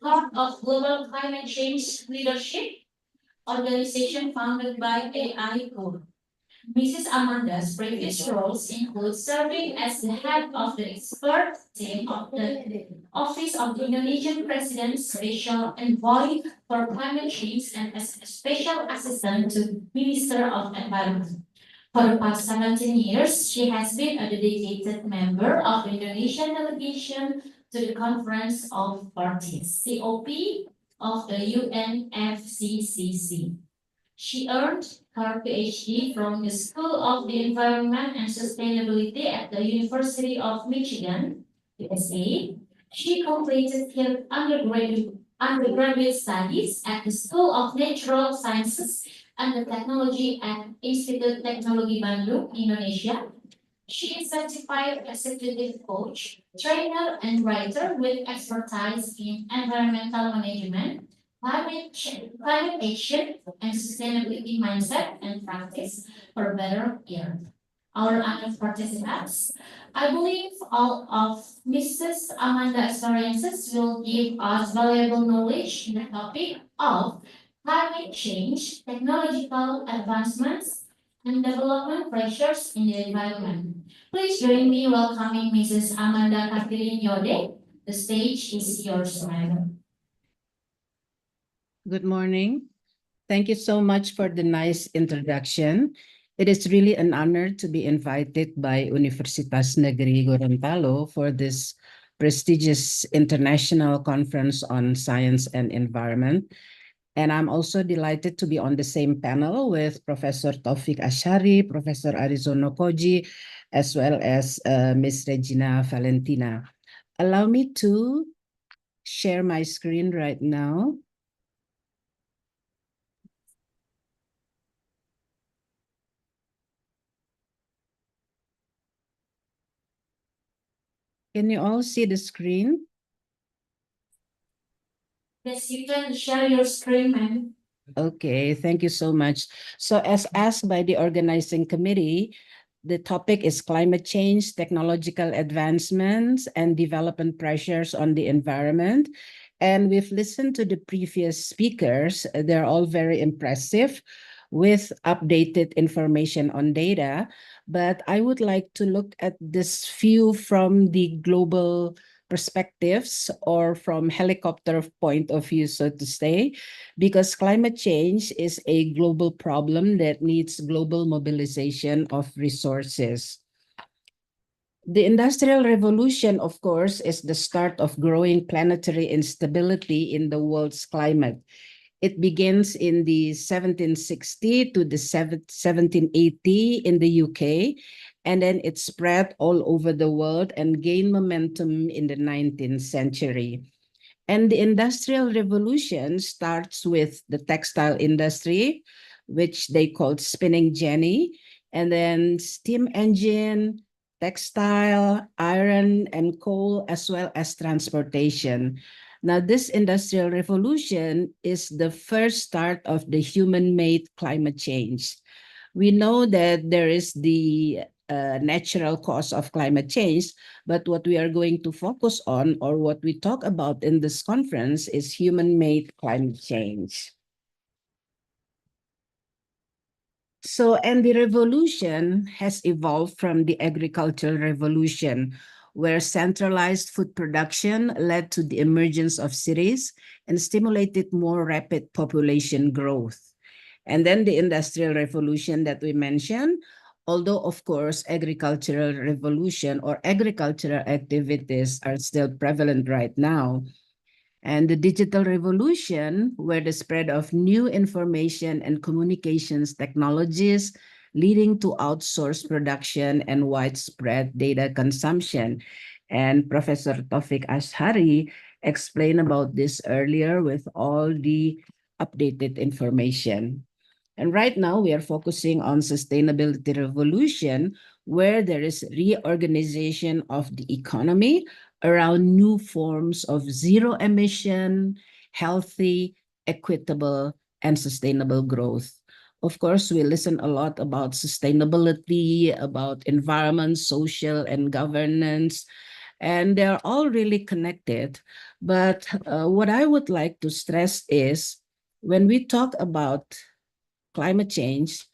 I: part of Global Climate Change Leadership organization founded by AI Code. Mrs. Amanda's previous roles include serving as the head of the expert team of the Office of the Indonesian President's Special Envoy for Climate Change and as a special assistant to Minister of Environment. For the past 17 years, she has been a dedicated member of the Indonesian delegation to the Conference of Parties, COP, of the UNFCCC. She earned her PhD from the School of the Environment and Sustainability at the University of Michigan, USA. She completed her undergraduate studies at the School of Natural Sciences and the Technology at Institut Teknologi Bandung, Indonesia. She is certified executive coach, trainer, and writer with expertise in environmental management, climate action, and sustainability mindset and practice for a better year. Our other participants, I believe all of Mrs. Amanda's experiences will give us valuable knowledge in the topic of climate change, technological advancements, and development pressures in the environment. Please join me welcoming Mrs. Amanda Catherine Yode. The stage is yours, madam.
M: Good morning. Thank you so much for the nice introduction. It is really an honor to be invited by Universitas Negeri Gorontalo for this prestigious international conference on science and environment. And I'm also delighted to be on the same panel with Professor Taufik Ashari, Professor Arizono Koji, as well as Ms. Regina Valentina. Allow me to share my screen right now. Can you all see the screen?
I: Yes, you can share your screen, ma'am.
M: Okay, thank you so much. So as asked by the organizing committee, the topic is climate change, technological advancements, and development pressures on the environment. And we've listened to the previous speakers. They're all very impressive with updated information on data. But I would like to look at this view from the global perspectives or from helicopter point of view, so to say, because climate change is a global problem that needs global mobilization of resources. The Industrial Revolution, of course, is the start of growing planetary instability in the world's climate. It begins in the 1760 to the 1780 in the UK, and then it spread all over the world and gained momentum in the 19th century. And the Industrial Revolution starts with the textile industry, which they called spinning jenny, and then steam engine, textile, iron, and coal, as well as transportation. Now, this Industrial Revolution is the first start of the human-made climate change. We know that there is the natural cause of climate change, but what we are going to focus on, or what we talk about in this conference, is human-made climate change. So, and the revolution has evolved from the agricultural revolution, where centralized food production led to the emergence of cities and stimulated more rapid population growth. And then the Industrial Revolution that we mentioned, although of course agricultural revolution or agricultural activities are still prevalent right now. And the digital revolution, where the spread of new information and communications technologies leading to outsourced production and widespread data consumption. And Professor Taufik Ashari explained about this earlier with all the updated information. And right now we are focusing on sustainability revolution, where there is reorganization of the economy around new forms of zero emission, healthy, equitable, and sustainable growth. Of course, we listen a lot about sustainability, about environment, social, and governance, and they're all really connected. But what I would like to stress is when we talk about climate change,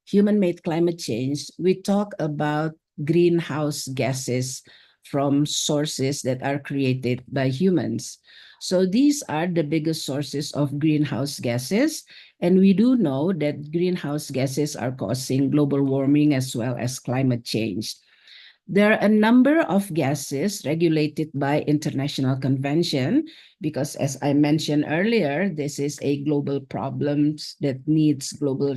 M: human-made climate change, we talk about greenhouse gases from sources that are created by humans. So these are the biggest sources of greenhouse gases. And we do know that greenhouse gases are causing global warming as well as climate change. There are a number of gases regulated by international convention because, as I mentioned earlier, this is a global problem that needs global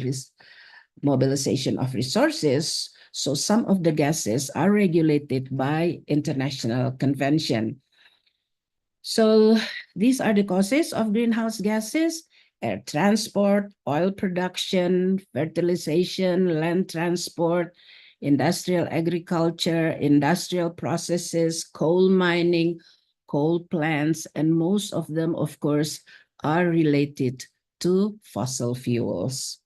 M: mobilization of resources. So some of the gases are regulated by international convention. So these are the causes of greenhouse gases: air transport, oil production, fertilization, land transport, industrial agriculture, industrial processes, coal mining, coal plants, and most of them, of course, are related to fossil fuels.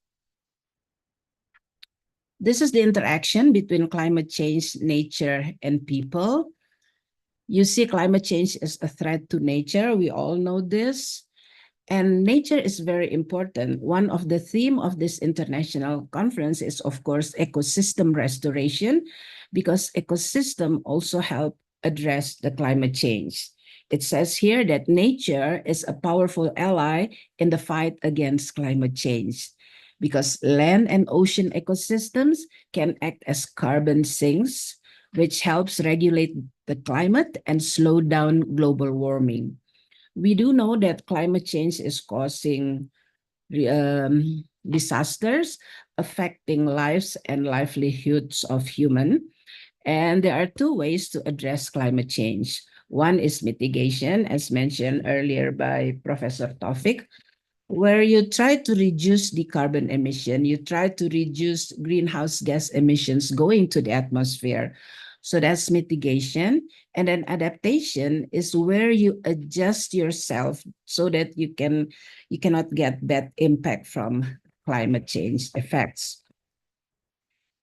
M: This is the interaction between climate change, nature, and people. You see climate change as a threat to nature. We all know this. And nature is very important. One of the themes of this international conference is, of course, ecosystem restoration, because ecosystem also help address the climate change. It says here that nature is a powerful ally in the fight against climate change, because land and ocean ecosystems can act as carbon sinks, which helps regulate the climate and slow down global warming. We do know that climate change is causing disasters affecting lives and livelihoods of humans. And there are two ways to address climate change. One is mitigation, as mentioned earlier by Professor Taufik, where you try to reduce the carbon emission, you try to reduce greenhouse gas emissions going to the atmosphere. So that's mitigation. And then adaptation is where you adjust yourself so that you cannot get bad impact from climate change effects.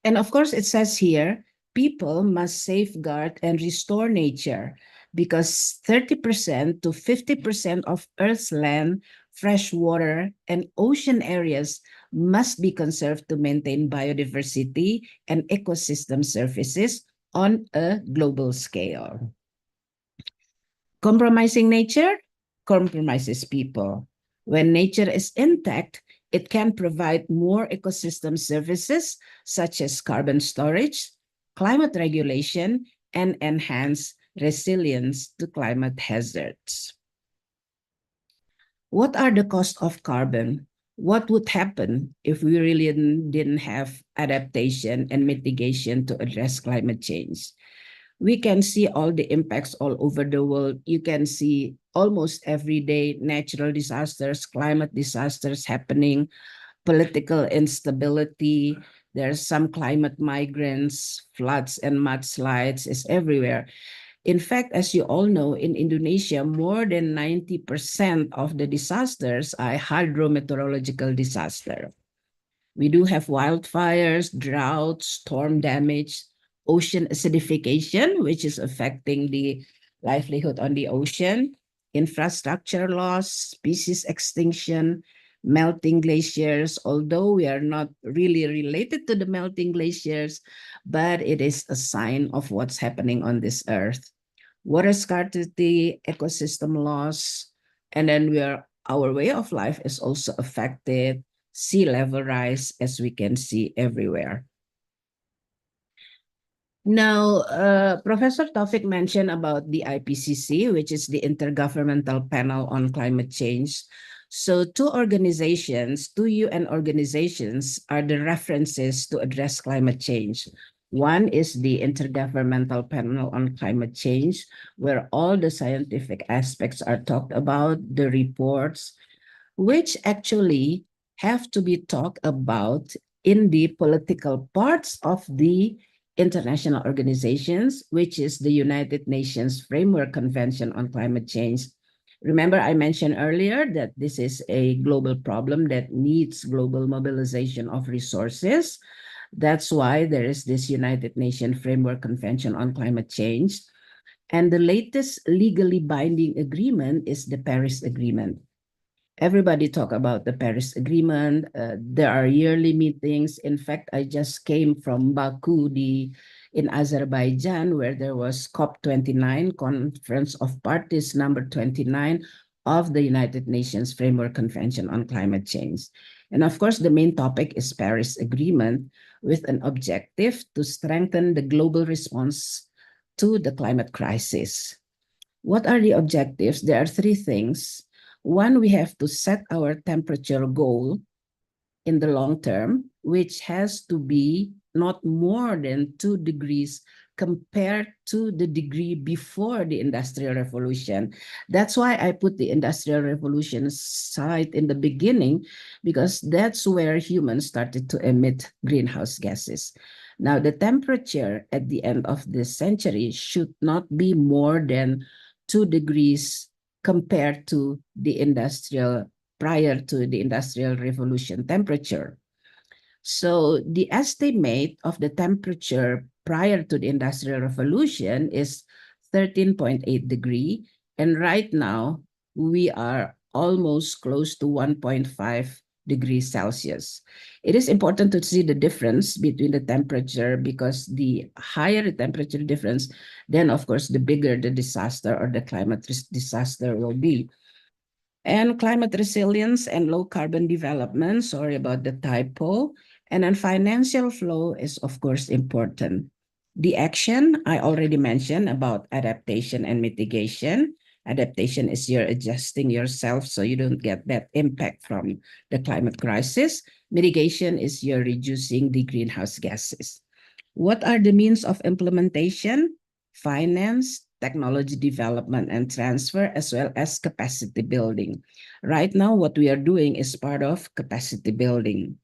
M: And of course, it says here, people must safeguard and restore nature, because 30% to 50% of Earth's land, fresh water, and ocean areas must be conserved to maintain biodiversity and ecosystem services on a global scale. Compromising nature compromises people. When nature is intact, it can provide more ecosystem services such as carbon storage, climate regulation, and enhance resilience to climate hazards. What are the costs of carbon? What would happen if we really didn't have adaptation and mitigation to address climate change? We can see all the impacts all over the world. You can see almost every day natural disasters, climate disasters happening, political instability. There's some climate migrants, floods and mudslides is everywhere. In fact, as you all know, in Indonesia, more than 90% of the disasters are hydrometeorological disaster. We do have wildfires, droughts, storm damage, ocean acidification, which is affecting the livelihood on the ocean, infrastructure loss, species extinction, melting glaciers, although we are not really related to the melting glaciers, but it is a sign of what's happening on this earth. Water scarcity, ecosystem loss, and then our way of life is also affected, sea level rise, as we can see everywhere. Now, Professor Taufik mentioned about the IPCC, which is the Intergovernmental Panel on Climate Change. So two UN organizations are the references to address climate change. One is the Intergovernmental Panel on Climate Change, where all the scientific aspects are talked about, the reports, which actually have to be talked about in the political parts of the international organizations, which is the United Nations Framework Convention on Climate Change. Remember, I mentioned earlier that this is a global problem that needs global mobilization of resources. That's why there is this United Nations Framework Convention on Climate Change. And the latest legally binding agreement is the Paris Agreement. Everybody talk about the Paris Agreement. There are yearly meetings. In fact, I just came from Baku in Azerbaijan, where there was COP29, Conference of Parties number 29 of the United Nations Framework Convention on Climate Change. And of course, the main topic is Paris Agreement, with an objective to strengthen the global response to the climate crisis. What are the objectives? There are three things. One, we have to set our temperature goal in the long term, which has to be not more than 2 degrees compared to the degree before the Industrial Revolution. That's why I put the Industrial Revolution side in the beginning, because that's where humans started to emit greenhouse gases. Now, the temperature at the end of this century should not be more than 2 degrees compared to the prior to the Industrial Revolution temperature. So the estimate of the temperature prior to the Industrial Revolution is 13.8 degree. And right now, we are almost close to 1.5 degrees Celsius. It is important to see the difference between the temperature, because the higher the temperature difference, then of course, the bigger the disaster or the climate disaster will be. And climate resilience and low carbon development, sorry about the typo. And then financial flow is of course important. The action I already mentioned about adaptation and mitigation. Adaptation is you're adjusting yourself so you don't get that impact from the climate crisis. Mitigation is you're reducing the greenhouse gases. What are the means of implementation? Finance, technology development and transfer, as well as capacity building. Right now, what we are doing is part of capacity building.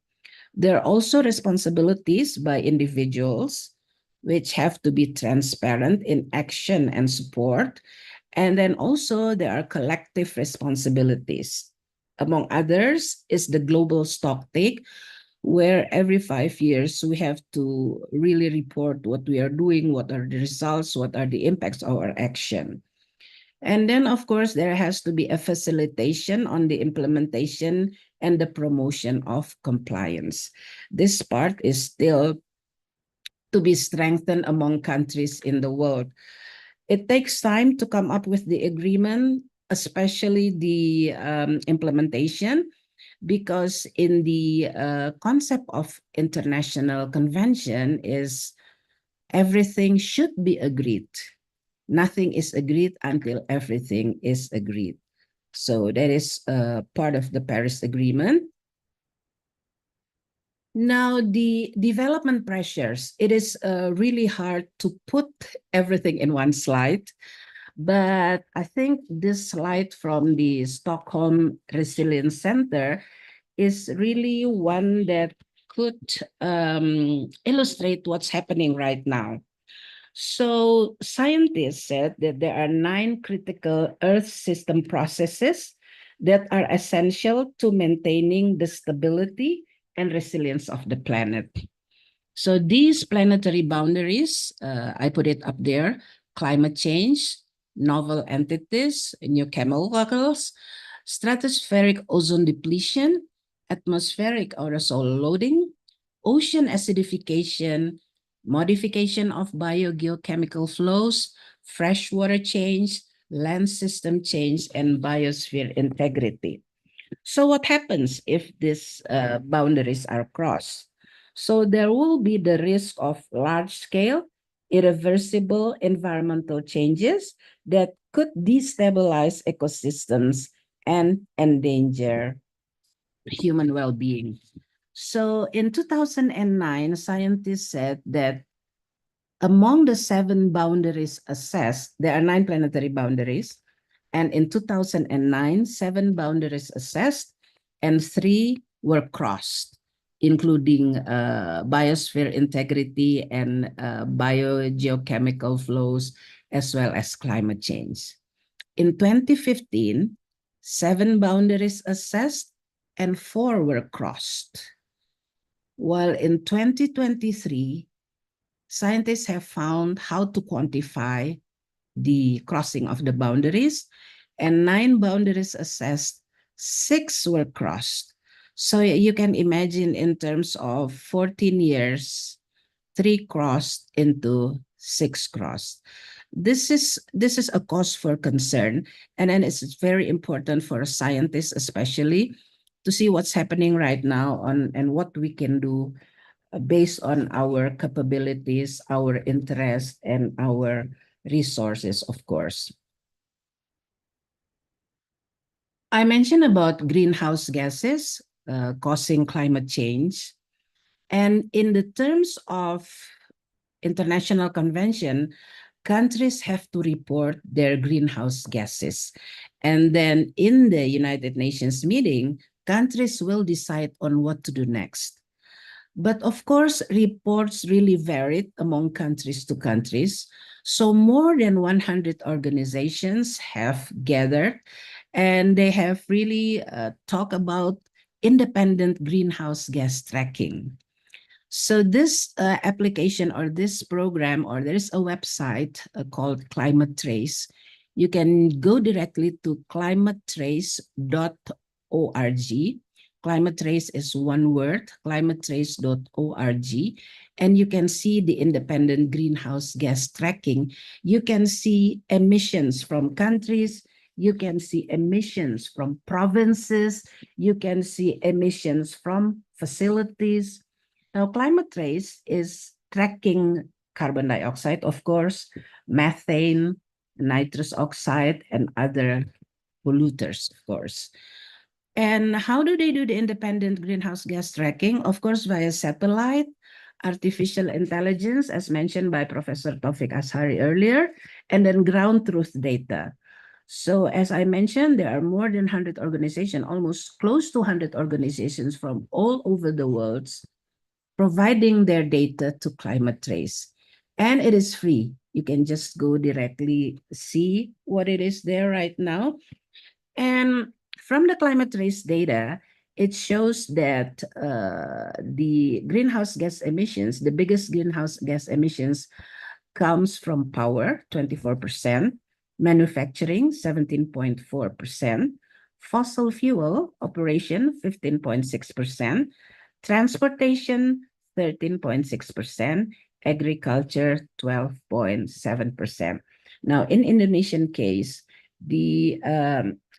M: There are also responsibilities by individuals, which have to be transparent in action and support. And then also there are collective responsibilities. Among others is the global stocktake, where every 5 years we have to really report what we are doing, what are the results, what are the impacts of our action. And then, of course, there has to be a facilitation on the implementation and the promotion of compliance. This part is still to be strengthened among countries in the world. It takes time to come up with the agreement, especially the implementation, because in the concept of international convention is everything should be agreed. Nothing is agreed until everything is agreed. So that is part of the Paris Agreement. Now, the development pressures, it is really hard to put everything in one slide, but I think this slide from the Stockholm Resilience Center is really one that could illustrate what's happening right now. So scientists said that there are 9 critical Earth system processes that are essential to maintaining the stability and resilience of the planet. So these planetary boundaries, I put it up there: climate change, novel entities, new chemicals, stratospheric ozone depletion, atmospheric aerosol loading, ocean acidification, modification of biogeochemical flows, freshwater change, land system change, and biosphere integrity. So what happens if these boundaries are crossed? So there will be the risk of large-scale, irreversible environmental changes that could destabilize ecosystems and endanger human well-being. So in 2009, scientists said that among the 7 boundaries assessed, there are 9 planetary boundaries, and in 2009, 7 boundaries assessed and 3 were crossed, including biosphere integrity and biogeochemical flows, as well as climate change. In 2015, 7 boundaries assessed and 4 were crossed. While in 2023, scientists have found how to quantify the crossing of the boundaries, and 9 boundaries assessed, 6 were crossed. So you can imagine, in terms of 14 years, 3 crossed into 6 crossed. This is a cause for concern, and then it's very important for scientists especially to see what's happening right now and what we can do based on our capabilities, our interests, and our resources, of course. I mentioned about greenhouse gases causing climate change. And in the terms of international convention, countries have to report their greenhouse gases. And then in the United Nations meeting, countries will decide on what to do next. But of course, reports really varied among countries to countries. So more than 100 organizations have gathered, and they have really talked about independent greenhouse gas tracking. So this application or this program, or there is a website called Climate Trace. You can go directly to climatetrace.org. Climate Trace is one word, climatetrace.org, and you can see the independent greenhouse gas tracking. You can see emissions from countries, you can see emissions from provinces, you can see emissions from facilities. Now, Climate Trace is tracking carbon dioxide, of course, methane, nitrous oxide, and other polluters, of course. And how do they do the independent greenhouse gas tracking? Of course, via satellite, artificial intelligence, as mentioned by Professor Taufik Ashari earlier, and then ground truth data. So as I mentioned, there are more than 100 organizations, almost close to 100 organizations from all over the world, providing their data to Climate Trace. And it is free. You can just go directly see what it is there right now. And from the Climate Trace data, it shows that the greenhouse gas emissions, the biggest greenhouse gas emissions comes from power, 24%, manufacturing, 17.4%, fossil fuel operation, 15.6%, transportation, 13.6%, agriculture, 12.7%. Now, in Indonesian case, The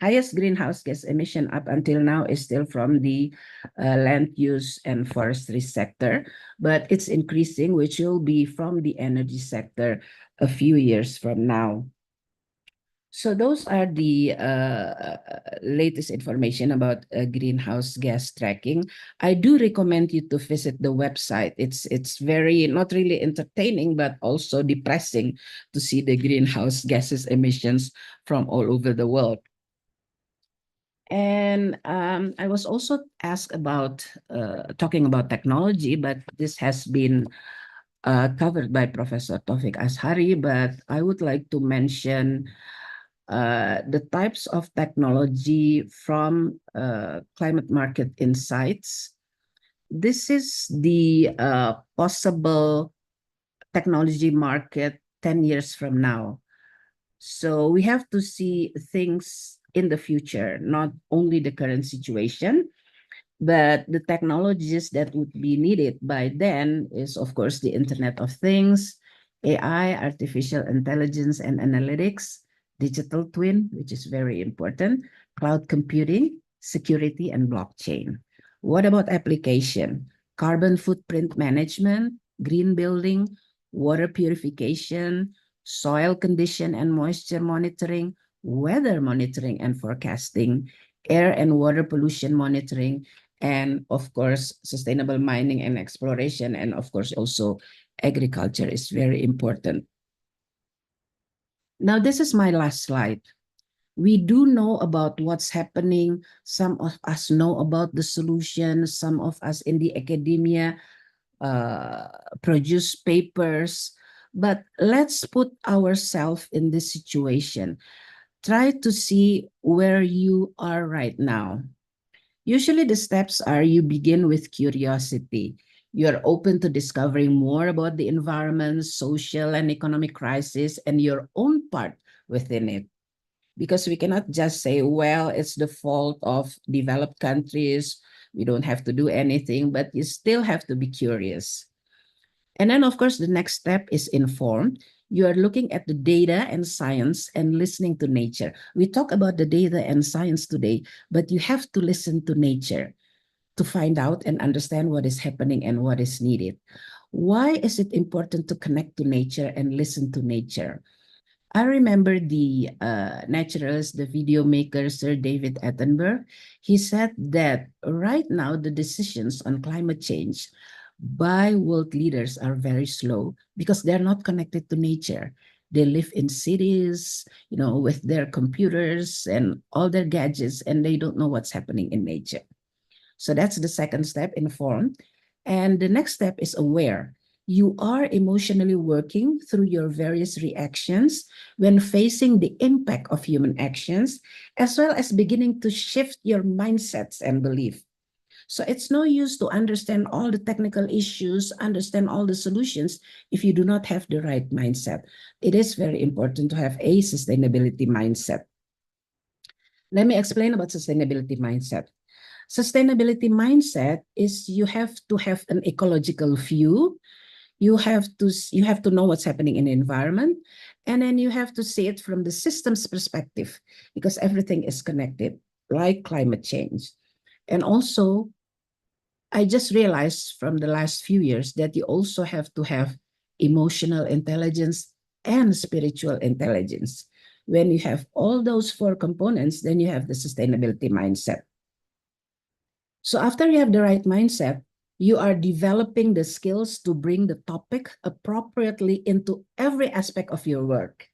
M: highest greenhouse gas emission up until now is still from the land use and forestry sector, but it's increasing, which will be from the energy sector a few years from now. So those are the latest information about greenhouse gas tracking. I do recommend you to visit the website. It's very not really entertaining, but also depressing to see the greenhouse gases emissions from all over the world. And I was also asked about talking about technology, but this has been covered by Professor Taufik Ashari, but I would like to mention the types of technology from Climate Market Insights. This is the possible technology market 10 years from now. So we have to see things in the future, not only the current situation, but the technologies that would be needed by then is, of course, the Internet of Things, AI, artificial intelligence and analytics, digital twin, which is very important, cloud computing, security, and blockchain. What about application? Carbon footprint management, green building, water purification, soil condition and moisture monitoring, weather monitoring and forecasting, air and water pollution monitoring, and of course, sustainable mining and exploration, and of course, also agriculture is very important. Now, this is my last slide. We do know about what's happening. Some of us know about the solution. Some of us in the academia produce papers. But let's put ourselves in this situation. Try to see where you are right now. Usually the steps are you begin with curiosity. You're open to discovering more about the environment, social and economic crisis, and your own part within it. Because we cannot just say, well, it's the fault of developed countries. We don't have to do anything, but you still have to be curious. And then, of course, the next step is informed. You are looking at the data and science and listening to nature. We talk about the data and science today, but you have to listen to nature to find out and understand what is happening and what is needed. Why is it important to connect to nature and listen to nature? I remember the naturalist, the video maker, Sir David Attenborough. He said that right now the decisions on climate change by world leaders are very slow because they're not connected to nature. They live in cities, with their computers and all their gadgets, and they don't know what's happening in nature. So that's the second step, informed. And the next step is aware. You are emotionally working through your various reactions when facing the impact of human actions, as well as beginning to shift your mindsets and belief. So it's no use to understand all the technical issues, understand all the solutions, if you do not have the right mindset. It is very important to have a sustainability mindset. Let me explain about sustainability mindset. Sustainability mindset is you have to have an ecological view. You have to know what's happening in the environment, and then you have to see it from the system's perspective, because everything is connected, like climate change. And also, I just realized from the last few years that you also have to have emotional intelligence and spiritual intelligence. When you have all those four components, then you have the sustainability mindset. So after you have the right mindset, you are developing the skills to bring the topic appropriately into every aspect of your work.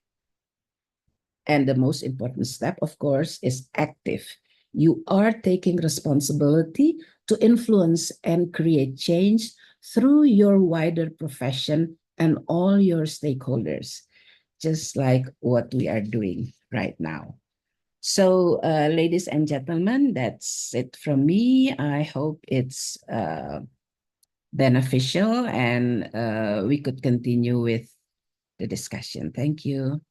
M: And the most important step, of course, is active. You are taking responsibility to influence and create change through your wider profession and all your stakeholders, just like what we are doing right now. So, ladies and gentlemen, that's it from me. I hope it's beneficial and we could continue with the discussion. Thank you.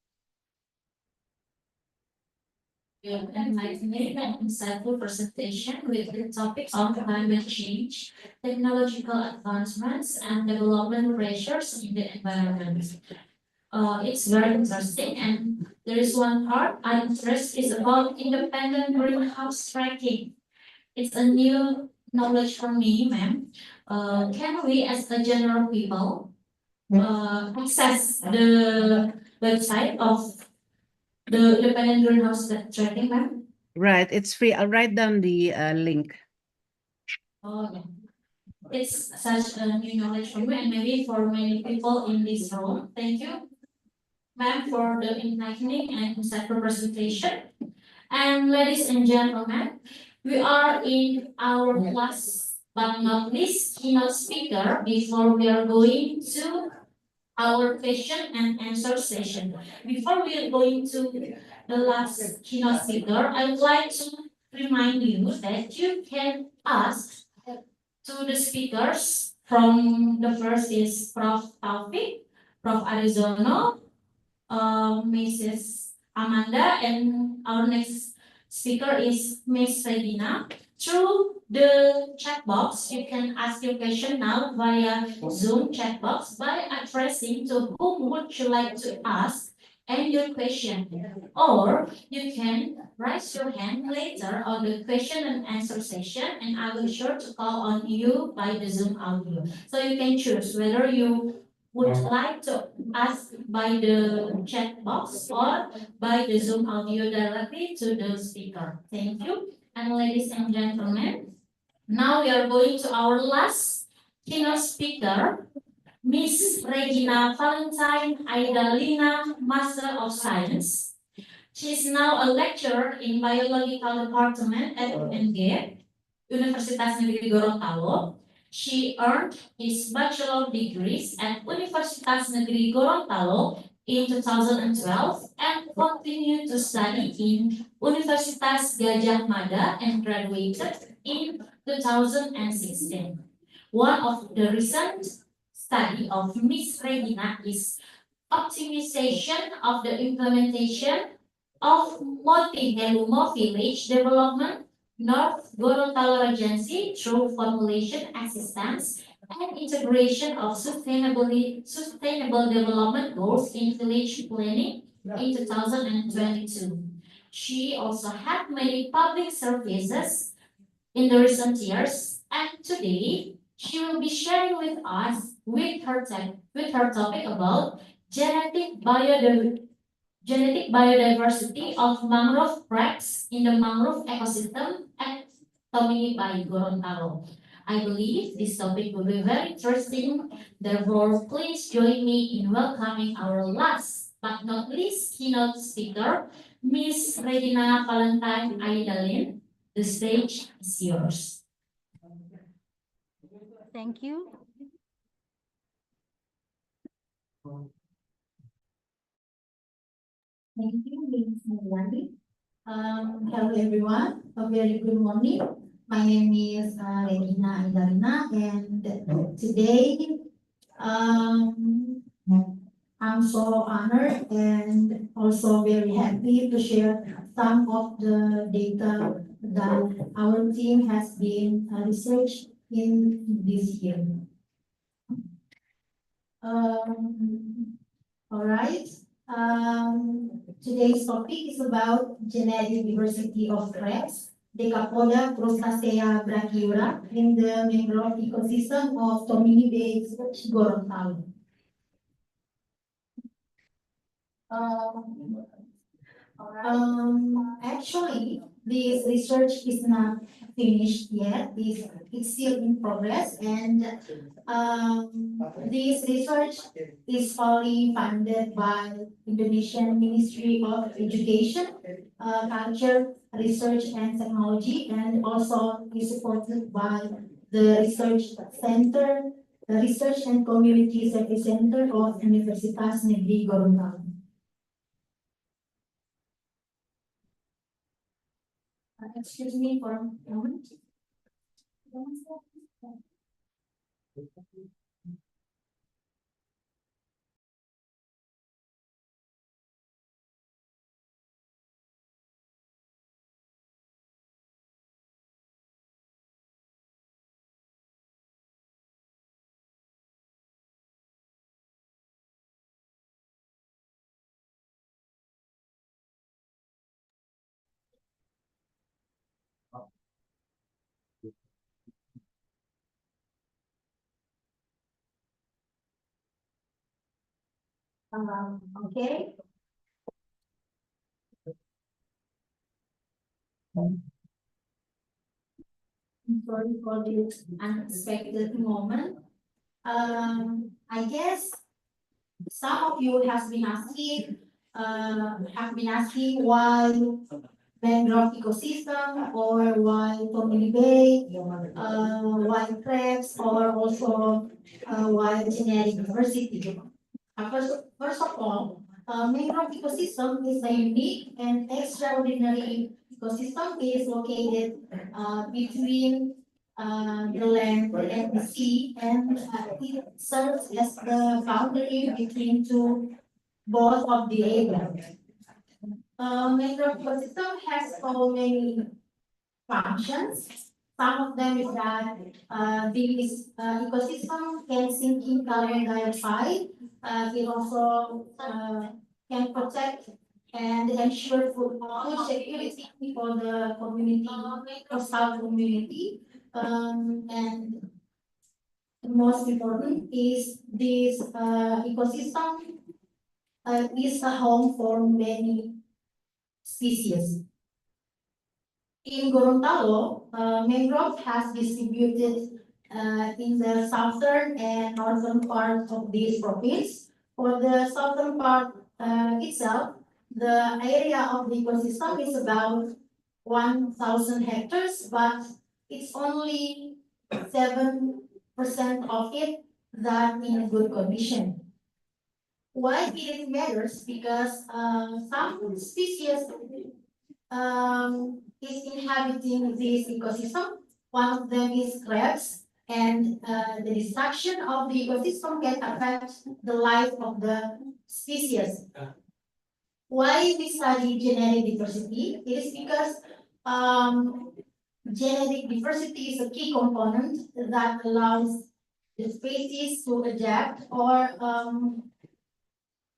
I: We have enlightening and insightful presentation with the topics on climate change, technological advancements, and development pressures in the environment. It's very interesting, and there is one part I'm interested is about independent greenhouse tracking. It's a new knowledge for me, ma'am. Can we, as a general people, access the website of the independent greenhouse tracking, ma'am?
M: Right, it's free. I'll write down the link.
I: Oh, yeah. It's such a new knowledge for me and maybe for many people in this room. Thank you, ma'am, for the enlightening and insightful presentation. And ladies and gentlemen, we are in our last but not least keynote speaker before we are going to our question and answer session. Before we are going to the last keynote speaker, I would like to remind you that you can ask to the speakers. From the first is Prof. Taufik, Prof. Arizono, Mrs. Amanda, and our next speaker is Miss Regina. Through the chat box, you can ask your question now via Zoom chat box by addressing to whom would you like to ask and your question. Or you can raise your hand later on the question and answer session, and I will sure to call on you by the Zoom audio. So you can choose whether you would like to ask by the chat box or by the Zoom audio directly to the speaker. Thank you. And ladies and gentlemen, now we are going to our last keynote speaker, Miss Regina Valentine Aidalina, Master of Science. She is now a lecturer in Biological Department at UNG, Universitas Negeri Gorontalo. She earned his bachelor degrees at Universitas Negeri Gorontalo in 2012 and continued to study in Universitas Gadjah Mada and graduated in 2016. One of the recent study of Miss Regina is optimization of the implementation of multi-Helumo village development North Gorontalo Regency through formulation assistance and integration of sustainable development goals in village planning in 2022. She also had many public services in the recent years, and today she will be sharing with us with her topic about genetic biodiversity of mangrove cracks in the mangrove ecosystem at Tomini by Gorontalo. I believe this topic will be very interesting. Therefore, please join me in welcoming our last but not least keynote speaker, Miss Regina Valentine Aidalin. The stage is yours.
N: Thank you.
I: Thank you, Ms. Melanie. Hello everyone, a very good morning. My name is Regina Aidalina, and today I'm so honored and also very happy to share some of the data that our team has been researched in this year. All right. Today's topic is about genetic diversity of crabs, Decapoda crustacea brachyura, in the mangrove ecosystem of Tomini Bay, Gorontalo. Actually, this research is not finished yet. It's still in progress, and this research is fully funded by Indonesian Ministry of Education, Culture, Research and Technology, and also is supported by the Research Center, the Research and Community Service Center of Universitas Negeri Gorontalo. Excuse me for a moment.
B: Okay. Sorry for this unexpected moment. I guess some of you have been asking why mangrove ecosystem or why Tomini Bay, why crabs, or also why genetic diversity. First of all, mangrove ecosystem is a unique and extraordinary ecosystem. It is located between the land and the sea, and it serves as the boundary between both of the areas. Mangrove ecosystem has so many functions. Some of them is that this ecosystem can sink in carbon dioxide. It also can protect and ensure food security for the community, coastal community. And the most important is this ecosystem is a home for many species. In Gorontalo, mangrove has distributed in the southern and northern part of this province. For the southern part itself, the area of the ecosystem is about 1,000 hectares, but it's only 7% of it that in good condition. Why it matters? Because some species is inhabiting this ecosystem. One of them is crabs, and the destruction of the ecosystem can affect the life of the species. Why we study genetic diversity? It is because genetic diversity is a key component that allows the species to adapt or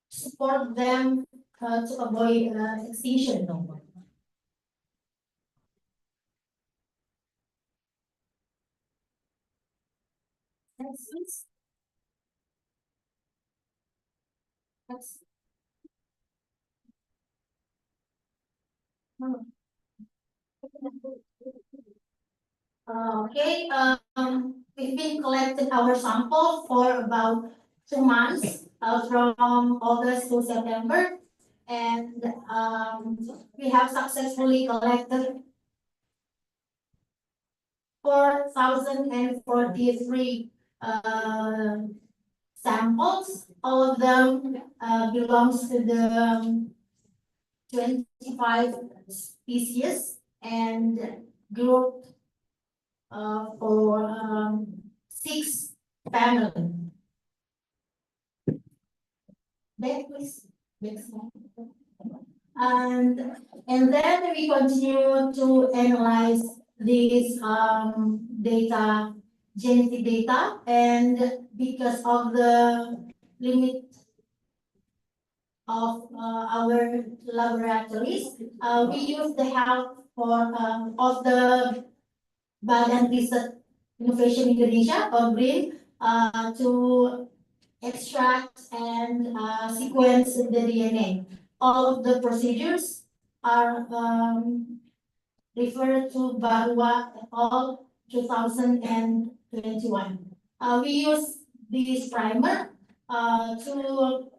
B: support them to avoid extinction. Next, please. Next. Okay, we've been collecting our sample for about 2 months, from August to September, and we have successfully collected 4,043 samples. All of them belongs to the 25 species and grouped for 6 families. Back, please. Next one. And then we continue to analyze this data, genetic data, and because of the limit of our laboratories, we use the help of the Badan Riset Innovation Indonesia or BRIN to extract and sequence the DNA. All of the procedures are referred to Barua et al. 2021. We use this primer to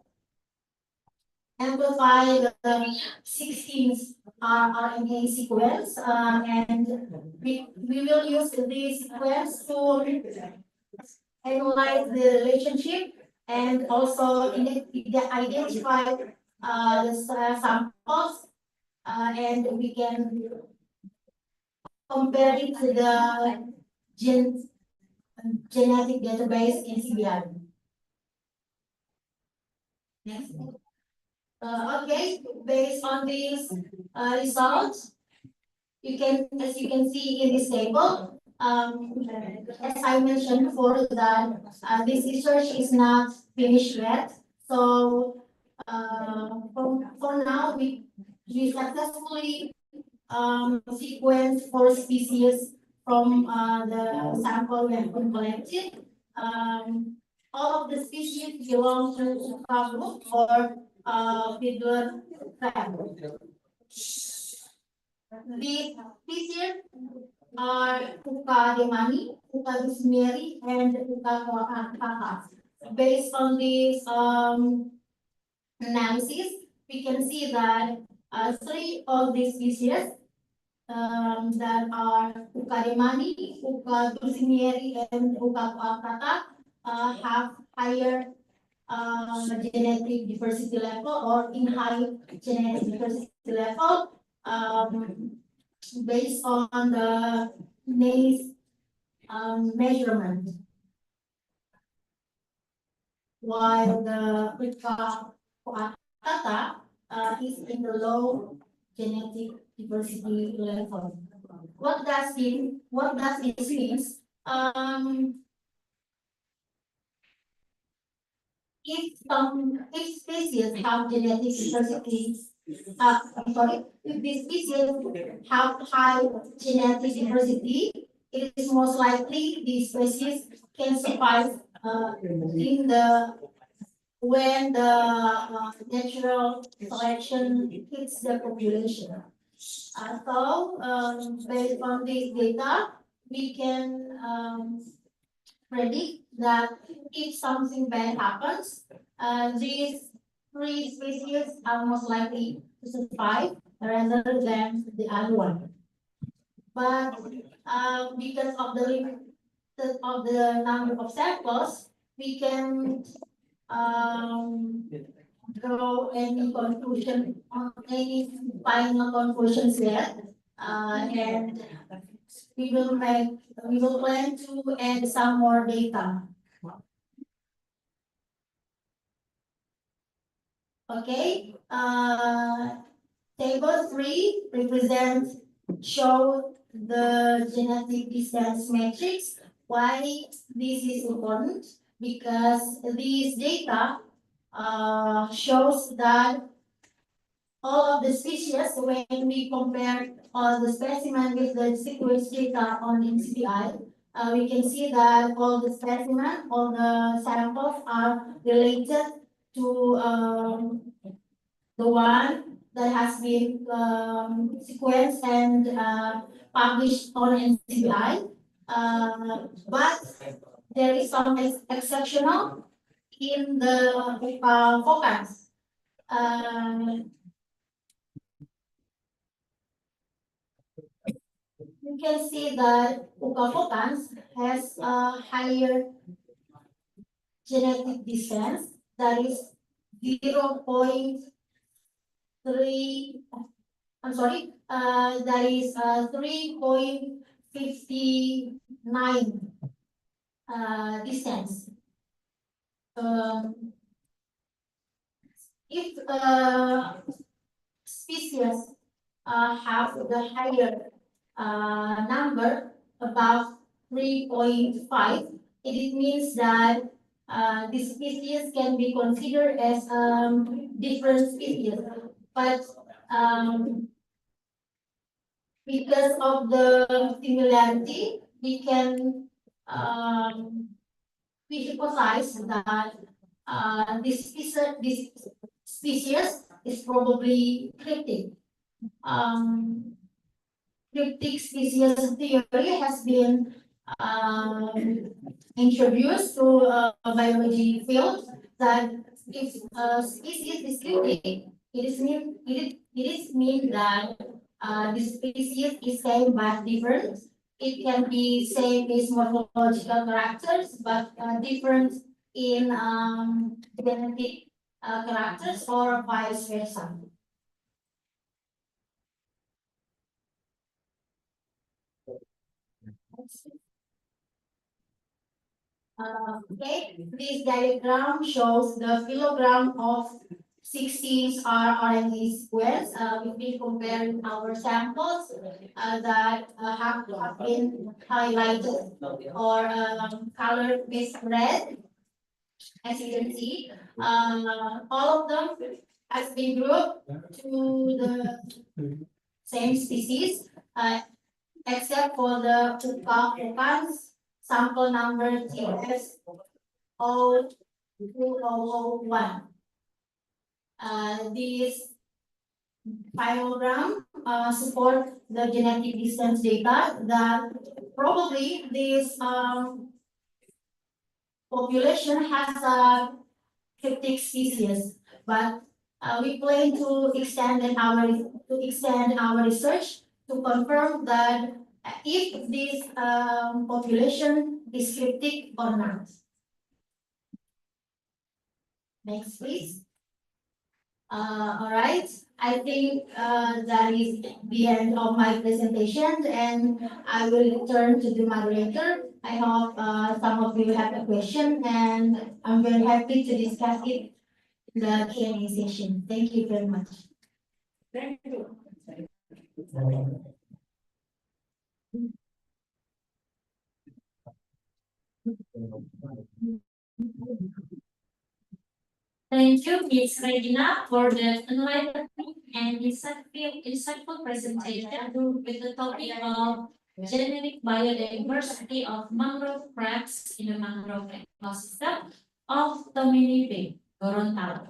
B: amplify the 16 RNA sequence, and we will use this sequence to analyze the relationship and also identify the samples, and we can compare it to the genetic database in CBR. Next. Okay, based on these results, as you can see in this table, as I mentioned before, that this research is not finished yet. So for now, we successfully sequenced 4 species from the sample we have been collected.
I: all of the species belong to Uka group or Fiddler family. These species are Uka demani, Uka dusmieri, and Uka koakaka. Based on this analysis, we can see that three of these species that are Uka demani, Uka dusmieri, and Uka koakaka have higher genetic diversity level or in high genetic diversity level based on the NACE measurement, while the Uka koakaka is in the low genetic diversity level. What does it mean? If species have genetic diversity, if these species have high genetic diversity, it is most likely these species can survive in the when the natural selection hits the population. Based on this data, we can predict that if something bad happens, these three species are most likely to survive rather than the other one. But because of the limit of the number of samples, we can draw any conclusion on any final conclusions yet, and we will plan to add some more data. Okay, table 3 show the genetic distance matrix. Why this is important? Because this data shows that all of the species, when we compare all the specimen with the sequence data on NCBI, we can see that all the specimen, all the samples are related to the one that has been sequenced and published on NCBI. But there is some exceptional in the focus. You can see that Uka focus has a higher genetic distance, that is 0.3. I'm sorry, that is 3.59 distance. If species have the higher number, about 3.5, it means that this species can be considered as different species. But because of the similarity, we can we hypothesize that this species is probably cryptic. Cryptic species theory has been introduced to biology field, that if a species is cryptic, it is mean that the species is same but different. It can be same as morphological characters, but different in genetic characters, or vice versa. Okay, this diagram shows the kilogram of 16 RNA sequence. If we compare our samples that have been highlighted or colored with red, as you can see, all of them has been grouped to the same species, except for the Uka sample number TS 0.001. This phylogram support the genetic distance data that probably this population has a cryptic species, but we plan to extend our research to confirm that if this population is cryptic or not. Next, please. All right. I think that is the end of my presentation, and I will return to the moderator. I hope some of you have a question, and I'm very happy to discuss it in the Q&A session. Thank you very much. Thank you. Thank you, Ms. Regina, for the enlightening and insightful presentation with the topic of genetic biodiversity of mangrove crabs in the mangrove ecosystem of Tomini Bay, Gorontalo.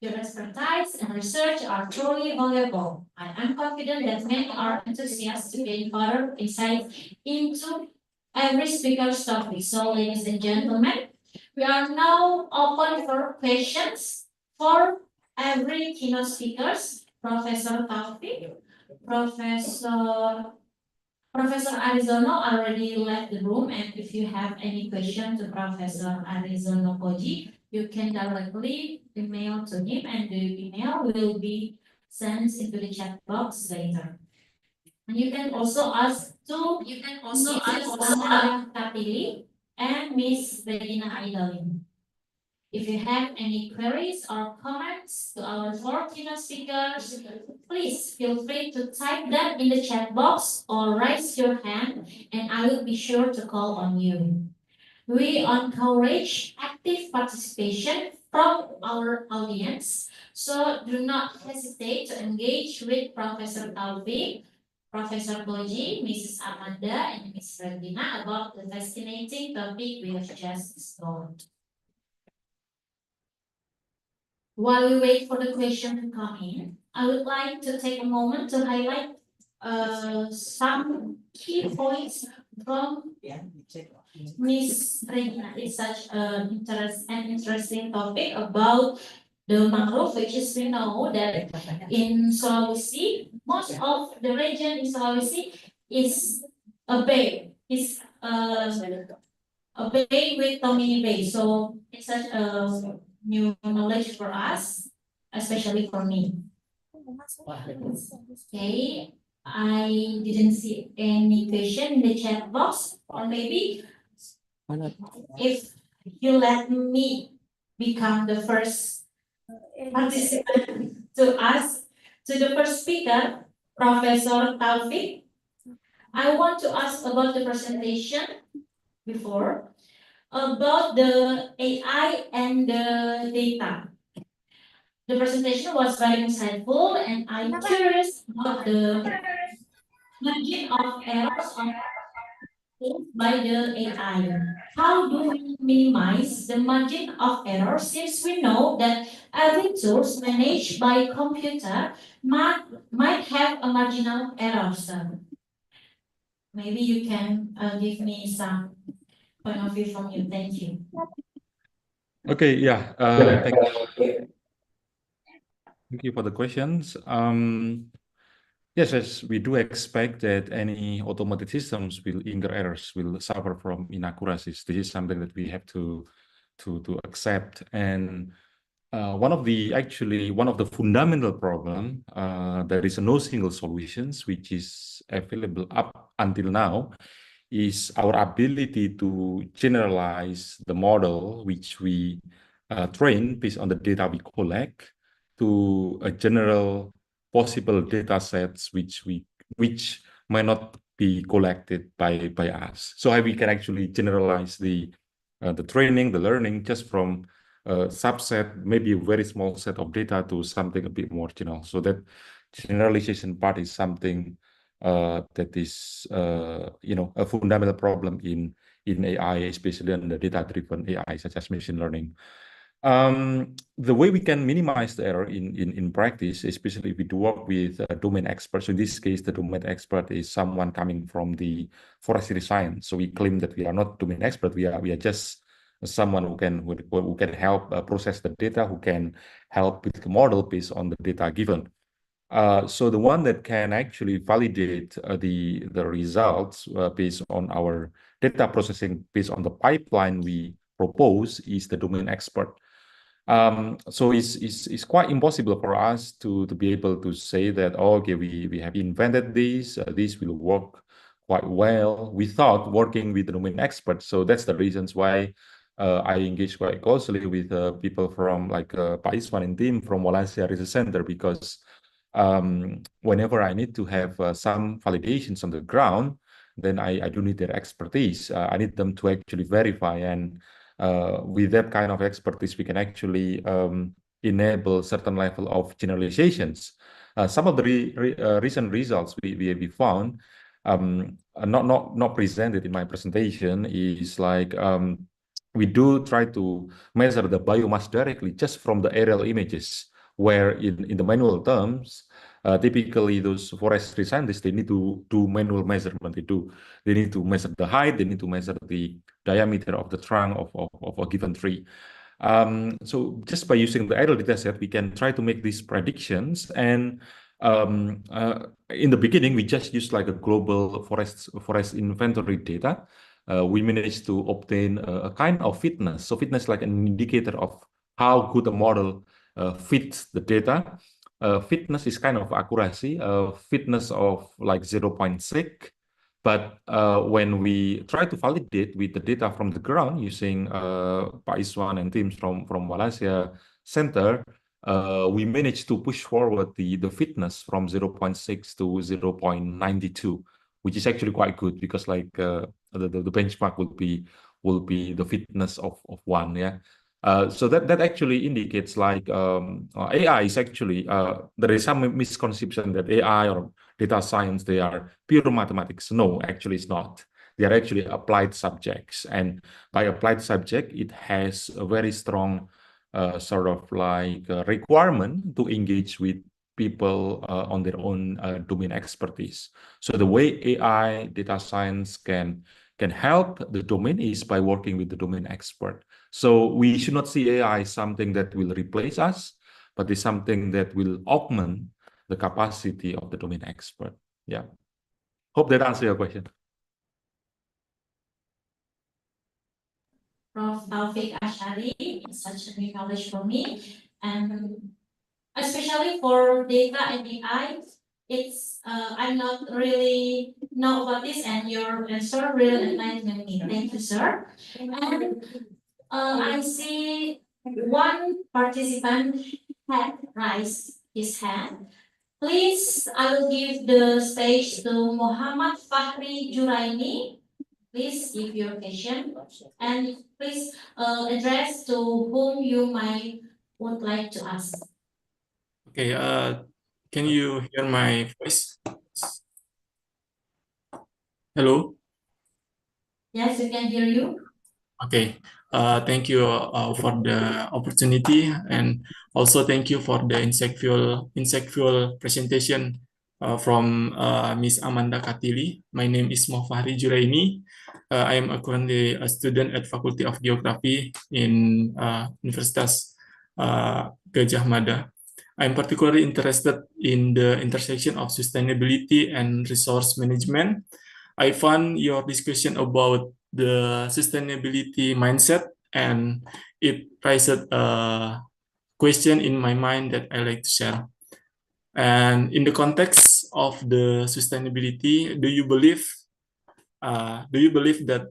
I: Your expertise and research are truly valuable. I am confident that many are enthusiastic to gain further insight into every speaker's topic. So, ladies and gentlemen, we are now open for questions for every keynote speakers. Professor Taufik, Professor Arizono already left the room, and if you have any question to Professor Arizono Koji, you can directly email to him, and the email will be sent into the chat box later. And you can also ask Amanda Kapili and Miss Regina Aidalin. If you have any queries or comments to our four keynote speakers, please feel free to type them in the chat box or raise your hand, and I will be sure to call on you. We encourage active participation from our audience, so do not hesitate to engage with Professor Taufik, Professor Koji, Mrs. Amanda, and Ms. Regina about the fascinating topic we have just explored. While we wait for the question to come in, I would like to take a moment to highlight some key points from Ms. Regina. It's such an interesting topic about the mangrove, which is we know that in Sulawesi, most of the region in Sulawesi is a bay. It's a bay with Tomini Bay. So it's such a new knowledge for us, especially for me. Okay, I didn't see any question in the chat box, or maybe if you let me become the first participant to ask to the first speaker, Professor Taufik, I want to ask about the presentation before about the AI and the data. The presentation was very insightful, and I'm curious about the margin of errors by the AI. How do we minimize the margin of error, since we know that every tool managed by computer might have a marginal error? So maybe you can give me some point of view from you. Thank you.
J: Okay, yeah. Thank you for the questions. Yes, we do expect that any automated systems will incur errors, will suffer from inaccuracies. This is something that we have to accept. And one of the fundamental problem, there is no single solutions which is available up until now, is our ability to generalize the model which we train based on the data we collect to a general possible data sets which might not be collected by us. So how we can actually generalize the training, the learning, just from a subset, maybe a very small set of data, to something a bit more general. So that generalization part is something that is a fundamental problem in in AI, especially in the data-driven AI, such as machine learning. The way we can minimize the error in practice, especially if we do work with domain experts. So in this case, the domain expert is someone coming from the forestry science. So we claim that we are not domain expert. We are just someone who can help process the data, who can help with the model based on the data given. So the one that can actually validate the results based on our data processing, based on the pipeline we propose, is the domain expert. So it's quite impossible for us to be able to say that, oh, okay, we have invented this, this will work quite well without working with the domain experts. So that's the reasons why I engage quite closely with people from like Pak Iswan and team from Malaysia Research Center, because whenever I need to have some validations on the ground, then I do need their expertise. I need them to actually verify, and with that kind of expertise, we can actually enable certain level of generalizations. Some of the recent results we found, not presented in my presentation, is like we do try to measure the biomass directly just from the aerial images, where in the manual terms, typically those forestry scientists, they need to do manual measurement. They need to measure the height, they need to measure the diameter of the trunk of a given tree. So just by using the aerial data set, we can try to make these predictions. And in the beginning, we just used like a global forest inventory data. We managed to obtain a kind of fitness. So fitness like an indicator of how good a model fits the data. Fitness is kind of accuracy, fitness of like 0.6. But when we try to validate with the data from the ground using Pak Iswan and teams from Malaysia Center, we managed to push forward the fitness from 0.6 to 0.92, which is actually quite good, because like the benchmark will be the fitness of 1. Yeah. So that actually indicates like AI is actually, there is some misconception that AI or data science, they are pure mathematics. No, actually it's not. They are actually applied subjects. And by applied subject, it has a very strong sort of like requirement to engage with people on their own domain expertise. So the way AI data science can help the domain is by working with the domain expert. So we should not see AI as something that will replace us, but it's something that will augment the capacity of the domain expert. Yeah. Hope that answers your question.
I: Prof. Taufik Ashari, such a new knowledge for me, and especially for data and AI, it's I'm not really know about this, and your answer really enlightened me. Thank you, sir. And I see one participant had raised his hand. Please, I will give the stage to Muhammad Fahri Juraini. Please give your question, and please address to whom you might would like to ask.
N: Okay, can you hear my voice? Hello?
I: Yes, we can hear you.
N: Okay, thank you for the opportunity, and also thank you for the insightful presentation from Ms. Amanda Katili. My name is Mohfahri Juraini. I am currently a student at Faculty of Geography in Universitas Gajah Mada. I'm particularly interested in the intersection of sustainability and resource management. I found your discussion about the sustainability mindset, and it raised a question in my mind that I like to share. And in the context of the sustainability, do you believe that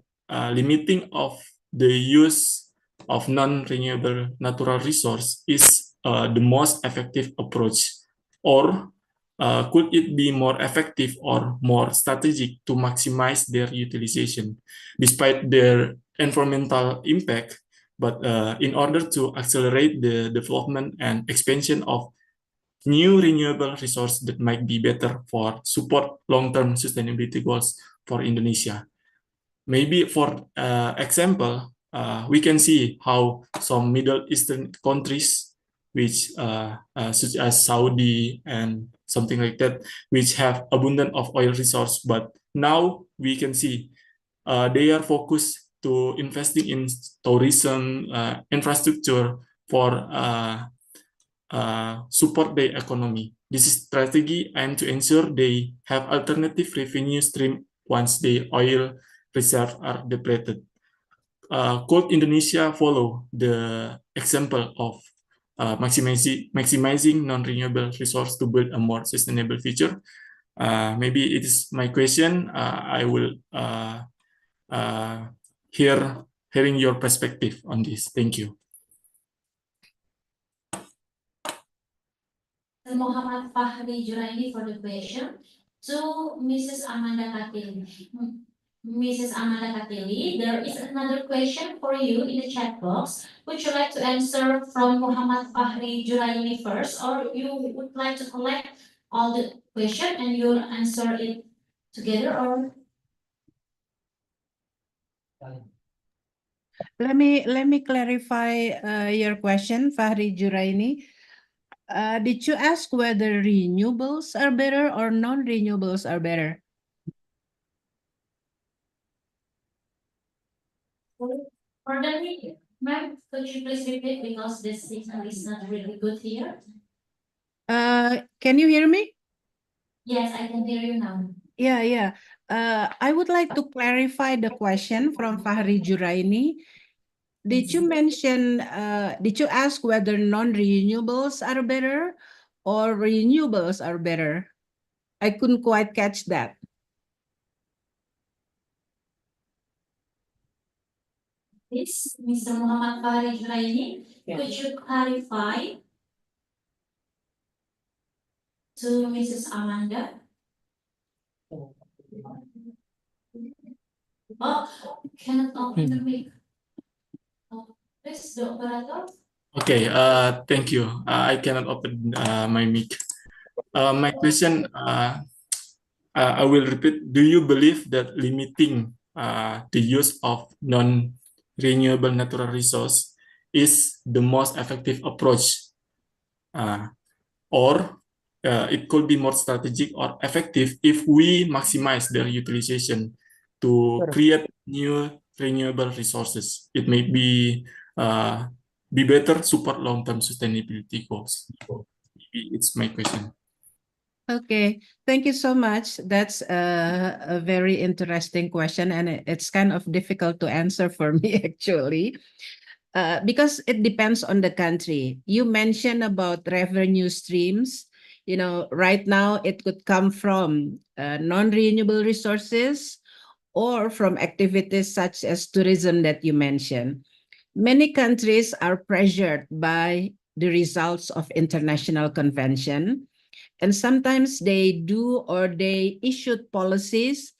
N: limiting of the use of non-renewable natural resource is the most effective approach, or could it be more effective or more strategic to maximize their utilization despite their environmental impact, but in order to accelerate the development and expansion of new renewable resource that might be better for support long-term sustainability goals for Indonesia? Maybe for example, we can see how some Middle Eastern countries, which such as Saudi and something like that, which have abundant of oil resource, but now we can see they are focused to investing in tourism infrastructure for support their economy. This strategy aims to ensure they have alternative revenue stream once the oil reserves are depleted. Could Indonesia follow the example of maximizing non-renewable resource to build a more sustainable future? Maybe it is my question. I will hearing your perspective on this. Thank you.
I: Muhammad Fahri Juraini for the question. To Mrs. Amanda Katili. Mrs. Amanda Katili, there is another question for you in the chat box. Would you like to answer from Muhammad Fahri Juraini first, or you would like to collect all the question and you'll answer it together, or?
M: Let me clarify your question, Fahri Juraini. Did you ask whether renewables are better or non-renewables are better?
I: Pardon me, ma'am, could you please repeat because the signal is not really good here?
M: Can you hear me?
I: Yes, I can hear you now.
M: Yeah. I would like to clarify the question from Fahri Juraini. Did you mention, did you ask whether non-renewables are better or renewables are better? I couldn't quite catch that.
I: This, Mr. Muhammad Fahri Juraini, could you clarify to Mrs. Amanda? Oh, cannot open the mic. Please, the operator.
N: Okay, thank you. I cannot open my mic. My question, I will repeat. Do you believe that limiting the use of non-renewable natural resource is the most effective approach, or it could be more strategic or effective if we maximize their utilization to create new renewable resources? It may be better support long-term sustainability goals. It's my question.
M: Okay, thank you so much. That's a very interesting question, and it's kind of difficult to answer for me actually, because it depends on the country. You mentioned about revenue streams. You know, right now it could come from non-renewable resources or from activities such as tourism that you mentioned. Many countries are pressured by the results of international convention, and sometimes they do or they issued policies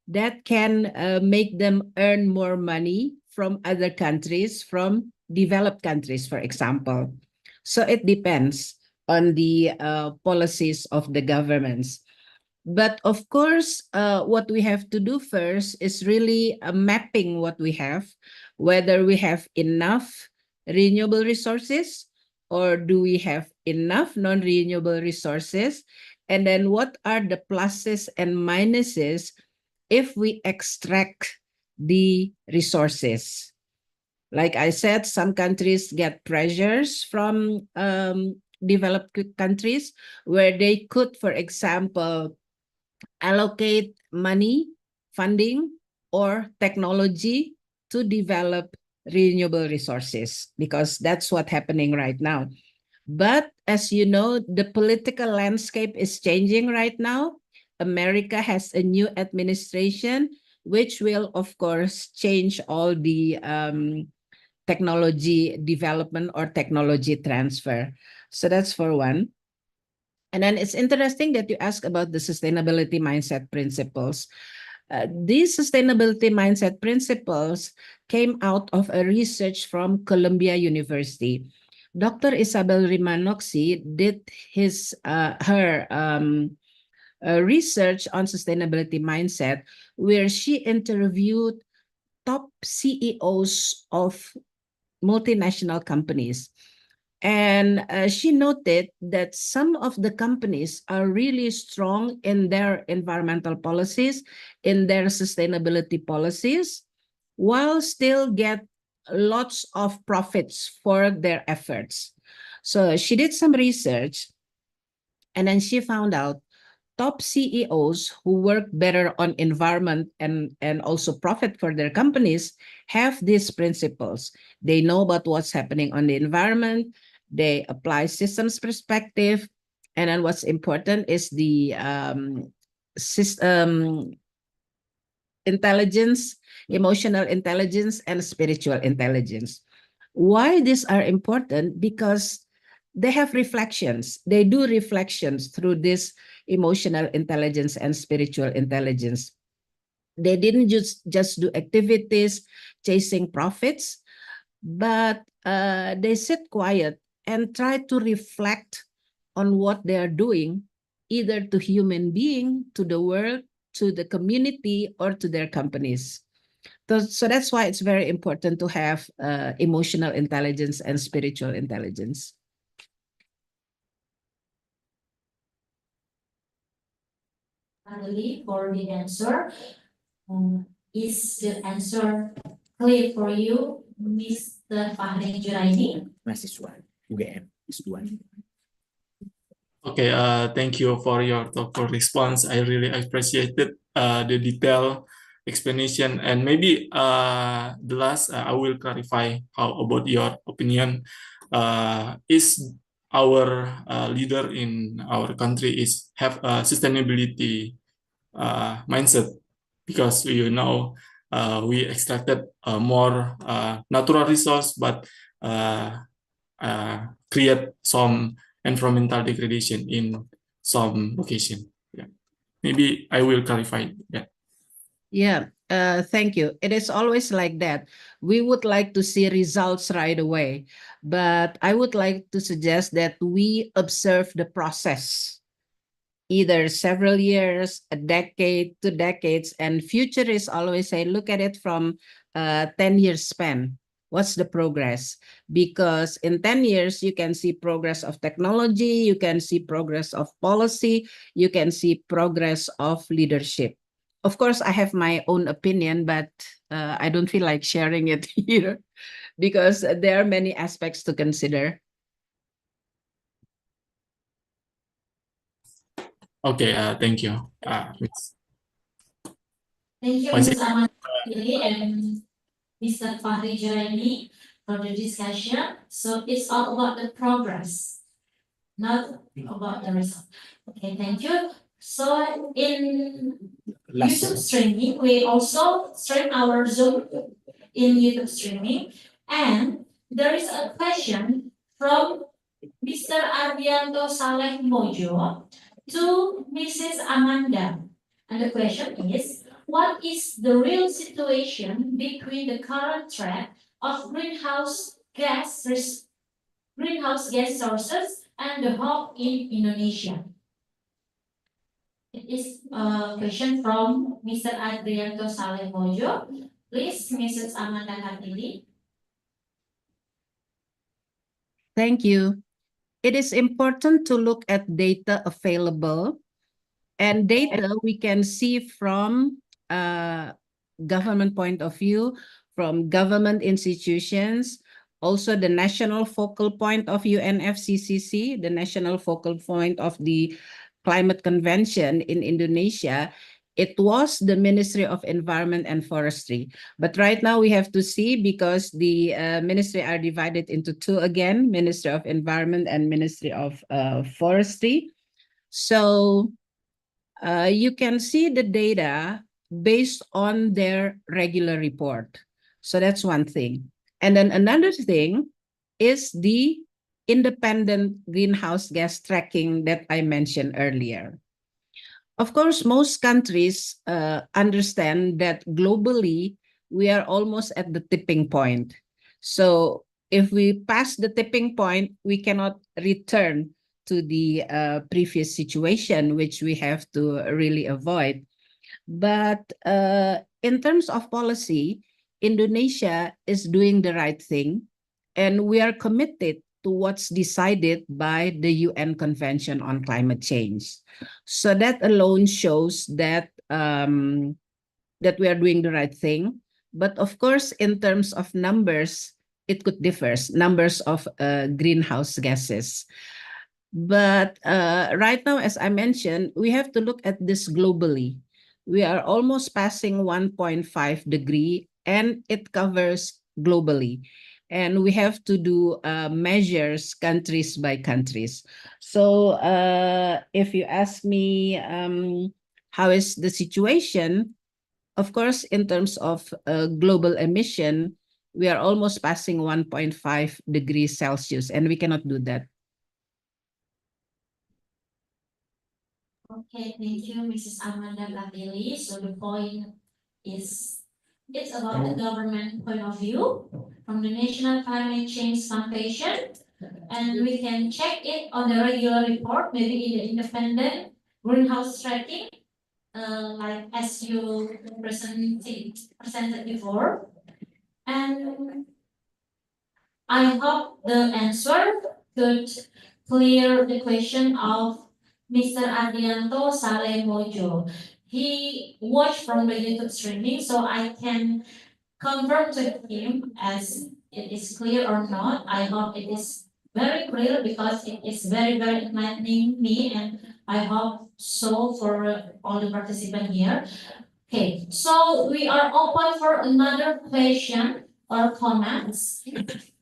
M: that can make them earn more money from other countries, from developed countries, for example. So it depends on the policies of the governments. But of course, what we have to do first is really mapping what we have, whether we have enough renewable resources or do we have enough non-renewable resources, and then what are the pluses and minuses if we extract the resources. Like I said, some countries get pressures from developed countries where they could, for example, allocate money, funding, or technology to develop renewable resources, because that's what's happening right now. But as you know, the political landscape is changing right now. America has a new administration, which will, of course, change all the technology development or technology transfer. So that's for one. And then it's interesting that you ask about the sustainability mindset principles. These sustainability mindset principles came out of a research from Columbia University. Dr. Isabel Rimanoxi did her research on sustainability mindset, where she interviewed top CEOs of multinational companies. And she noted that some of the companies are really strong in their environmental policies, in their sustainability policies, while still get lots of profits for their efforts. So she did some research, and then she found out top CEOs who work better on environment and also profit for their companies have these principles. They know about what's happening on the environment. They apply systems perspective. And then what's important is the system intelligence, emotional intelligence, and spiritual intelligence. Why these are important? Because they have reflections. They do reflections through this emotional intelligence and spiritual intelligence. They didn't just do activities chasing profits, but they sit quiet and try to reflect on what they are doing, either to human being, to the world, to the community, or to their companies. So that's why it's very important to have emotional intelligence and spiritual intelligence.
I: Finally, for the answer, is the answer clear for you, Mr. Fahri Juraini?
F: Mahasiswa UGM S2.
N: Okay, thank you for your thoughtful response. I really appreciated the detailed explanation. And maybe the last, I will clarify how about your opinion. Is our leader in our country is have a sustainability mindset, because you know we extracted more natural resource, but create some environmental degradation in some location. Yeah. Maybe I will clarify that.
M: Yeah, thank you. It is always like that. We would like to see results right away, but I would like to suggest that we observe the process, either several years, a decade, 2 decades, and future is always say, look at it from 10 years span. What's the progress? Because in 10 years, you can see progress of technology, you can see progress of policy, you can see progress of leadership. Of course, I have my own opinion, but I don't feel like sharing it here because there are many aspects to consider.
N: Okay, thank you.
I: Thank you, Ms. Amandili and Mr. Fahri Juraini for the discussion. So it's all about the progress, not about the result. Okay, thank you. So in YouTube streaming, we also stream our Zoom in YouTube streaming. And there is a question from Mr. Ardianto Saleh Mojo to Mrs. Amanda. And the question is, what is the real situation between the current threat of greenhouse gas sources and the hope in Indonesia? It is a question from Mr. Adrianto Saleh Mojo. Please, Mrs. Amanda Kartini.
M: Thank you. It is important to look at data available, and data we can see from government point of view, from government institutions, also the national focal point of UNFCCC, the national focal point of the Climate Convention in Indonesia. It was the Ministry of Environment and Forestry. But right now we have to see, because the ministry are divided into two again, Ministry of Environment and Ministry of Forestry. So you can see the data based on their regular report. So that's one thing. And then another thing is the independent greenhouse gas tracking that I mentioned earlier. Of course, most countries understand that globally, we are almost at the tipping point. So if we pass the tipping point, we cannot return to the previous situation, which we have to really avoid. But in terms of policy, Indonesia is doing the right thing, and we are committed to what's decided by the UN Convention on Climate Change. So that alone shows that that we are doing the right thing. But of course, in terms of numbers, it could differ, numbers of greenhouse gases. But right now, as I mentioned, we have to look at this globally. We are almost passing 1.5 degree, and it covers globally. And we have to do measures countries by countries. So if you ask me how is the situation, of course, in terms of global emission, we are almost passing 1.5 degrees Celsius, and we cannot do that.
I: Okay, thank you, Mrs. Amanda Gatili. So the point is, it's about the government point of view from the National Climate Change Foundation, and we can check it on the regular report, maybe in the independent greenhouse tracking, like as you presented before. And I hope the answer could clear the question of Mr. Adianto Saleh Mojo. He watched from the YouTube streaming, so I can confirm to him as it is clear or not. I hope it is very clear because it is very, very enlightening me, and I hope so for all the participants here. Okay, so we are open for another question or comments.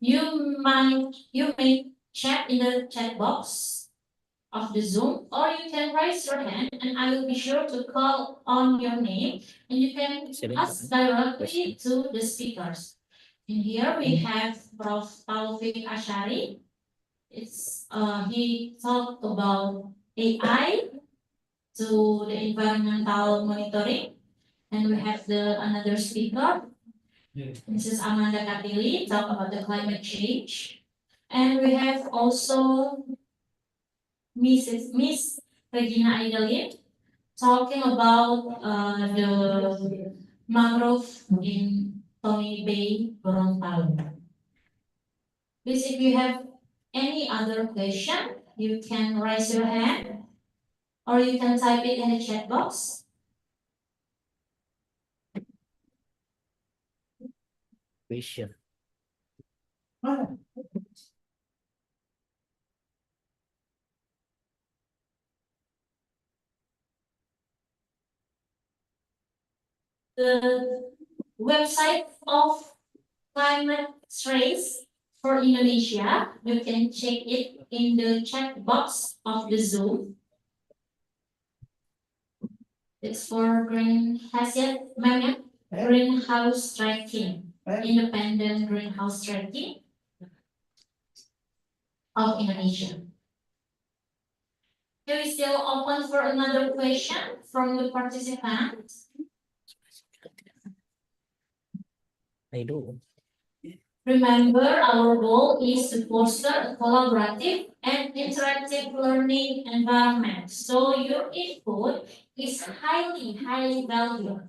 I: You may chat in the chat box of the Zoom, or you can raise your hand and I will be sure to call on your name and you can ask directly to the speakers. And here we have Prof. Taufik Ashari. He talked about AI to the environmental monitoring. And we have another speaker, Mrs. Amanda Katili, talk about the climate change. And we have also Miss Regina Idalin talking about the mangrove in Tommy Bay, Gorontalo. Please, if you have any other question, you can raise your hand or you can type it in the chat box.
F: Question.
I: The website of climate trace for Indonesia, you can check it in the chat box of the Zoom. It's for greenhouse tracking, independent greenhouse tracking of Indonesia. Are we still open for another question from the participants?
F: I do.
I: Remember, our goal is to foster a collaborative and interactive learning environment. So your input is highly, highly valuable.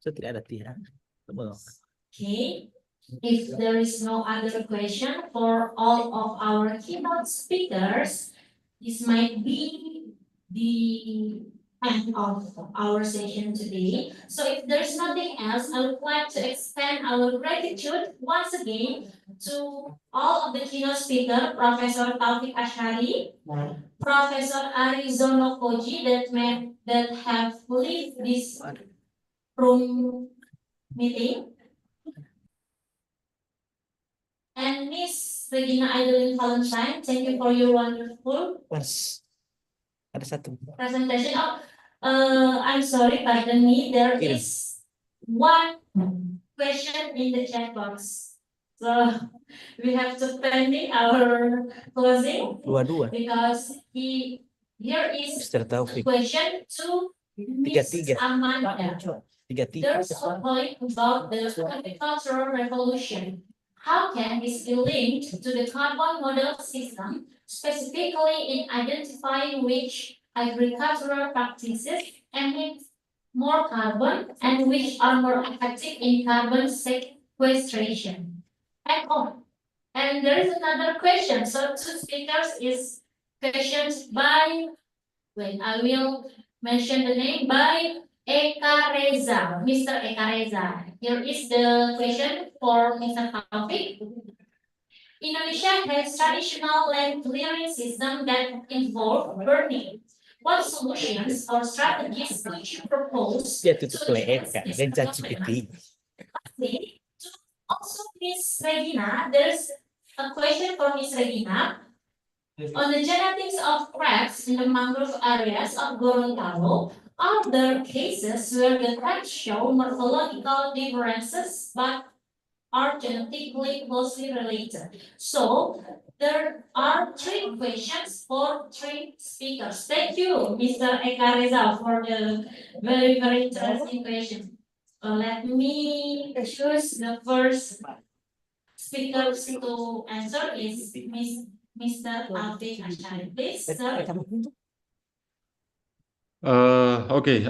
F: So tidak ada tiang.
I: Okay. If there is no other question for all of our keynote speakers, this might be the end of our session today. So if there's nothing else, I would like to extend our gratitude once again to all of the keynote speakers, Professor Taufik Ashari, Professor Arizono Koji that have lead this room meeting, and Miss Regina Idolin Valentine, thank you for your wonderful
F: Ada satu.
I: presentation. I'm sorry, pardon me. There is one question in the chat box. So we have to pending our closing
F: Dua-dua.
I: because here is
F: Mr. Taufik.
I: question to
F: Tiga-tiga.
I: Amanda,
F: Tiga-tiga.
I: there's a point about the agricultural revolution. How can this be linked to the carbon model system, specifically in identifying which agricultural practices emit more carbon and which are more effective in carbon sequestration? And there is another question. So two speakers is questions by, I will mention the name by Eka Reza, Mr. Eka Reza. Here is the question for Mr. Taufik. Indonesia has traditional land clearing system that involve burning. What solutions or strategies would you propose
F: Ya
I: to
F: tutup leher
I: address
F: kan,
I: this
F: dan
I: phenomenon?
F: ChatGPT.
I: Also, Miss Regina, there's a question for Miss Regina. On the genetics of crabs in the mangrove areas of Gorontalo, are there cases where the crabs show morphological differences but are genetically closely related? So, there are three questions for three speakers. Thank you, Mr. Eka Reza, for the very, very interesting question. Let me choose the first speaker to answer is Mr. Alvin Ashari. Please, sir.
J: Okay.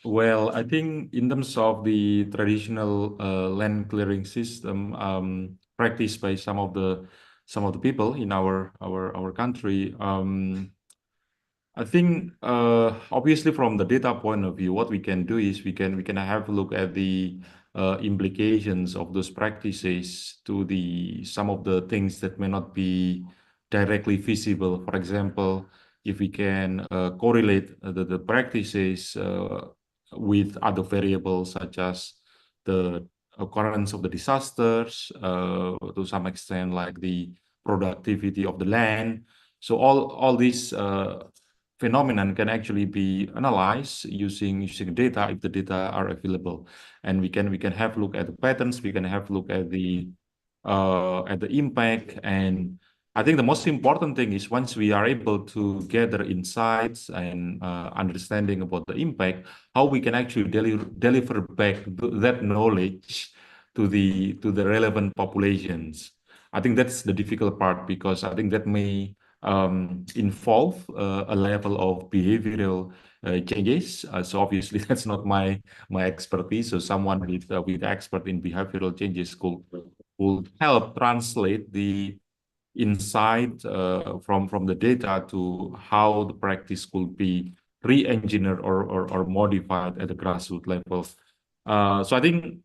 J: Well, I think in terms of the traditional land clearing system practiced by some of the people in our country, I think obviously from the data point of view, what we can do is we can have a look at the implications of those practices to the some of the things that may not be directly visible. For example, if we can correlate the practices with other variables such as the occurrence of the disasters, to some extent like the productivity of the land. So all these phenomenon can actually be analyzed using data if the data are available, and we can have a look at the patterns. We can have a look at the impact. And I think the most important thing is once we are able to gather insights and understanding about the impact, how we can actually deliver back that knowledge to the relevant populations. I think that's the difficult part, because I think that may involve a level of behavioral changes. So obviously that's not my expertise. So someone with expert in behavioral changes could help translate the insight from the data to how the practice could be re-engineered or modified at the grassroots level. So I think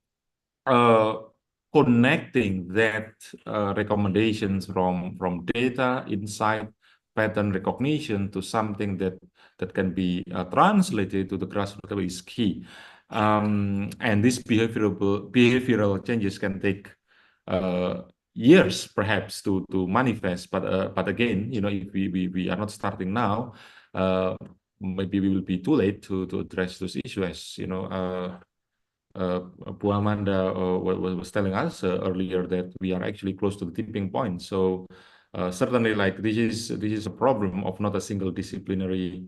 J: connecting that recommendations from data, insight, pattern recognition to something that can be translated to the grassroots level is key. And these behavioral changes can take years perhaps to manifest, but again, if we are not starting now, maybe we will be too late to address those issues. Bu Amanda was telling us earlier that we are actually close to the tipping point. So certainly, like this is a problem of not a single disciplinary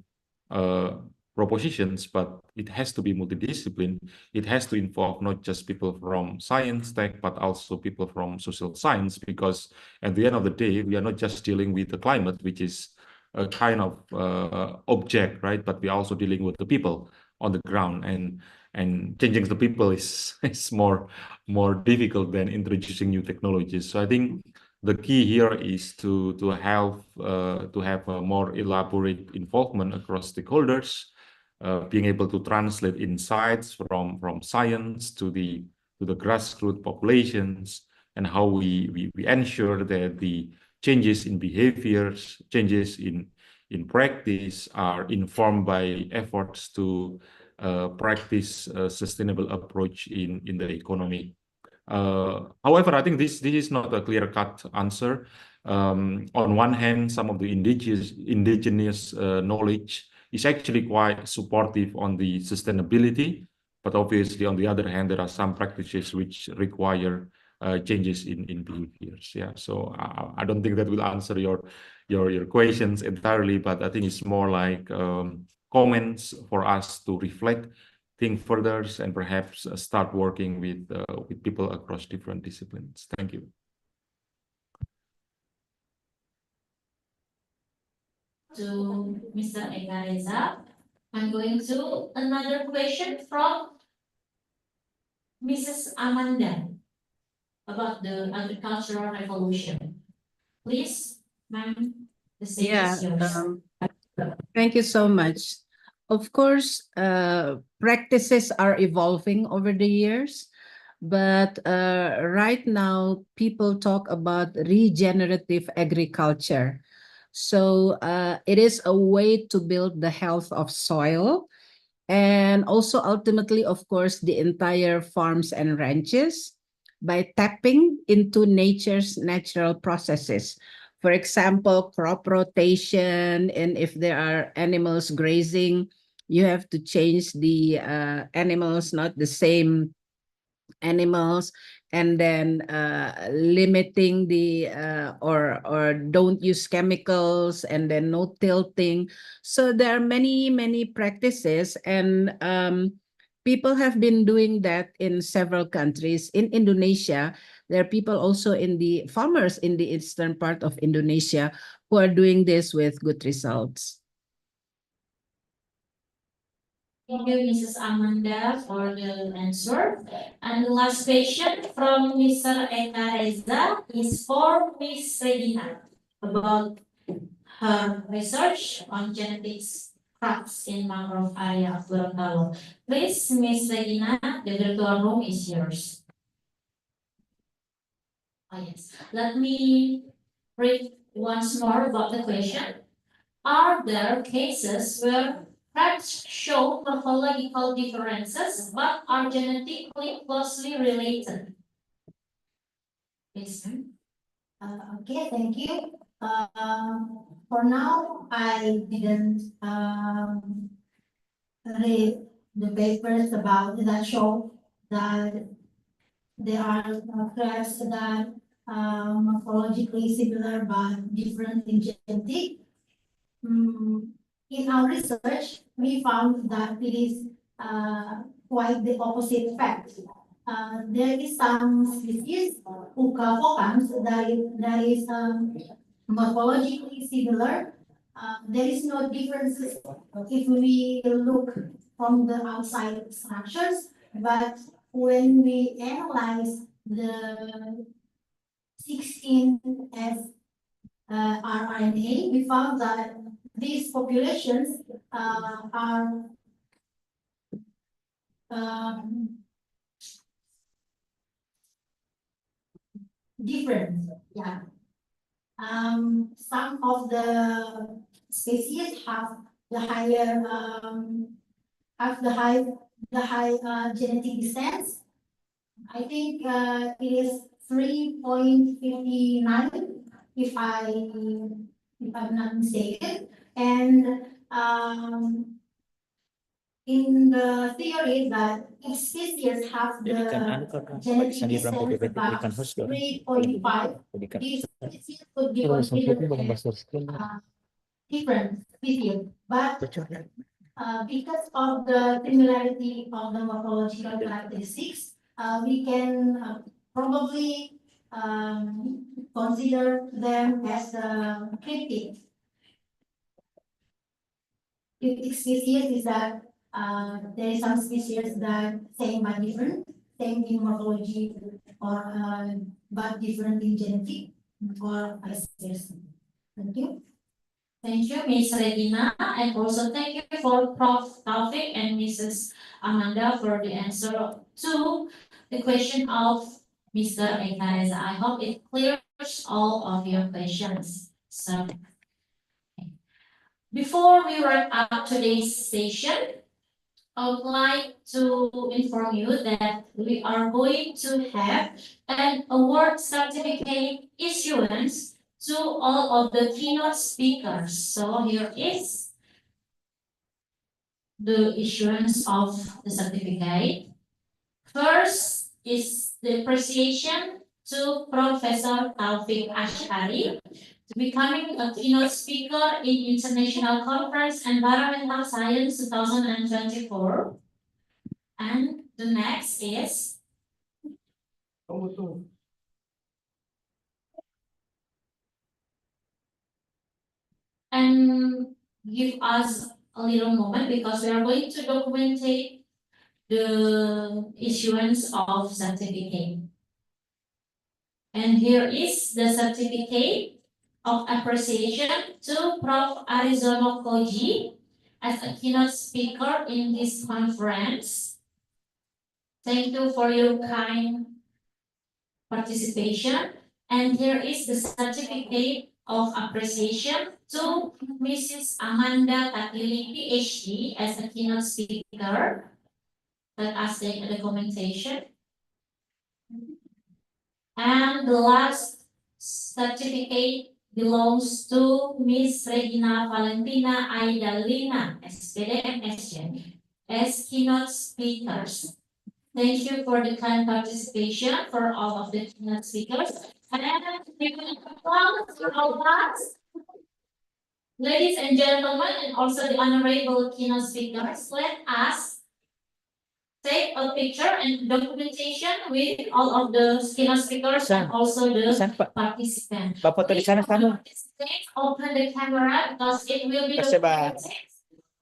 J: propositions, but it has to be multidiscipline. It has to involve not just people from science, tech, but also people from social science, because at the end of the day, we are not just dealing with the climate, which is a kind of object, right? But we are also dealing with the people on the ground, and changing the people is more difficult than introducing new technologies. So I think the key here is to have a more elaborate involvement across stakeholders, being able to translate insights from science to the grassroots populations, and how we ensure that the changes in behaviors, changes in practice are informed by efforts to practice a sustainable approach in the economy. However, I think this is not a clear-cut answer. On one hand, some of the indigenous knowledge is actually quite supportive on the sustainability, but obviously on the other hand, there are some practices which require changes in behaviors. Yeah, so I don't think that will answer your questions entirely, but I think it's more like comments for us to reflect, think further, and perhaps start working with people across different disciplines. Thank you.
I: To Mr. Eka Reza. I'm going to another question from Mrs. Amanda about the agricultural revolution. Please, ma'am, the stage is yours.
M: Thank you so much. Of course, practices are evolving over the years, but right now people talk about regenerative agriculture. So it is a way to build the health of soil and also ultimately, of course, the entire farms and ranches by tapping into nature's natural processes. For example, crop rotation, and if there are animals grazing, you have to change the animals, not the same animals, and then limiting the or don't use chemicals, and then no tilting. So there are many practices, and people have been doing that in several countries. In Indonesia, there are people also in the farmers in the eastern part of Indonesia who are doing this with good results.
I: Thank you, Mrs. Amanda, for the answer. And the last question from Mr. Eka Reza is for Ms. Regina about her research on genetics crops in mangrove area of Gorontalo. Please, Ms. Regina, the virtual room is yours. Oh, yes. Let me read once more about the question. Are there cases where crops show morphological differences but are genetically closely related? Please.
B: Okay, thank you. For now, I didn't read the papers about that show that there are crabs that morphologically similar but different in genetic. In our research, we found that it is quite the opposite fact. There is some species, Uca vocans, that is morphologically similar. There is no differences if we look from the outside structures, but when we analyze the 16S RNA, we found that these populations are different. Yeah. Some of the species have the higher genetic distance. I think it is 3.59 if I'm not mistaken. And in the theory that each species have the genetic distance about 3.5, these species could be considered different species. But because of the similarity of the morphological characteristics, we can probably consider them as cryptic. Cryptic species is that there is some species that same but different, same in morphology, or but different in genetic, or vice versa. Thank you.
I: Thank you, Ms. Regina, and also thank you for Prof. Taufik and Mrs. Amanda for the answer to the question of Mr. Eka Reza. I hope it clears all of your questions. So, before we wrap up today's session, I would like to inform you that we are going to have an award certificate issuance to all of the keynote speakers. So here is the issuance of the certificate. First is the appreciation to Professor Taufik Ashari, becoming a keynote speaker in International Conference Environmental Science 2024. And the next is and give us a little moment because we are going to documentate the issuance of certificate. And here is the certificate of appreciation to Prof. Arizona Koji as a keynote speaker in this conference. Thank you for your kind participation. And here is the certificate of appreciation to Mrs. Amanda Katili, PhD, as a keynote speaker. Let us take the documentation. And the last certificate belongs to Miss Regina Valentina Aidalina, SPD and SJ, as keynote speakers. Thank you for the kind participation for all of the keynote speakers. And we will applause for all us. Ladies and gentlemen, and also the honorable keynote speakers, let us take a picture and documentation with all of the keynote speakers and also the participants. Please open the camera because it will be documented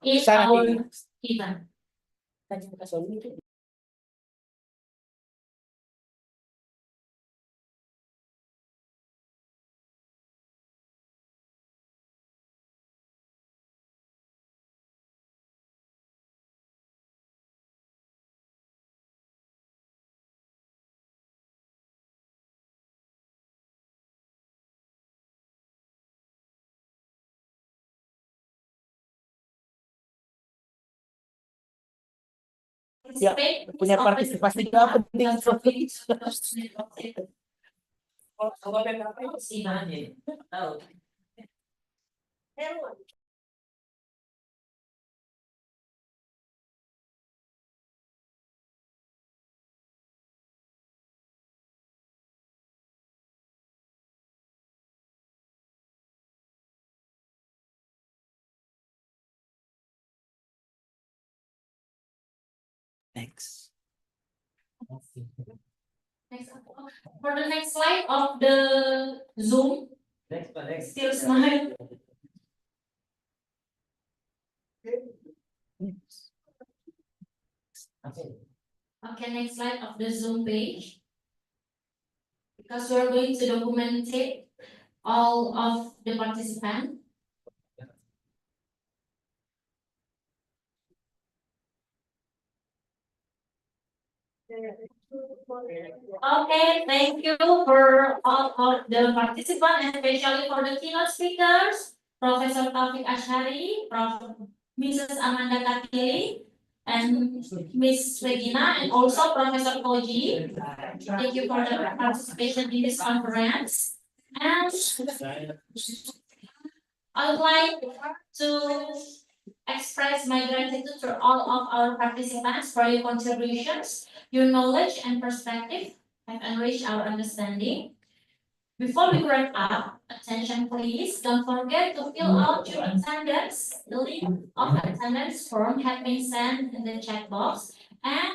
I: in our event.
F: Ya, punya partisipasi juga penting. Next.
I: For the next slide of the Zoom, still smile. Okay, next slide of the Zoom page. Because we're going to documentate all of the participants. Okay, thank you for all of the participants, and especially for the keynote speakers, Professor Taufik Ashari, Mrs. Amanda Katili, and Miss Regina, and also Professor Koji. Thank you for the participation in this conference. And I would like to express my gratitude to all of our participants for your contributions. Your knowledge and perspective have enriched our understanding. Before we wrap up, attention please, don't forget to fill out your attendance. The link of attendance form has been sent in the chat box. And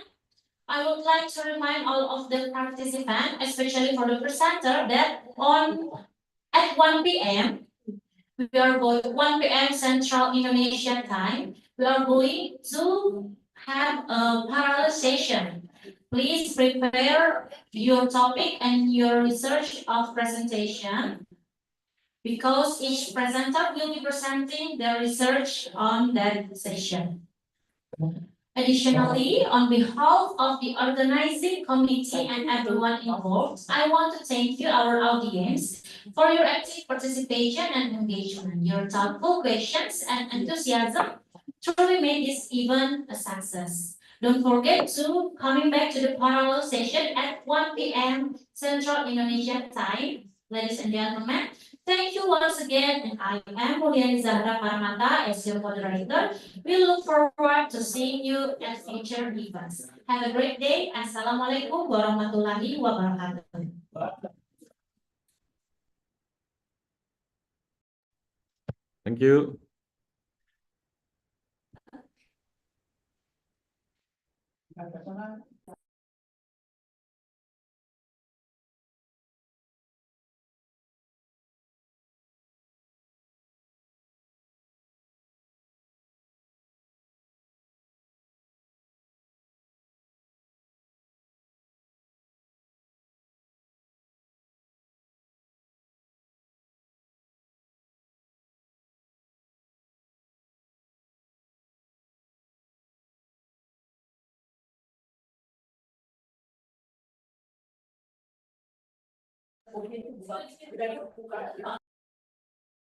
I: I would like to remind all of the participants, especially for the presenter, that at 1 p.m., we are going 1 p.m. Central Indonesia time. We are going to have a parallel session. Please prepare your topic and your research of presentation because each presenter will be presenting their research on that session. Additionally, on behalf of the organizing committee and everyone involved, I want to thank you, our audience, for your active participation and engagement. Your thoughtful questions and enthusiasm truly made this event a success. Don't forget to coming back to the parallel session at 1 p.m. Central Indonesia time. Ladies and gentlemen, thank you once again, and I am Mulyani Zahra Paramata as your moderator. We look forward to seeing you at future events. Have a great day. Assalamualaikum warahmatullahi wabarakatuh.
J: Thank you.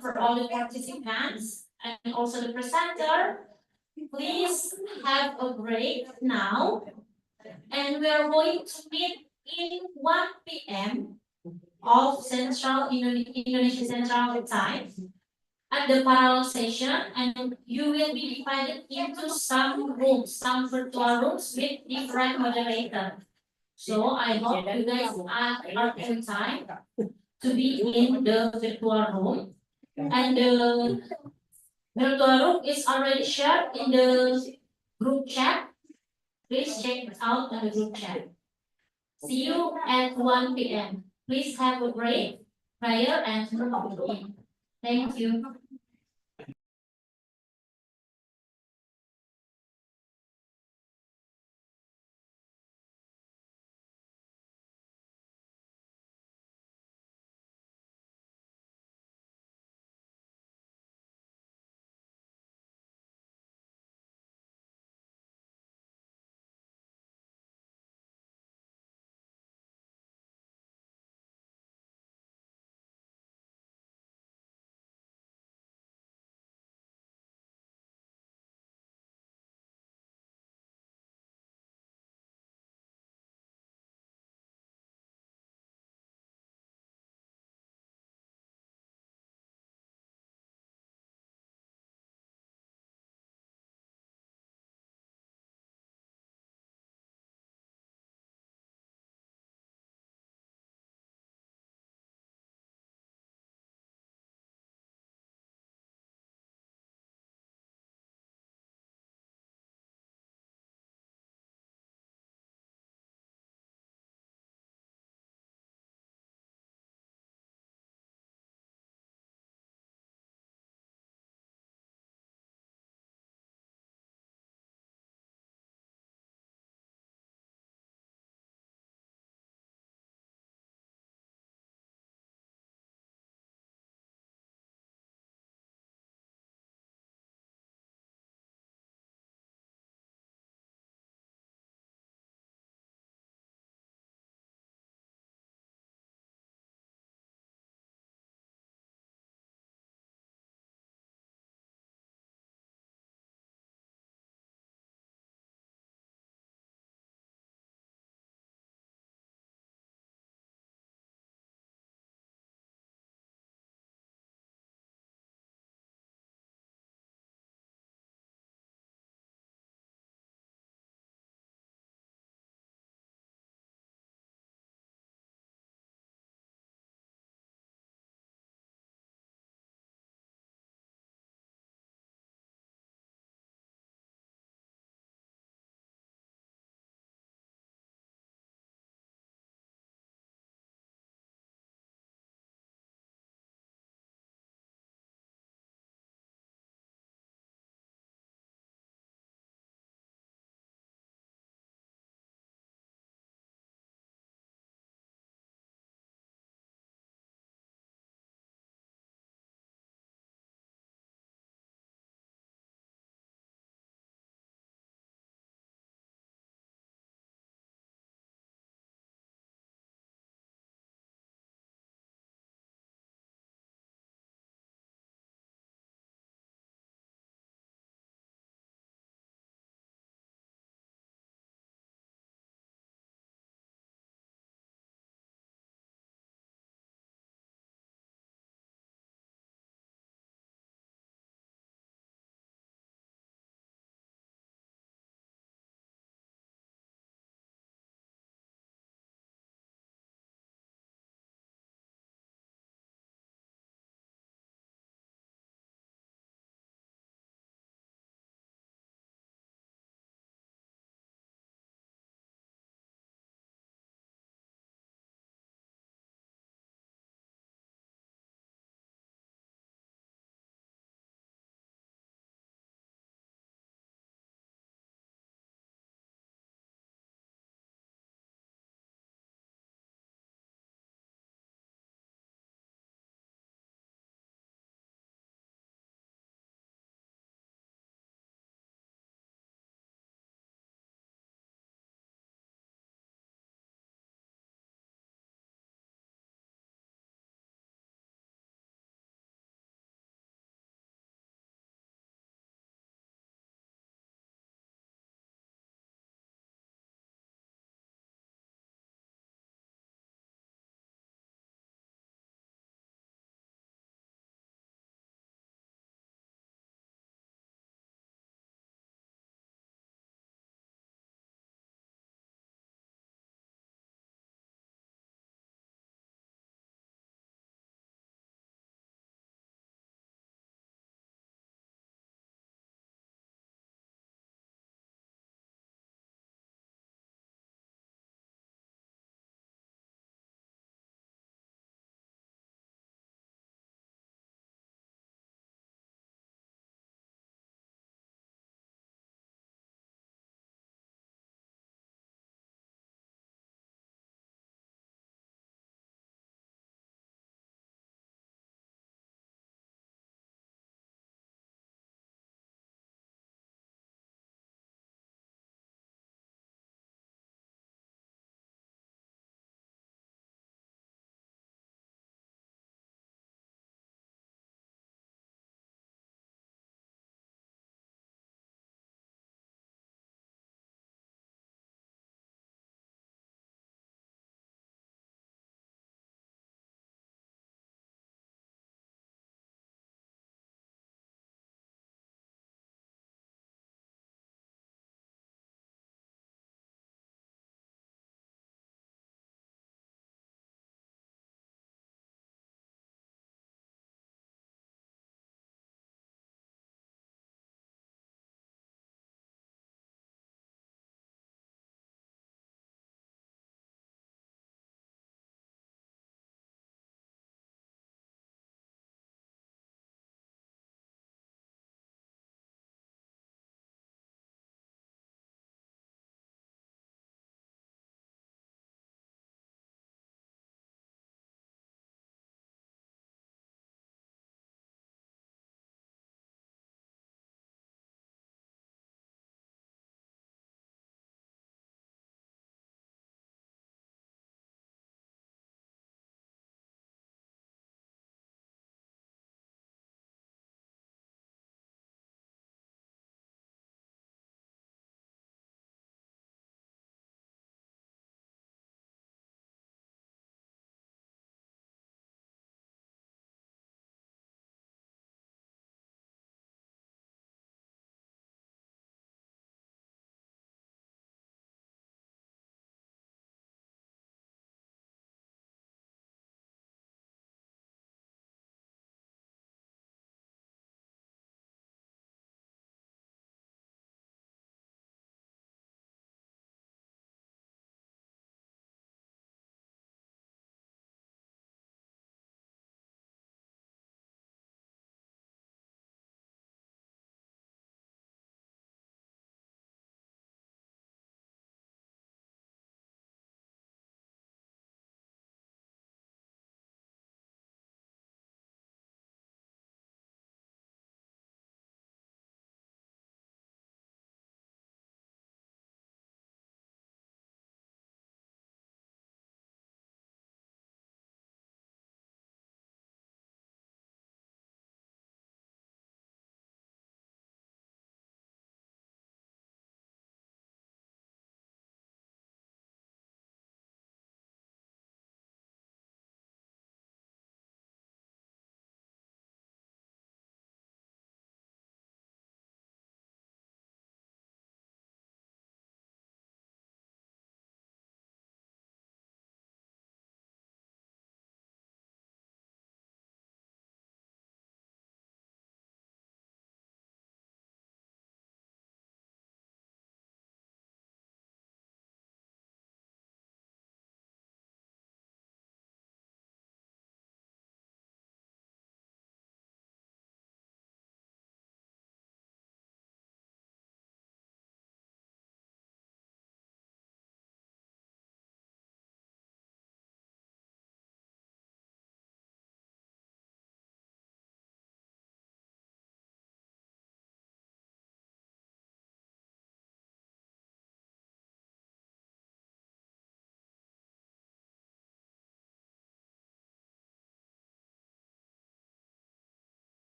I: For all the participants and also the presenter, please have a break now. And we are going to meet in 1 p.m. of Indonesian Central Time at the parallel session, and you will be divided into some rooms, some virtual rooms with different moderators. So I hope you guys are in time to be in the virtual room. And the virtual room is already shared in the group chat. Please check it out on the group chat. See you at 1 p.m. Please have a break, prayer, and thank you.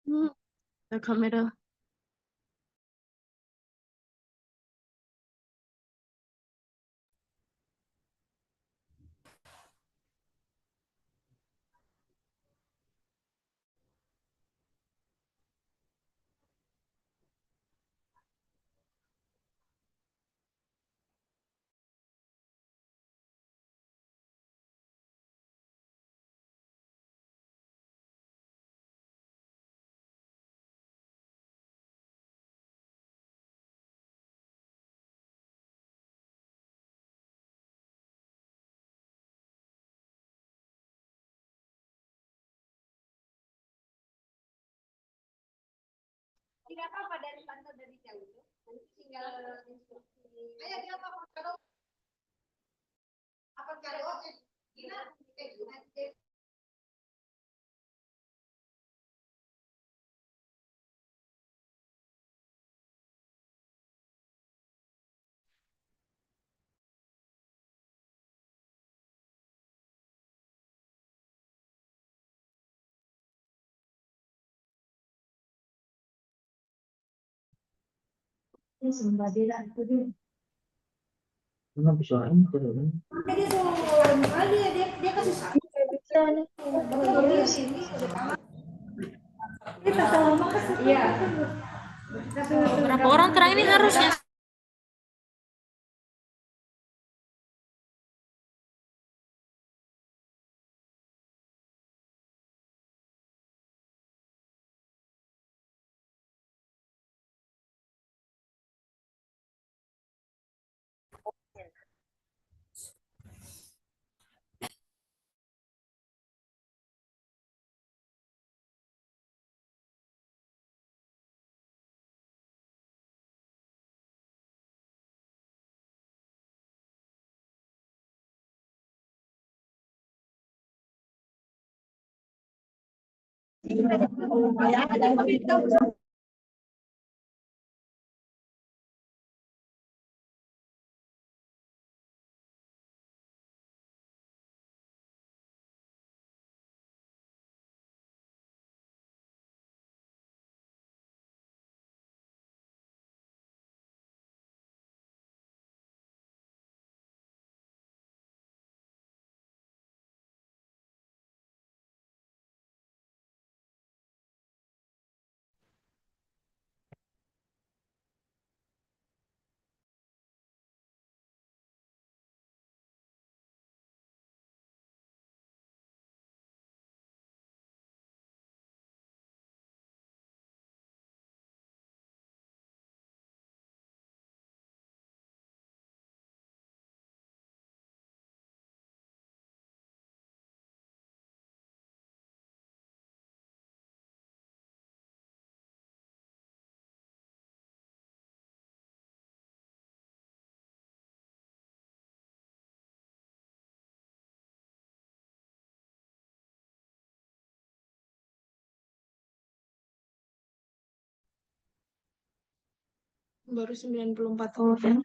I: The camera.
K: Tidak apa-apa dari pantau dari jauh itu. Nanti tinggal instruksi. Ayo dia apa kalau Gina dia kasih
I: Berapa orang terang ini harusnya? Baru 94 orang.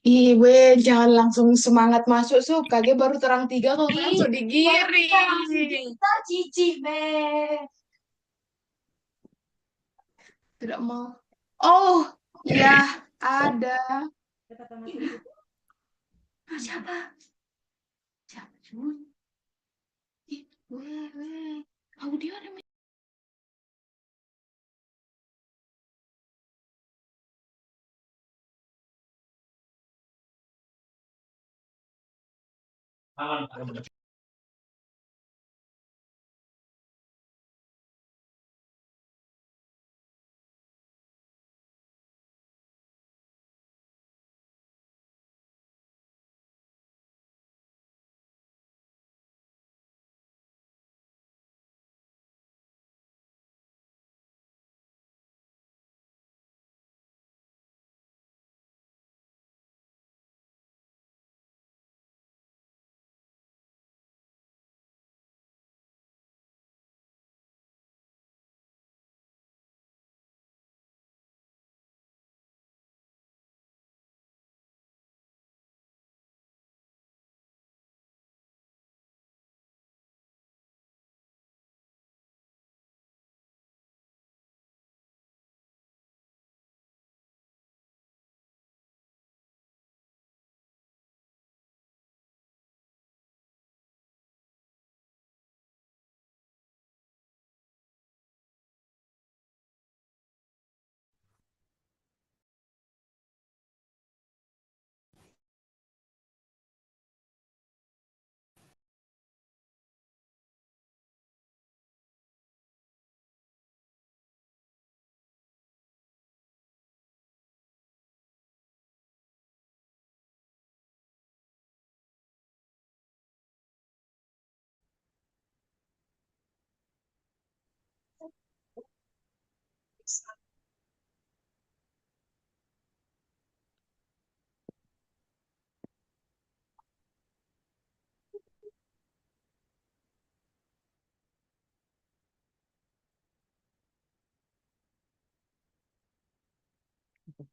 I: Ih, gue jangan langsung semangat masuk, Kage baru terang 3 kalau langsung digiring.
B: Kita cicih, Be.
I: Tidak mau. Oh, ya ada.
B: Siapa? Siapa, Jun?
I: Ih, audio ada.
F: Aman.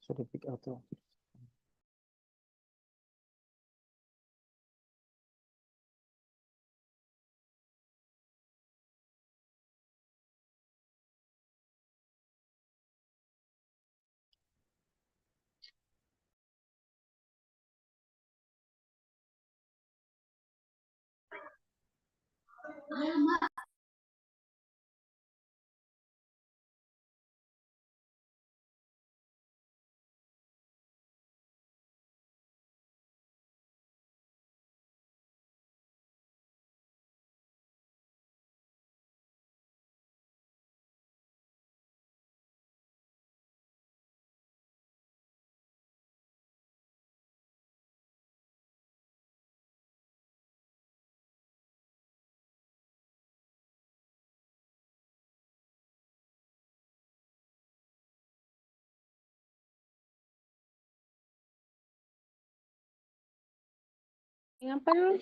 F: Sudah pick auto.
D: Ngapain?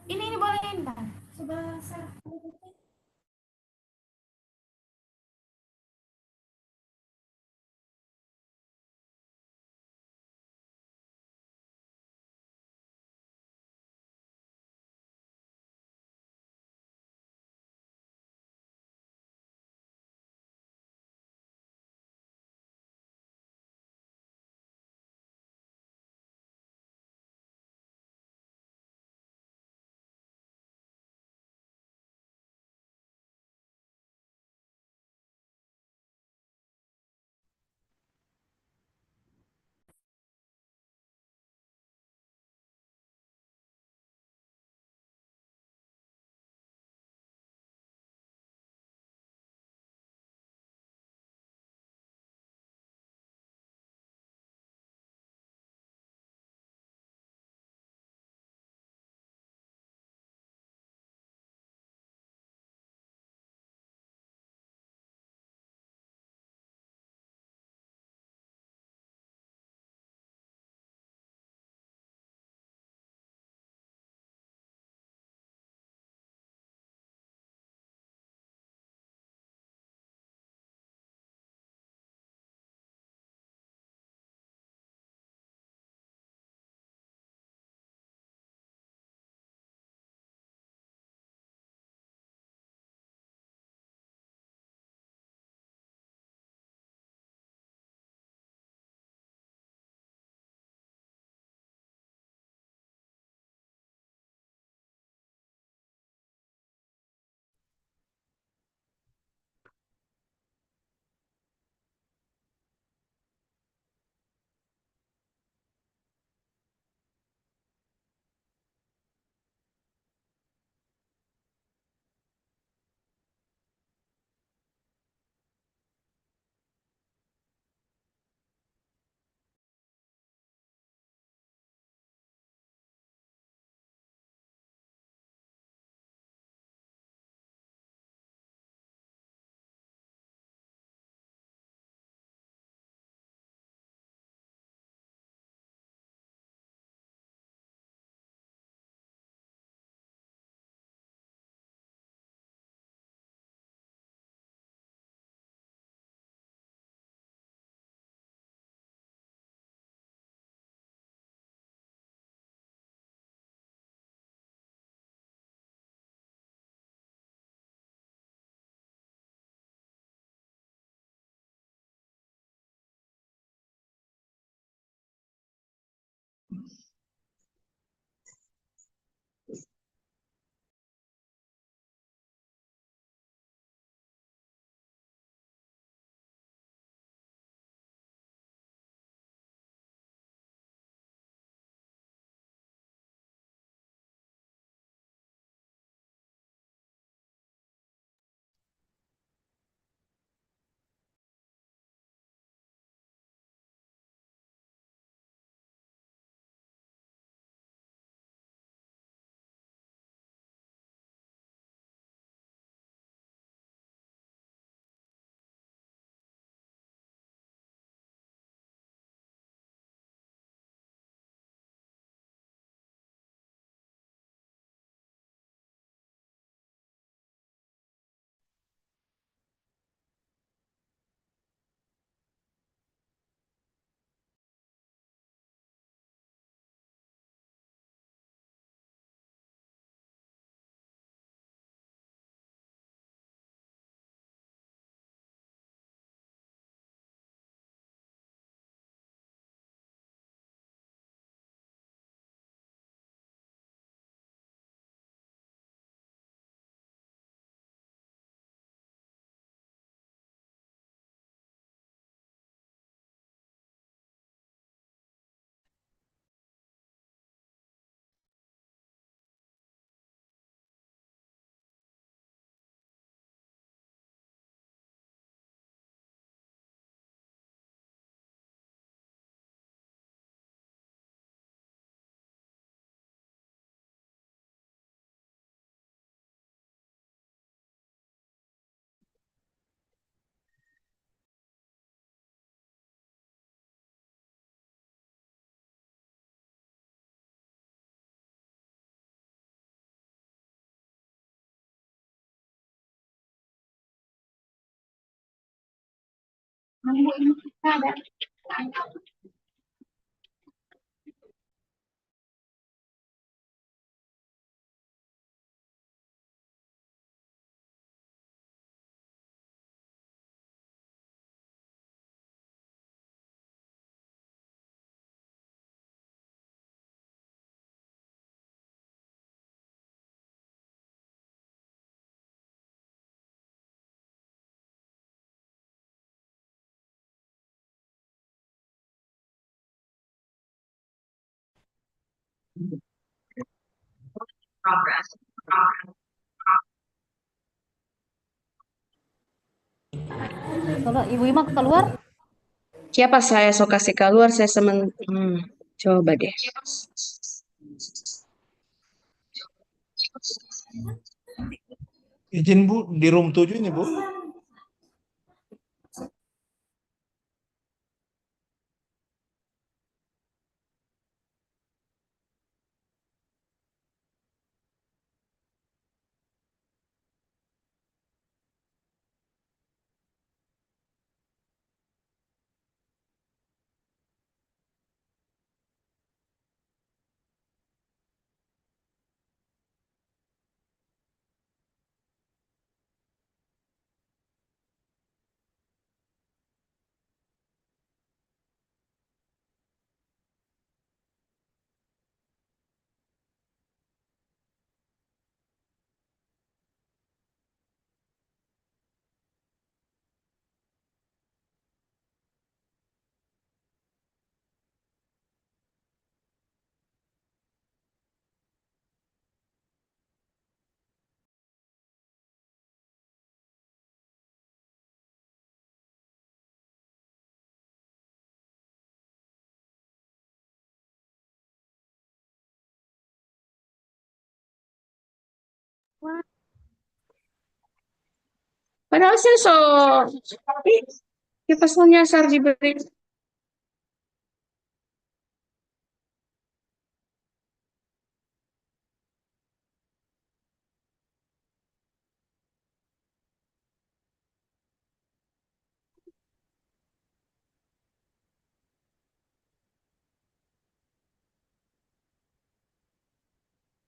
I: Ini bolehin kan? Sebelah sana.
O: Kalau Ibu Ima keluar,
P: Siapa saya so kasih keluar saya coba deh.
E: Izin Bu, di room 7 ini Bu.
P: Padahal saya pas mau nyasar diberi.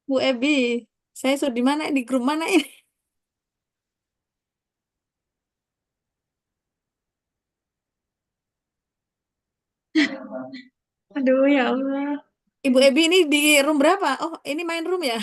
O: Bu Ebi, saya sudah di mana? Di grup mana ini?
P: Aduh ya Allah.
O: Ibu Ebi ini di room berapa? Oh, ini main room ya?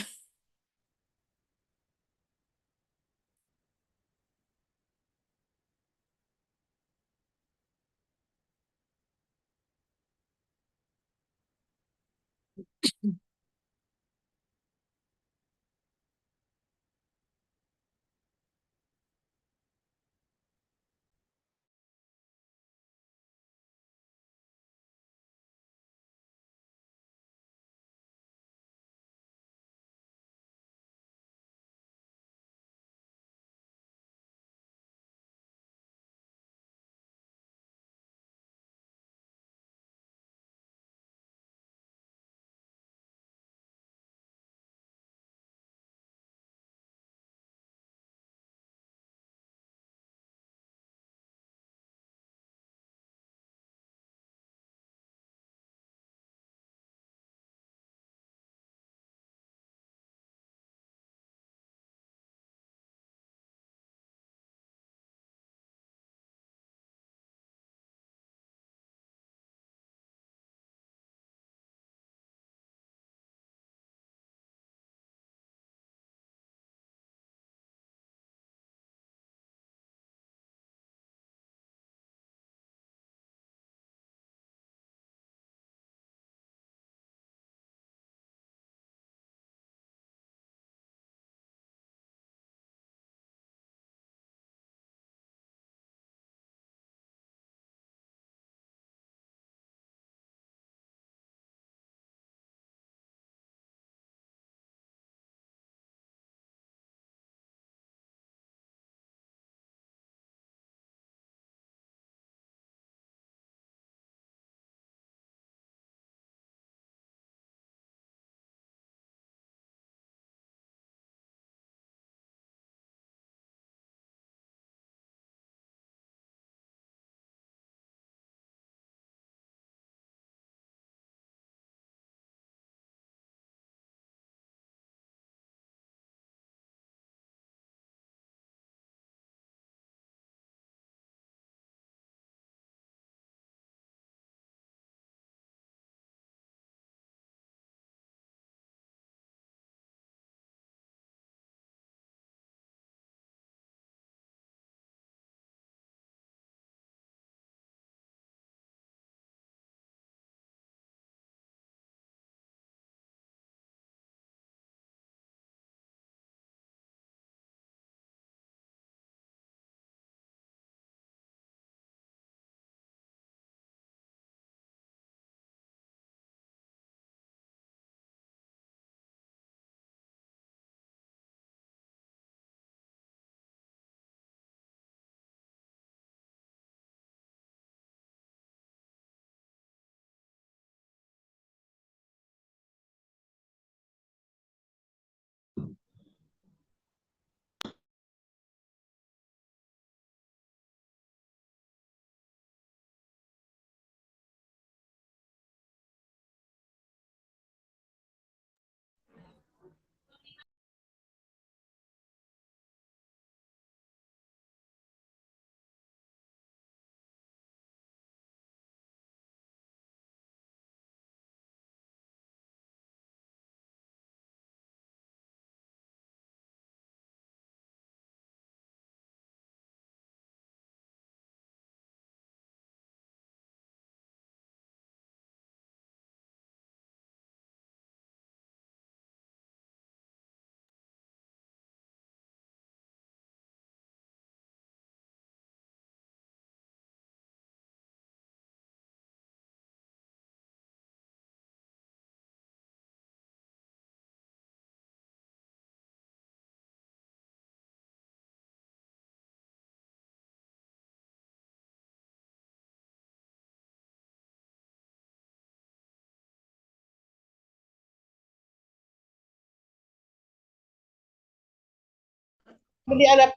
Q: Di ada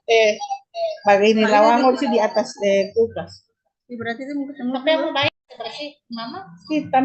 Q: bagi ini lawang sih di atas kulkas.
K: Berarti itu ketemu.
Q: Tapi yang baik berarti mama kita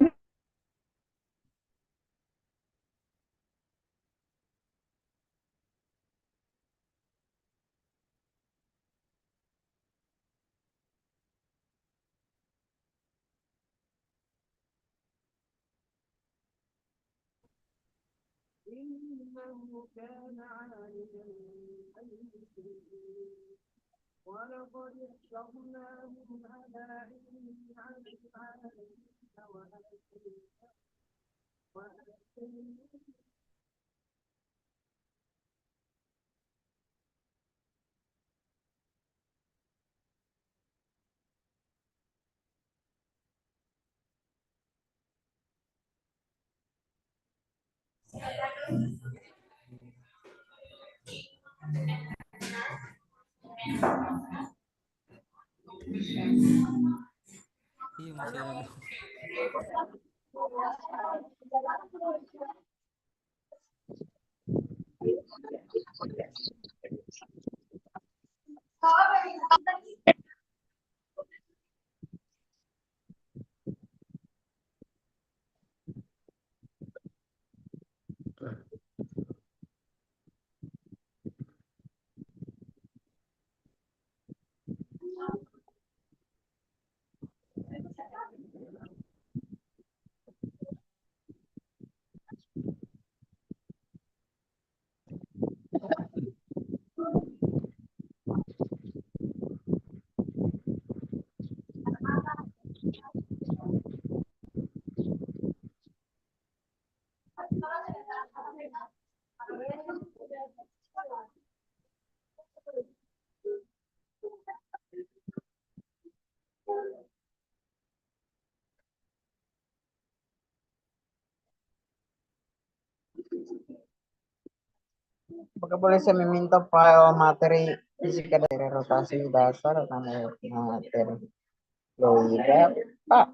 R: Iya masih ada dong.
Q: apakah boleh saya meminta file materi fisika dari rotasi dasar nama materi Loida Pak.